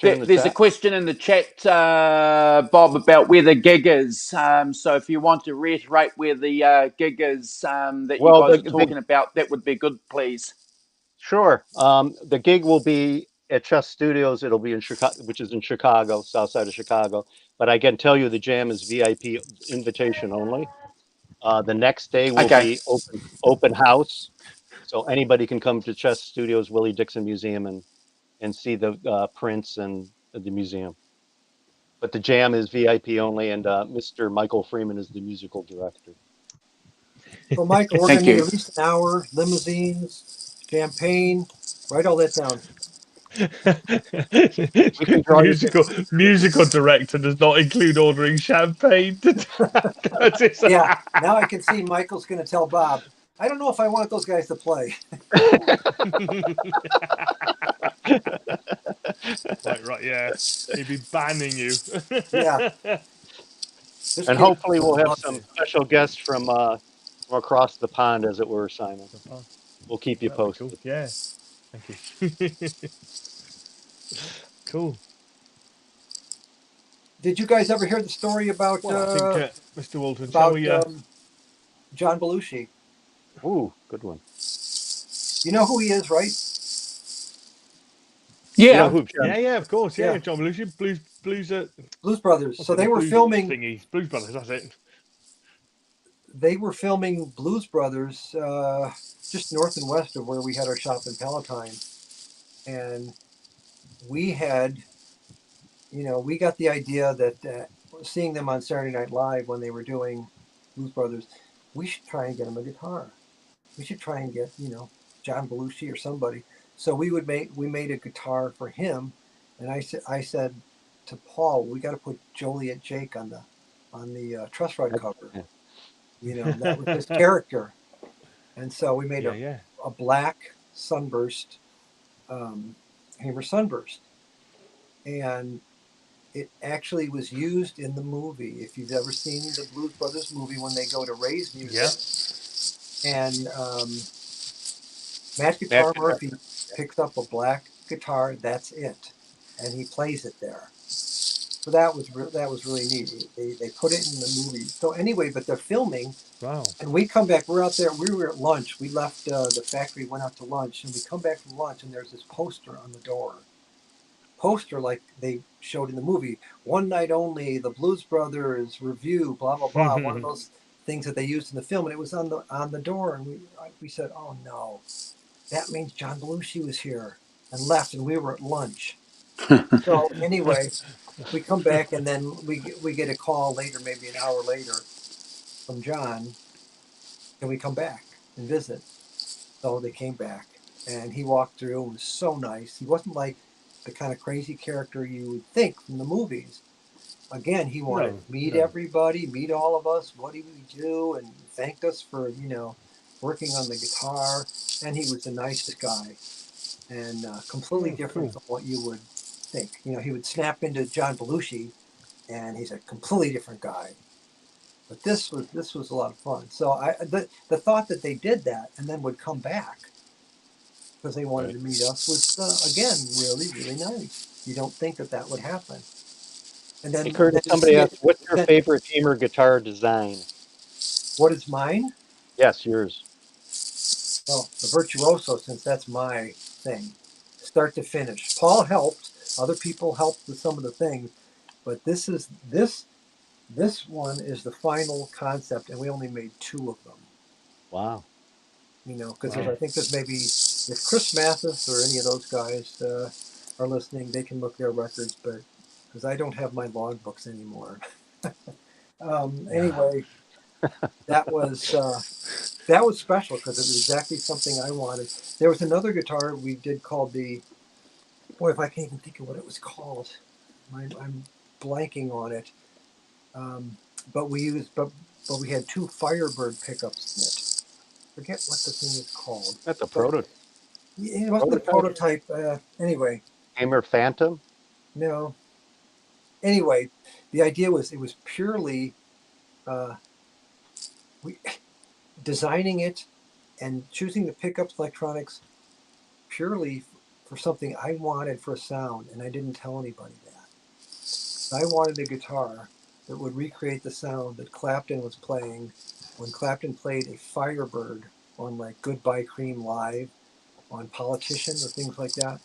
There's a question in the chat, Bob, about where the gig is. So if you want to reiterate where the gig is that you guys are talking about, that would be good, please. Sure. The gig will be at Chess Studios. It'll be in Chicago, which is in Chicago, south side of Chicago. But I can tell you the jam is VIP invitation only. The next day will be open house. So anybody can come to Chess Studios, Willie Dixon Museum, and see the prints and the museum. But the jam is VIP only, and Mr. Michael Freeman is the musical director. Well, Michael, we're going to need at least an hour, limousines, champagne. Write all that down. musical director does not include ordering champagne. Yeah, now I can see Michael's going to tell Bob, I don't know if I want those guys to play. Right, yeah. He'd be banning you. Yeah. And hopefully we'll have some special guests from across the pond, as it were, Simon. We'll keep you posted. Cool. Yeah. Thank you. Cool. Did you guys ever hear the story about I think, Mr. Walton, shall we, John Belushi? Ooh, good one. You know who he is, right? Yeah. Yeah, of course. Yeah. John Belushi, Blues Brothers. So they were filming Blues Brothers, that's it. They were filming Blues Brothers just north and west of where we had our shop in Palatine. And we had, we got the idea that seeing them on Saturday Night Live when they were doing Blues Brothers, we should try and get them a guitar. We should try and get, John Belushi or somebody. So we made a guitar for him. And I said to Paul, we got to put Joliet Jake on truss rod cover. You know, that was his character. And so we made a black sunburst, Hammer Sunburst. And it actually was used in the movie. If you've ever seen the Blues Brothers movie, when they go to Ray's music, and Matt Guitar Murphy picks up a black guitar, that's it, and he plays it there. So that was really neat. They put it in the movie. So anyway, but they're filming. Wow. And we come back. We're out there. We were at lunch. We left the factory, went out to lunch, and we come back from lunch, and there's this poster on the door. Poster like they showed in the movie. One night only. The Blues Brothers review. Blah blah blah. One of those things that they used in the film, and it was on the door. And we said, "Oh no, that means John Belushi was here," and left. And we were at lunch. So anyway, we come back, and then we get a call later, maybe an hour later, from John. Can we come back and visit? So they came back, and he walked through. It was so nice. He wasn't like the kind of crazy character you would think from the movies. Again, he wanted to meet everybody, meet all of us. What do we do? And thanked us for working on the guitar. And he was the nicest guy, and completely different from what you would think. You know, he would snap into John Belushi, and he's a completely different guy. But this was a lot of fun. So the thought that they did that and then would come back because they wanted to meet us was again really, really nice. You don't think that would happen. And then, Curtis, somebody asked, "What's your favorite Hamer guitar design?" What is mine? Yes, yours. Well, the Virtuoso, since that's my thing, start to finish. Paul helped. Other people helped with some of the things, but this one is the final concept, and we only made 2 of them. Wow. You know, because I think there's maybe, if Chris Mathis or any of those guys are listening, they can look their records, but because I don't have my logbooks anymore. Anyway, that was special because it was exactly something I wanted. There was another guitar we did called if I can't even think of what it was called. I'm blanking on it. But we had 2 Firebird pickups in it. Forget what the thing is called. That's a prototype. It wasn't a prototype. Anyway. Hamer Phantom? No. Anyway, the idea was it was purely designing it and choosing the pickups electronics purely for something I wanted for a sound, and I didn't tell anybody that. I wanted a guitar that would recreate the sound that Clapton was playing when Clapton played a Firebird on like Goodbye Cream Live, on Politician or things like that,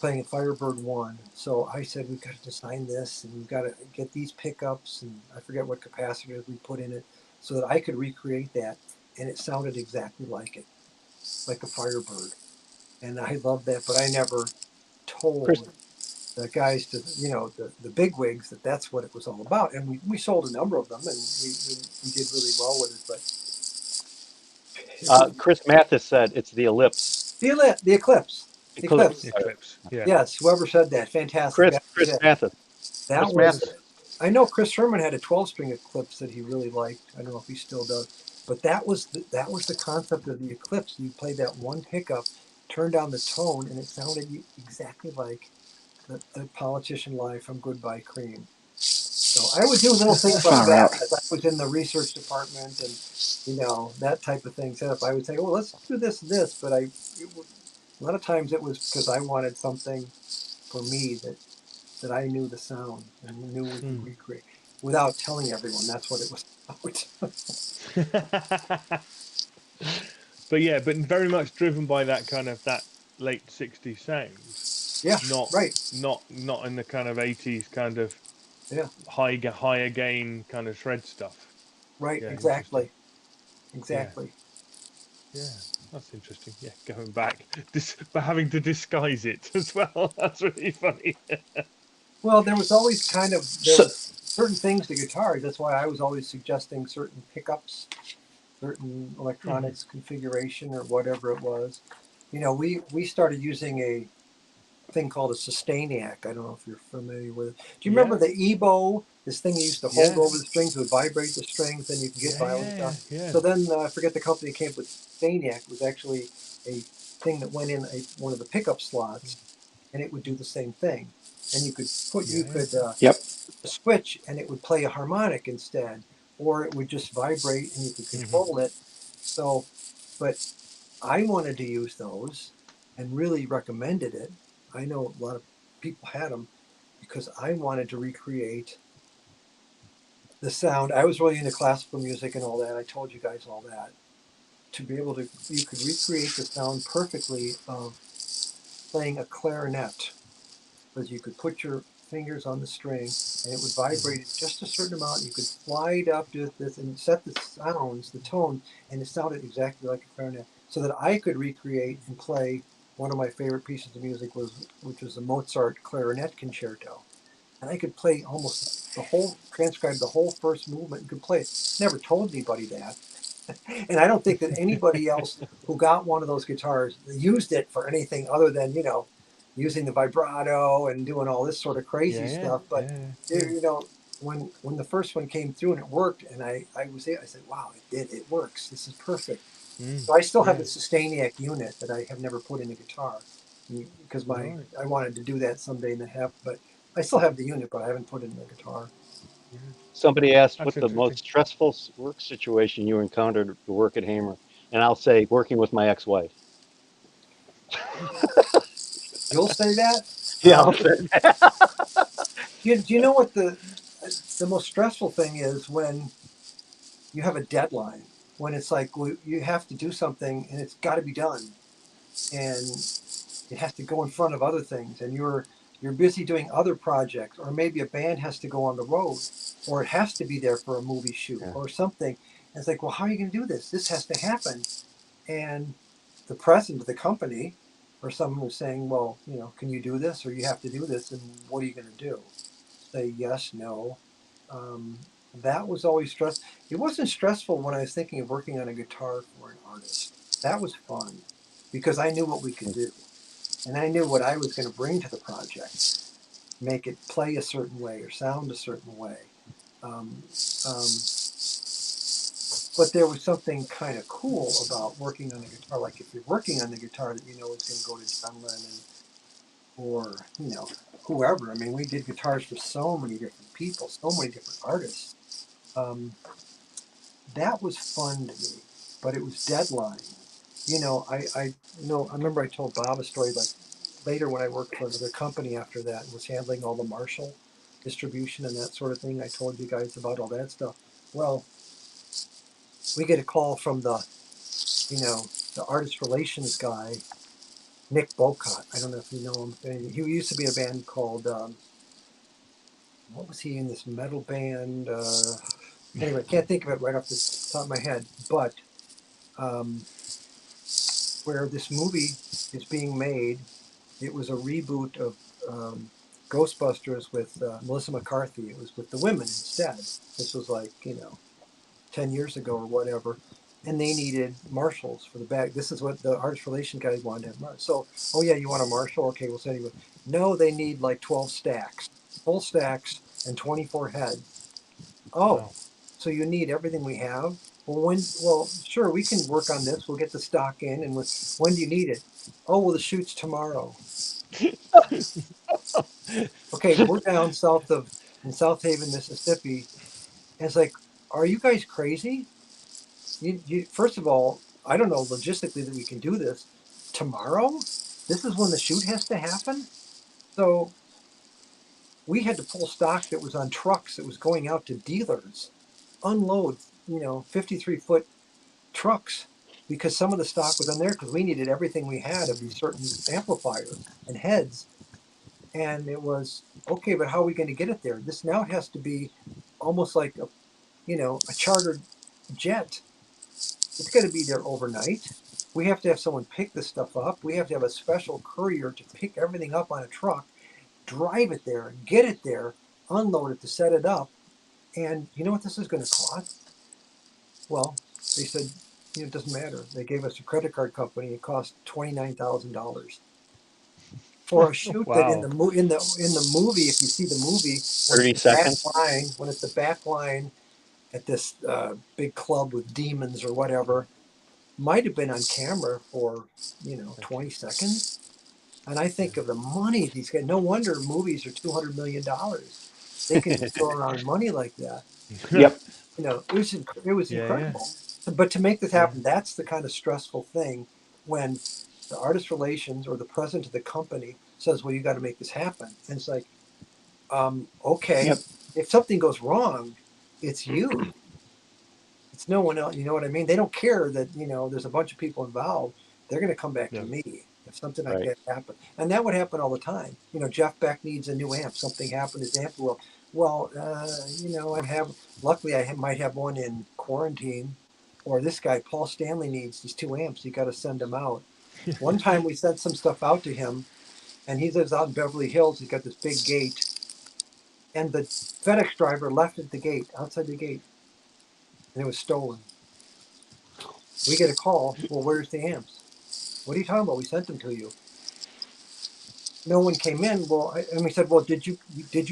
playing a Firebird 1. So I said, we've got to design this, and we've got to get these pickups, and I forget what capacitors we put in it, so that I could recreate that, and it sounded exactly like it, like a Firebird. And I loved that, but I never told the guys, the bigwigs, that's what it was all about. And we sold a number of them, and we did really well with it. But Chris Mathis said it's the Ellipse. The Eclipse. Eclipse. Yeah. Yes, whoever said that, fantastic. Chris Mathis. I know Chris Herman had a 12-string Eclipse that he really liked. I don't know if he still does, but that was the concept of the Eclipse. You played that one pickup, turned down the tone, and it sounded exactly like the Politician Live from Goodbye Cream. So I would do little things like that. I was in the research department, and that type of thing set up. I would say, well, let's do this, but a lot of times it was because I wanted something for me that I knew the sound and knew we could recreate without telling everyone that's what it was about. but very much driven by that kind of that late 60s sound. Yeah, Not in the kind of 80s kind of higher gain kind of shred stuff. Right, exactly. Yeah, that's interesting. Yeah, going back, but having to disguise it as well. That's really funny. Well, there was always was certain things to guitars. That's why I was always suggesting certain pickups, certain electronics configuration or whatever it was. We started using thing called a Sustainiac. I don't know if you're familiar with it. Do you remember the EBO? This thing you used to hold over the strings, would vibrate the strings, and you can get violin stuff. So then I forget the company that came up with Sustainiac. It was actually a thing that went in one of the pickup slots, and it would do the same thing. And you could switch, and it would play a harmonic instead, or it would just vibrate, and you could control it. So, but I wanted to use those, and really recommended it. I know a lot of people had them because I wanted to recreate the sound. I was really into classical music and all that. I told you guys all that. To be able to, you could recreate the sound perfectly of playing a clarinet, because you could put your fingers on the string and it would vibrate at just a certain amount. You could slide up to this and set the sounds, the tone, and it sounded exactly like a clarinet. So that I could recreate and play one of my favorite pieces of music, which was the Mozart Clarinet Concerto. And I could play almost transcribe the whole first movement and could play it. Never told anybody that. And I don't think that anybody else who got one of those guitars used it for anything other than, using the vibrato and doing all this sort of crazy stuff. But, when the first one came through and it worked, and I said, wow, it works. This is perfect. So I still have the Sustainiac unit that I have never put in a guitar, because I wanted to do that someday but I still have the unit, but I haven't put it in the guitar. Somebody asked what the most stressful work situation you encountered to work at Hamer, and I'll say working with my ex-wife. You'll say that? Yeah, I'll say that. Do you know what the most stressful thing is? When you have a deadline, when it's like you have to do something and it's got to be done, and it has to go in front of other things, and you're busy doing other projects, or maybe a band has to go on the road, or it has to be there for a movie shoot or something. And it's like, well, how are you going to do this? This has to happen. And the president of the company or someone was saying, well, can you do this, or you have to do this, and what are you going to do? Say yes, no. That was always stressful. It wasn't stressful when I was thinking of working on a guitar for an artist. That was fun because I knew what we could do. And I knew what I was going to bring to the project, make it play a certain way or sound a certain way. But there was something kind of cool about working on a guitar. Like if you're working on the guitar that it's going to go to John Lennon or, whoever. I mean, we did guitars for so many different people, so many different artists. That was fun to me, but it was deadline. I remember I told Bob a story, like later when I worked for another company after that and was handling all the Marshall distribution and that sort of thing. I told you guys about all that stuff. Well, we get a call from the artist relations guy, Nick Bocott. I don't know if you know him. He used to be a band called, what was he in, this metal band? Anyway, I can't think of it right off the top of my head. But where this movie is being made, it was a reboot of Ghostbusters with Melissa McCarthy. It was with the women instead. This was like, 10 years ago or whatever. And they needed Marshalls for the back. This is what the artist relation guys wanted to have. So, oh yeah, you want a Marshall? Okay, we'll send you one. No, they need like 12 stacks, full stacks, and 24 heads. Oh, wow. So you need everything we have? Well, sure, we can work on this. We'll get the stock in. And when do you need it? Oh, well, the shoot's tomorrow. Okay, we're down in South Haven, Mississippi. And it's like, are you guys crazy? You first of all, I don't know logistically that we can do this tomorrow. This is when the shoot has to happen. So we had to pull stock that was on trucks that was going out to dealers, unload, 53-foot trucks, because some of the stock was on there because we needed everything we had of these certain amplifiers and heads. And it was, okay, but how are we going to get it there? This now has to be almost like a chartered jet. It's going to be there overnight. We have to have someone pick this stuff up. We have to have a special courier to pick everything up on a truck, drive it there, get it there, unload it to set it up. And you know what this is going to cost? Well, they said, it doesn't matter. They gave us a credit card company. It cost $29,000. for a shoot that in Wow. the movie, if you see the movie, 30 seconds. when it's the back line at this big club with demons or whatever, might have been on camera for 20 seconds. And I think of the money these guys. No wonder movies are $200 million. They can throw around money like that. Yep. It was incredible. But to make this happen, that's the kind of stressful thing when the artist relations or the president of the company says, well, you got to make this happen. And it's like, okay, if something goes wrong, it's you. It's no one else. You know what I mean? They don't care that, there's a bunch of people involved. They're going to come back to me if something like that happens. And that would happen all the time. Jeff Beck needs a new amp. Something happened, his amp will. Well, luckily I might have one in quarantine, or this guy, Paul Stanley, needs these 2 amps. You got to send them out. One time we sent some stuff out to him, and he lives out in Beverly Hills. He's got this big gate, and the FedEx driver left at the gate, outside the gate, and it was stolen. We get a call. Well, where's the amps? What are you talking about? We sent them to you. No one came in. Well, and we said, well, did you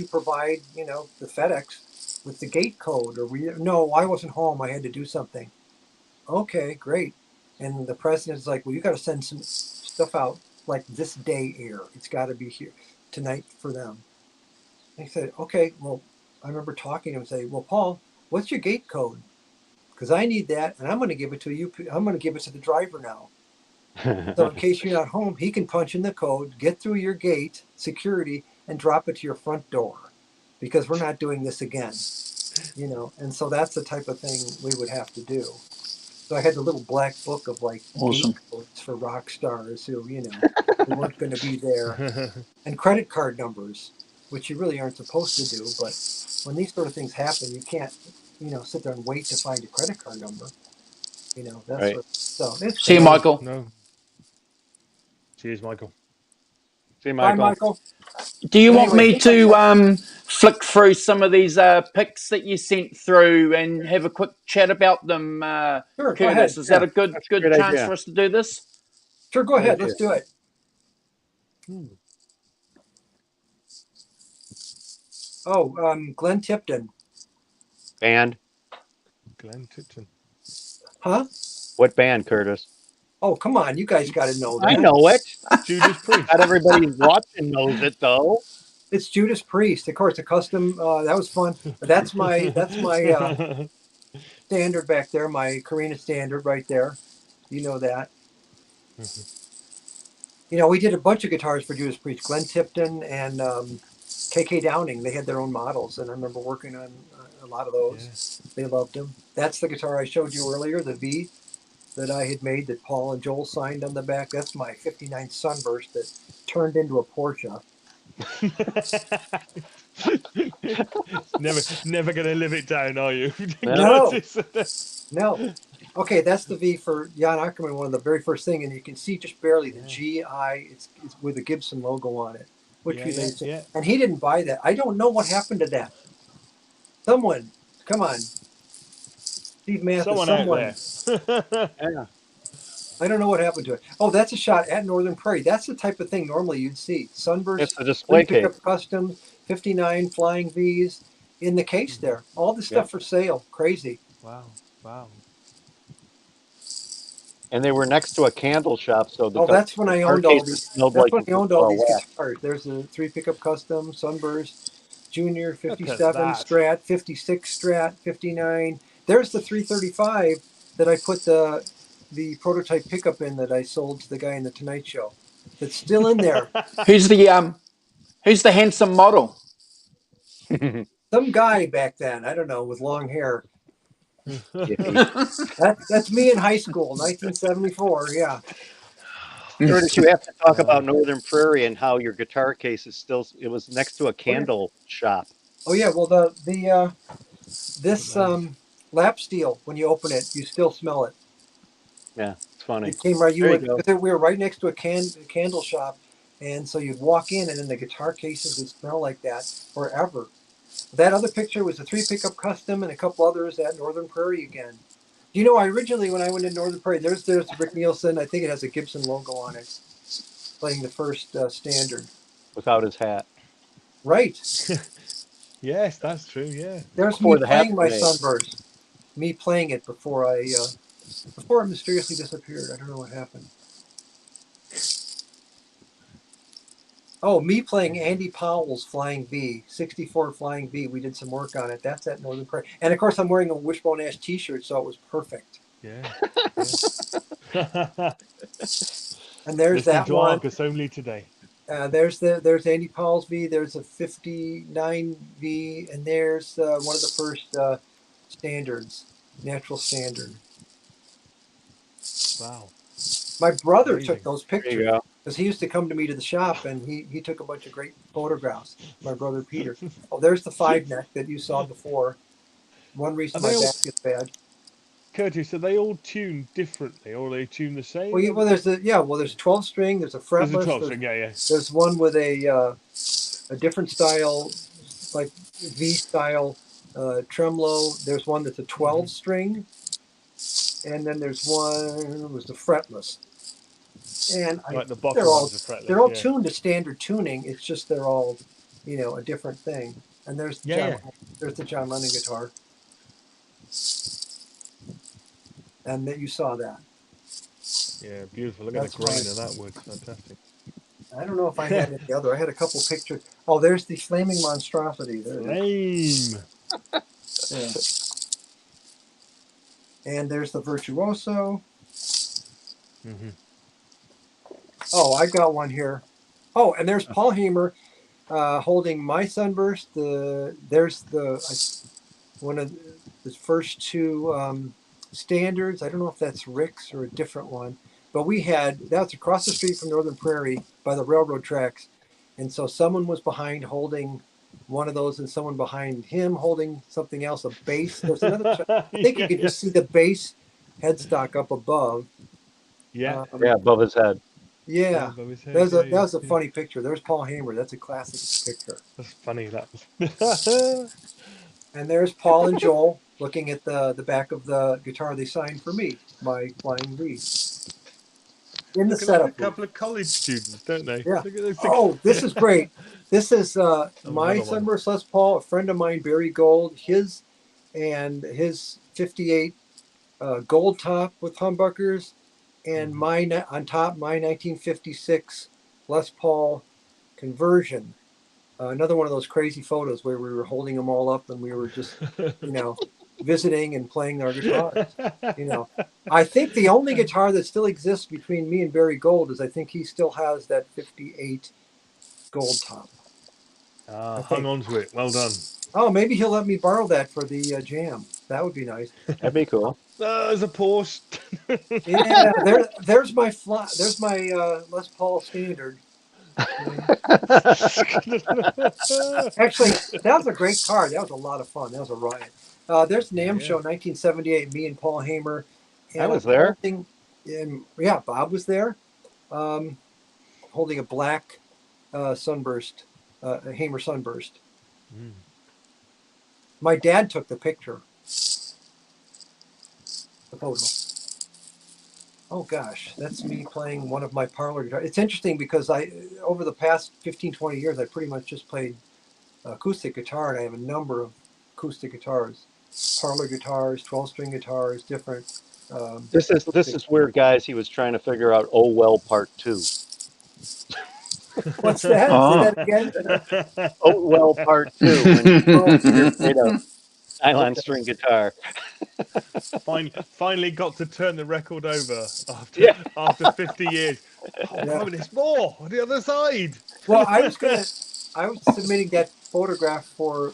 provide the FedEx with the gate code? Or no, I wasn't home. I had to do something. Okay, great. And the president's like, well, you got to send some stuff out like this day air. It's got to be here tonight for them. And he said, okay. Well, I remember talking to him and saying, well, Paul, what's your gate code? Because I need that, and I'm going to give it to you. I'm going to give it to the driver now. So in case you're not home, he can punch in the code, get through your gate, security, and drop it to your front door. Because we're not doing this again. And so that's the type of thing we would have to do. So I had the little black book of gate codes for rock stars who, who weren't going to be there. And credit card numbers, which you really aren't supposed to do. But when these sort of things happen, you can't, sit there and wait to find a credit card number. That's right. So it's See you, Michael. No. Cheers, Michael. See you, Michael. Bye, Michael. Do you want me to flick through some of these pics that you sent through and have a quick chat about them, Sure, Curtis? go ahead. Is that a good chance idea. for us to do this? Sure, go ahead. Let's do it. Oh, Glenn Tipton. Band. Glenn Tipton. Huh? What band, Curtis? Oh, come on. You guys got to know that. I know it. Judas Priest. Not everybody watching knows it, though. It's Judas Priest. Of course, a custom. That was fun. That's my standard back there, my Carina standard right there. You know that. We did a bunch of guitars for Judas Priest. Glenn Tipton and KK Downing. They had their own models, and I remember working on a lot of those. They loved them. That's the guitar I showed you earlier, the V that I had made that Paul and Joel signed on the back. That's my '59 Sunburst that turned into a Porsche. never going to live it down, are you? No. Okay, that's the V for Jan Ackerman, one of the very first thing, and you can see just barely the GI. It's with a Gibson logo on it, which and he didn't buy that. I don't know what happened to that. Someone, come on, Steve Mathis. Someone. Yeah. I don't know what happened to it. Oh, that's a shot at Northern Prairie. That's the type of thing normally you'd see. Sunburst, it's a display case. Pickup Customs, 59 Flying V's in the case there. All the stuff for sale. Crazy. Wow. And they were next to a candle shop, so that's when I owned all these. That's when I owned all these wax. guitars. There's a 3 Pickup Custom, Sunburst, Junior, 57 Strat, 56 Strat, 59. There's the 335 that I put the prototype pickup in that I sold to the guy in the Tonight Show. It's still in there. Who's the handsome model? Some guy back then, I don't know, with long hair. That's me in high school, 1974. Yeah. Curtis, you have to talk about Northern Prairie and how your guitar case is still. It was next to a candle shop. Oh yeah. Well, this lap steel, when you open it, you still smell it. Yeah, it's funny. It came right. We were right next to a candle shop, and so you'd walk in, and then the guitar cases would smell like that forever. That other picture was a 3 Pickup Custom and a couple others at Northern Prairie again. I originally, when I went to Northern Prairie, there's Rick Nielsen. I think it has a Gibson logo on it, playing the first standard. without his hat. Right. Yes, that's true. Yeah. There's Before me the playing hats my were made. Sunburst. Me playing it before it mysteriously disappeared. I don't know what happened. Oh, me playing Andy Powell's Flying V, 64 Flying V. We did some work on it. That's at Northern Prairie. And of course, I'm wearing a Wishbone Ash t-shirt, so it was perfect. Yeah. And there's Listen that to one. Argus only today. There's Andy Powell's V. There's a 59 V, and there's one of the first standards, natural standard. Wow. My brother Amazing. took those There you pictures go. because he used to come to me to the shop, and he took a bunch of great photographs. My brother Peter. Oh, there's the 5-neck that you saw before. One reason my back is bad. Curtis, are they all tuned differently, or are they tuned the same? Well, there's a 12 string. There's a fretless. There's a 12 string. Yeah. There's one with a different style, like V style tremolo. There's one that's a 12 string, and then there's one that was the fretless. And Like the bottom ones are fretless. they're all tuned to standard tuning. It's just they're all, a different thing. And there's there's the John Lennon guitar. And that you saw that. Yeah, beautiful. Look at the grain of that wood. Fantastic. I don't know if I had any other. I had a couple pictures. Oh, there's the Flaming Monstrosity. There Flame. Yeah. And there's the Virtuoso. Mm-hmm. Oh, I got one here. Oh, and there's Paul Hamer holding my Sunburst. There's one of the first two standards. I don't know if that's Rick's or a different one, but that's across the street from Northern Prairie by the railroad tracks, and so someone was behind holding one of those, and someone behind him holding something else, a bass. There's another. I think you can just see the bass headstock up above. Yeah. Above his head. Yeah, that was a funny picture. There's Paul Hamer. That's a classic picture. That's funny. That was. And there's Paul and Joel looking at the back of the guitar they signed for me, my Flying V. In the setup. Like a couple of college students, don't they? Yeah. Look at those Oh, this is great. This is my Sunburst Les Paul, a friend of mine, Barry Gold, his 58 gold top with humbuckers, and mine on top, my 1956 Les Paul conversion. Another one of those crazy photos where we were holding them all up and we were just, visiting and playing our guitars. I think the only guitar that still exists between me and Barry Gold is I think he still has that 58 gold top. Hung on to it. Well done. Oh, maybe he'll let me borrow that for the jam. That would be nice. That'd be cool. There's a Porsche. Yeah, there's my Les Paul standard. Actually, that was a great car. That was a lot of fun. That was a riot. There's NAMM Show 1978. Me and Paul Hamer. And I was there. Bob was there, holding a black Sunburst, a Hamer Sunburst. Mm. My dad took the picture. The photo. Oh gosh, that's me playing one of my parlor guitars. It's interesting because over the past 15, 20 years, I pretty much just played acoustic guitar, and I have a number of acoustic guitars, parlor guitars, 12-string guitars, different. This is where, guys, he was trying to figure out "Oh Well" Part 2. What's that? Say that again. "Oh Well" Part 2. When you know, nylon string guitar. Finally got to turn the record over after 50 years. There's more on the other side. Well, I was submitting that photograph for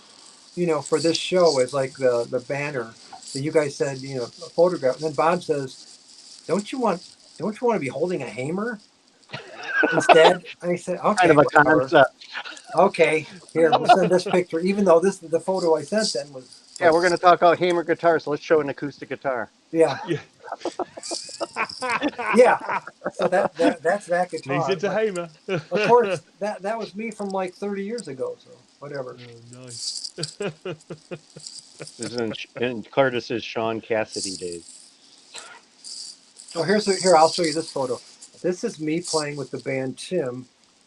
this show as like the banner that you guys said, a photograph. And then Bob says, don't you want to be holding a Hamer instead? I said, okay. Kind of a concept. Okay, here, we'll send this picture, even though the photo I sent then was. Yeah, we're going to talk about Hamer guitars, so let's show an acoustic guitar. Yeah. Yeah. So that's that guitar. Needs it to Hamer. Of course, that was me from like 30 years ago, so whatever. Oh, nice. This is in Curtis's Sean Cassidy days. So here, I'll show you this photo. This is me playing with the band Tim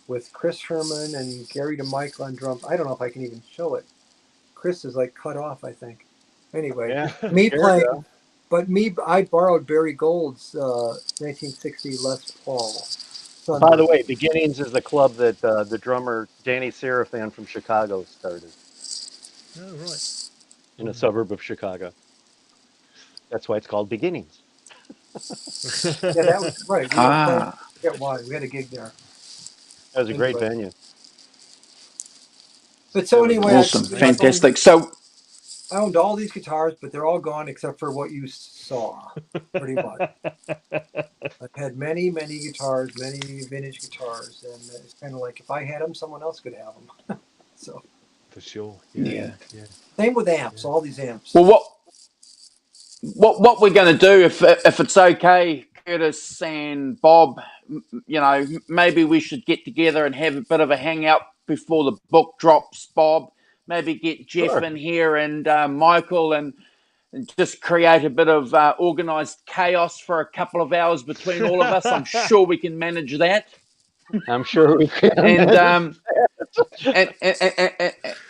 with Chris Herman and Gary DeMichael on drums. I don't know if I can even show it. Chris is like cut off, I think. Anyway, me playing, I borrowed Barry Gold's 1960 Les Paul. By the way, Beginnings is the club that the drummer Danny Serafan from Chicago started. Oh, right. In a suburb of Chicago. That's why it's called Beginnings. Yeah, that was right. I forget why. We had a gig there. That was a great venue. But so anyway, awesome, fantastic. So I owned all these guitars, but they're all gone except for what you saw, pretty much. I've had many, many guitars, many vintage guitars, and it's kind of like if I had them, someone else could have them. So for sure, yeah. Same with amps, all these amps. Well, what we're going to do, if it's okay, Curtis and Bob, you know, maybe we should get together and have a bit of a hangout before the book drops, Bob. Maybe get Jeff in here and Michael and just create a bit of organised chaos for a couple of hours between all of us. I'm sure we can manage that. I'm sure we can.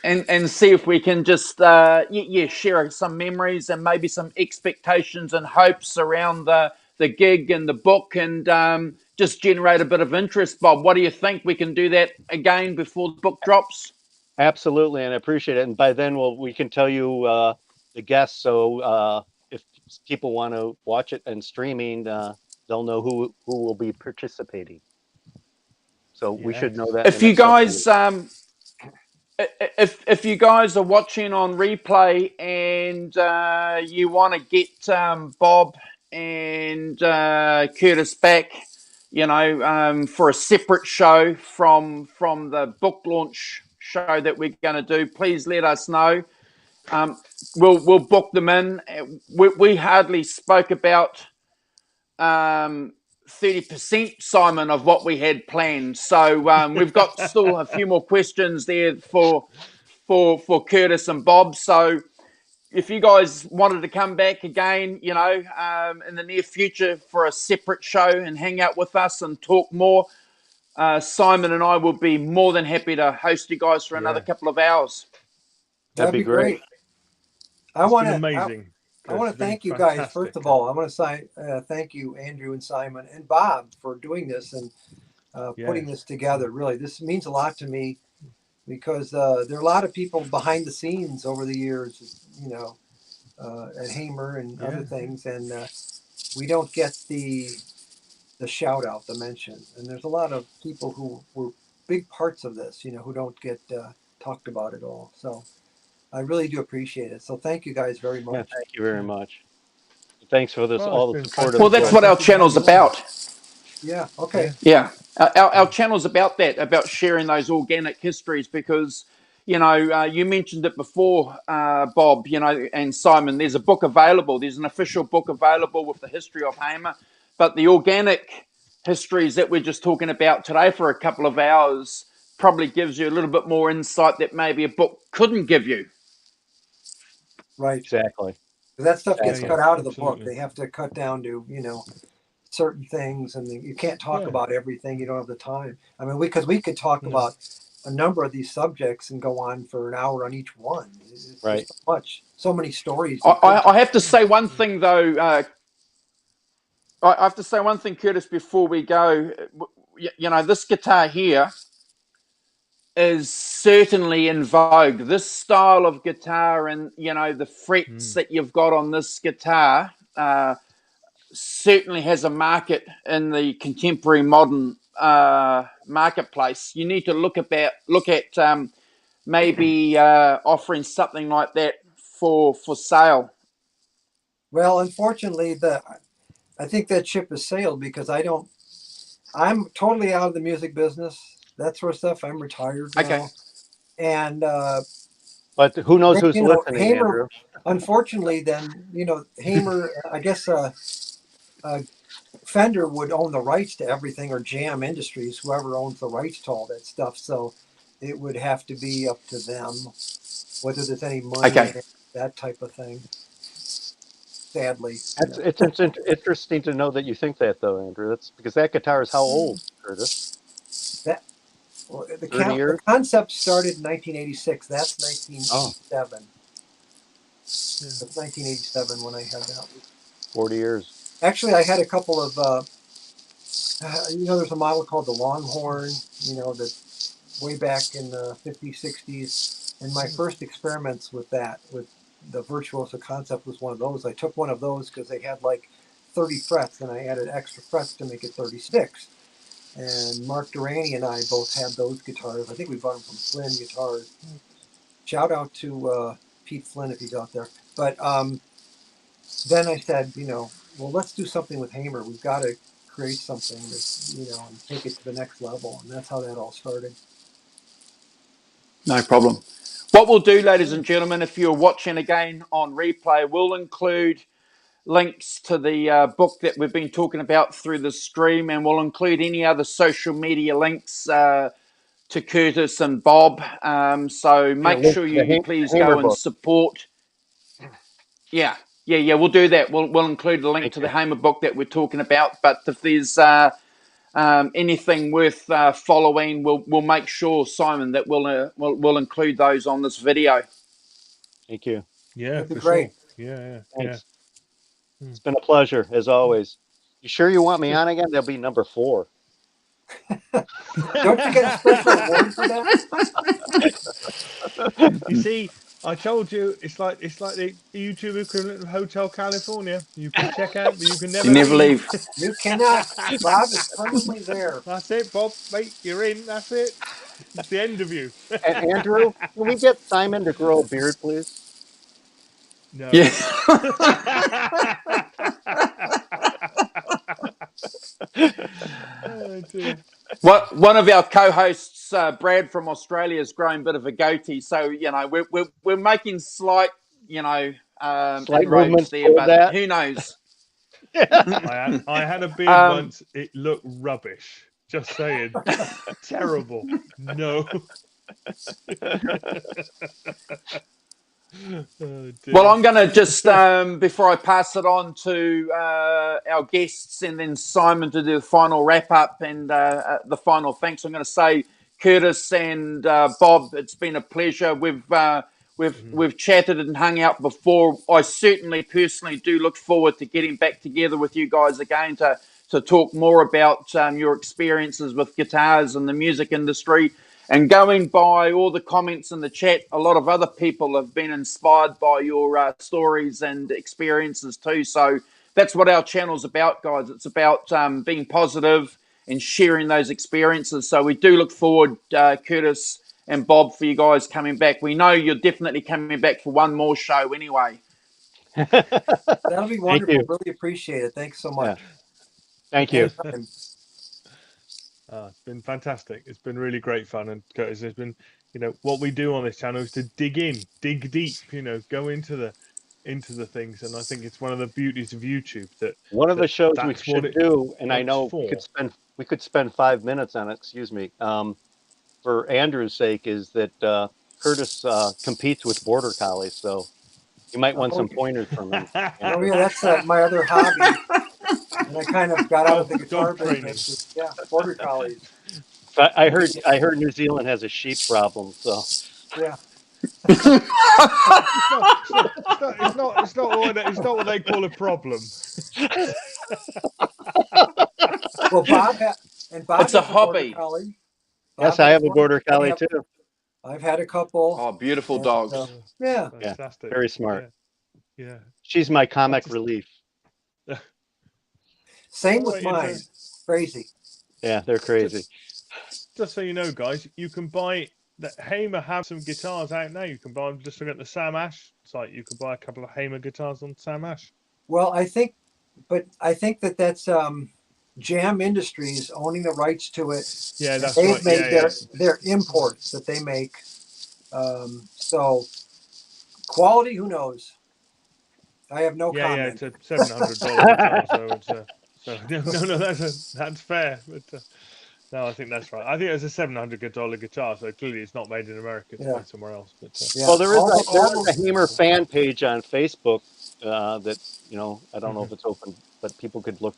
And see if we can just share some memories and maybe some expectations and hopes around the gig and the book, and just generate a bit of interest. Bob, what do you think? We can do that again before the book drops? Absolutely, and I appreciate it. And by then, we can tell you the guests. So if people want to watch it and streaming, they'll know who will be participating. So we should know that. If you guys, if you guys are watching on replay and you want to get Bob and Curtis back, you know, for a separate show from the book launch show that we're going to do, please let us know. We'll book them in. We hardly spoke about 30%, Simon, of what we had planned. So we've got still a few more questions there for Curtis and Bob. So if you guys wanted to come back again, you know, in the near future for a separate show and hang out with us and talk more, Simon and I will be more than happy to host you guys for another couple of hours. That'd be great. I want to amazing. I want to thank you guys. First of all, I want to thank you, Andrew and Simon and Bob, for doing this and putting this together. Really, this means a lot to me because there are a lot of people behind the scenes over the years, you know, at Hamer and other things, and we don't get the shout out, the mention. And there's a lot of people who were big parts of this, you know, who don't get talked about at all. So I really do appreciate it. So thank you guys very much. Yeah, thank you very much. Thanks for this, all the support. Well, that's what our channel's about. Yeah. Okay. Yeah. Our channel's about that, about sharing those organic histories because, you know, you mentioned it before, Bob, you know, and Simon, there's a book available. There's an official book available with the history of Hamer, but the organic histories that we're just talking about today for a couple of hours probably gives you a little bit more insight that maybe a book couldn't give you. Right. Exactly. That stuff gets cut out of the book. They have to cut down to, you know, certain things, and you can't talk about everything. You don't have the time. I mean, because we could talk about a number of these subjects and go on for an hour on each one. It's so many stories. I have to say one thing though. I have to say one thing, Curtis, before we go. You know, this guitar here is certainly in vogue. This style of guitar and, you know, the frets that you've got on this guitar certainly has a market in the contemporary modern marketplace. You need to look at maybe offering something like that for sale. Well, unfortunately, I think that ship has sailed because I'm totally out of the music business, that sort of stuff. I'm retired now. Okay. And but who knows who's listening, Hamer, Andrew? Unfortunately, then, you know, Hamer, I guess Fender would own the rights to everything, or Jam Industries, whoever owns the rights to all that stuff. So it would have to be up to them whether there's any money in that type of thing. Sadly, it's interesting to know that you think that, though, Andrew. That's because that guitar is how old, Curtis? Well, the 30 years? The concept started in 1986. That's 1987. That's 1987 when I had that. 40 years. Actually, I had a couple of, there's a model called the Longhorn, that way back in the 50s, 60s. And my first experiments with that, with the virtuoso concept, was one of those. I took one of those because they had like 30 frets, and I added extra frets to make it 36. And Mark Durrani and I both had those guitars. I think we bought them from Flynn Guitars. Shout out to Pete Flynn if he's out there. But then I said, well, let's do something with Hamer. We've got to create something that, and take it to the next level. And that's how that all started. No problem. What we'll do, ladies and gentlemen, if you're watching again on replay, we'll include links to the book that we've been talking about through the stream, and we'll include any other social media links to Curtis and Bob. So make sure you please go and support. Yeah, we'll do that. We'll include a link to the Hamer book that we're talking about. But if there's anything worth following, we'll make sure, Simon, that we'll include those on this video. Thank you. Yeah, for great. Sure. Yeah. Thanks. It's been a pleasure, as always. You sure you want me on again? That'll be number 4. Don't you get a special award for that? You see, I told you, it's like the YouTube equivalent of Hotel California. You can check out, but you can never leave. You cannot. Bob is permanently there. That's it, Bob. Mate, you're in. That's it. It's the end of you. And Andrew, can we get Simon to grow a beard, please? No. Yeah. Oh, dear. One of our co-hosts, Brad from Australia, has grown a bit of a goatee. So we're making slight inroads there, but who knows? I had a beard once. It looked rubbish. Just saying. Terrible. No. Oh, well, I'm going to just, before I pass it on to our guests and then Simon to do the final wrap-up and the final thanks, I'm going to say, Curtis and Bob, it's been a pleasure. We've chatted and hung out before. I certainly personally do look forward to getting back together with you guys again to talk more about your experiences with guitars and the music industry. And going by all the comments in the chat, a lot of other people have been inspired by your stories and experiences too. So that's what our channel's about, guys. It's about being positive and sharing those experiences. So we do look forward, Curtis and Bob, for you guys coming back. We know you're definitely coming back for one more show anyway. That'll be wonderful. Really appreciate it. Thanks so much. Yeah. Thank you. It's been fantastic. It's been really great fun. And Curtis, there's been, what we do on this channel is to dig deep, go into the things. And I think it's one of the beauties of YouTube that one of the shows we should do, and I know we could spend 5 minutes on it. Excuse me. For Andrew's sake, is that Curtis competes with border collies, so you might want some pointers from him. Oh yeah, that's my other hobby. And I kind of got out of the guitar business. Yeah, border collies. I heard New Zealand has a sheep problem, so yeah. It's not what they call a problem. Well, Bob it's a hobby. Yes, I have a border collie too. I've had a couple. Oh, beautiful dogs. Yeah. Fantastic. Very smart. Yeah. She's my comic relief. Same with mine. Crazy. Yeah, they're crazy. Just so you know, guys, you can buy that Hamer have some guitars out now. You can buy them just look at the Sam Ash site. You can buy a couple of Hamer guitars on Sam Ash. Well, I think that's Jam Industries owning the rights to it. Yeah, that's They've right. made their imports that they make. So quality, who knows? I have no comment. Yeah, it's a $700 guitar, so no, that's fair. But no, I think that's right. I think it's a $700 guitar, so clearly it's not made in America. It's made somewhere else. But, Well, there is a Hamer fan page on Facebook that I don't know if it's open, but people could look.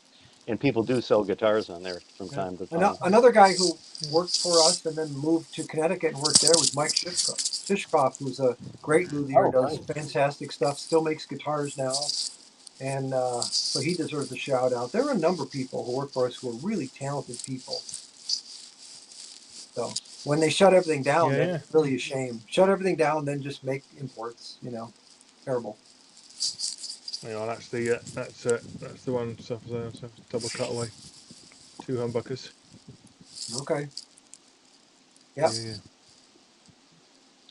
And people do sell guitars on there from time to time. Another guy who worked for us and then moved to Connecticut and worked there was Mike Shishkoff, who's a great luthier, does fantastic stuff, still makes guitars now. And so he deserves a shout out. There are a number of people who work for us who are really talented people. So when they shut everything down, that's really a shame. Shut everything down, then just make imports. Terrible. That's the one. So double cutaway, 2 humbuckers. Okay. Yep. Yeah.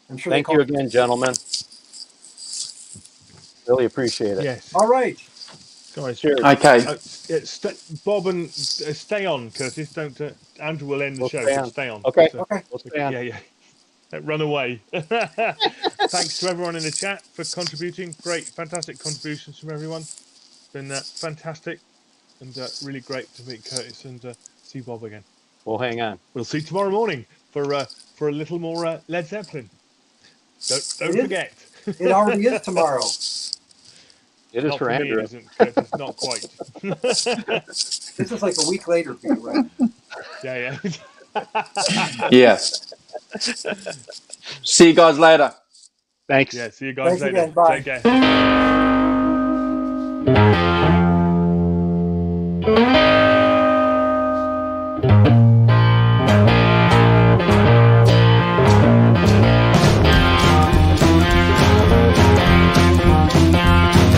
I'm sure. Thank you again, gentlemen. Really appreciate it. Yes. All right. Guys, cheers. Okay. Bob and stay on, Curtis. Don't. Andrew will end the show. Stay on. Stay on. Okay. So, Okay. We'll stay on. Yeah. Don't run away. Thanks to everyone in the chat for contributing. Great, fantastic contributions from everyone. Been fantastic and really great to meet Curtis and see Bob again. We'll hang on. We'll see you tomorrow morning for a little more Led Zeppelin. Don't forget. It already is tomorrow. It is Not for Andrew. Me, it isn't, Curtis, not quite. This is like a week later for you, right? Yeah. Yeah. See you guys later. Thanks. Yeah, see you guys Thanks later. again. Bye. Take care.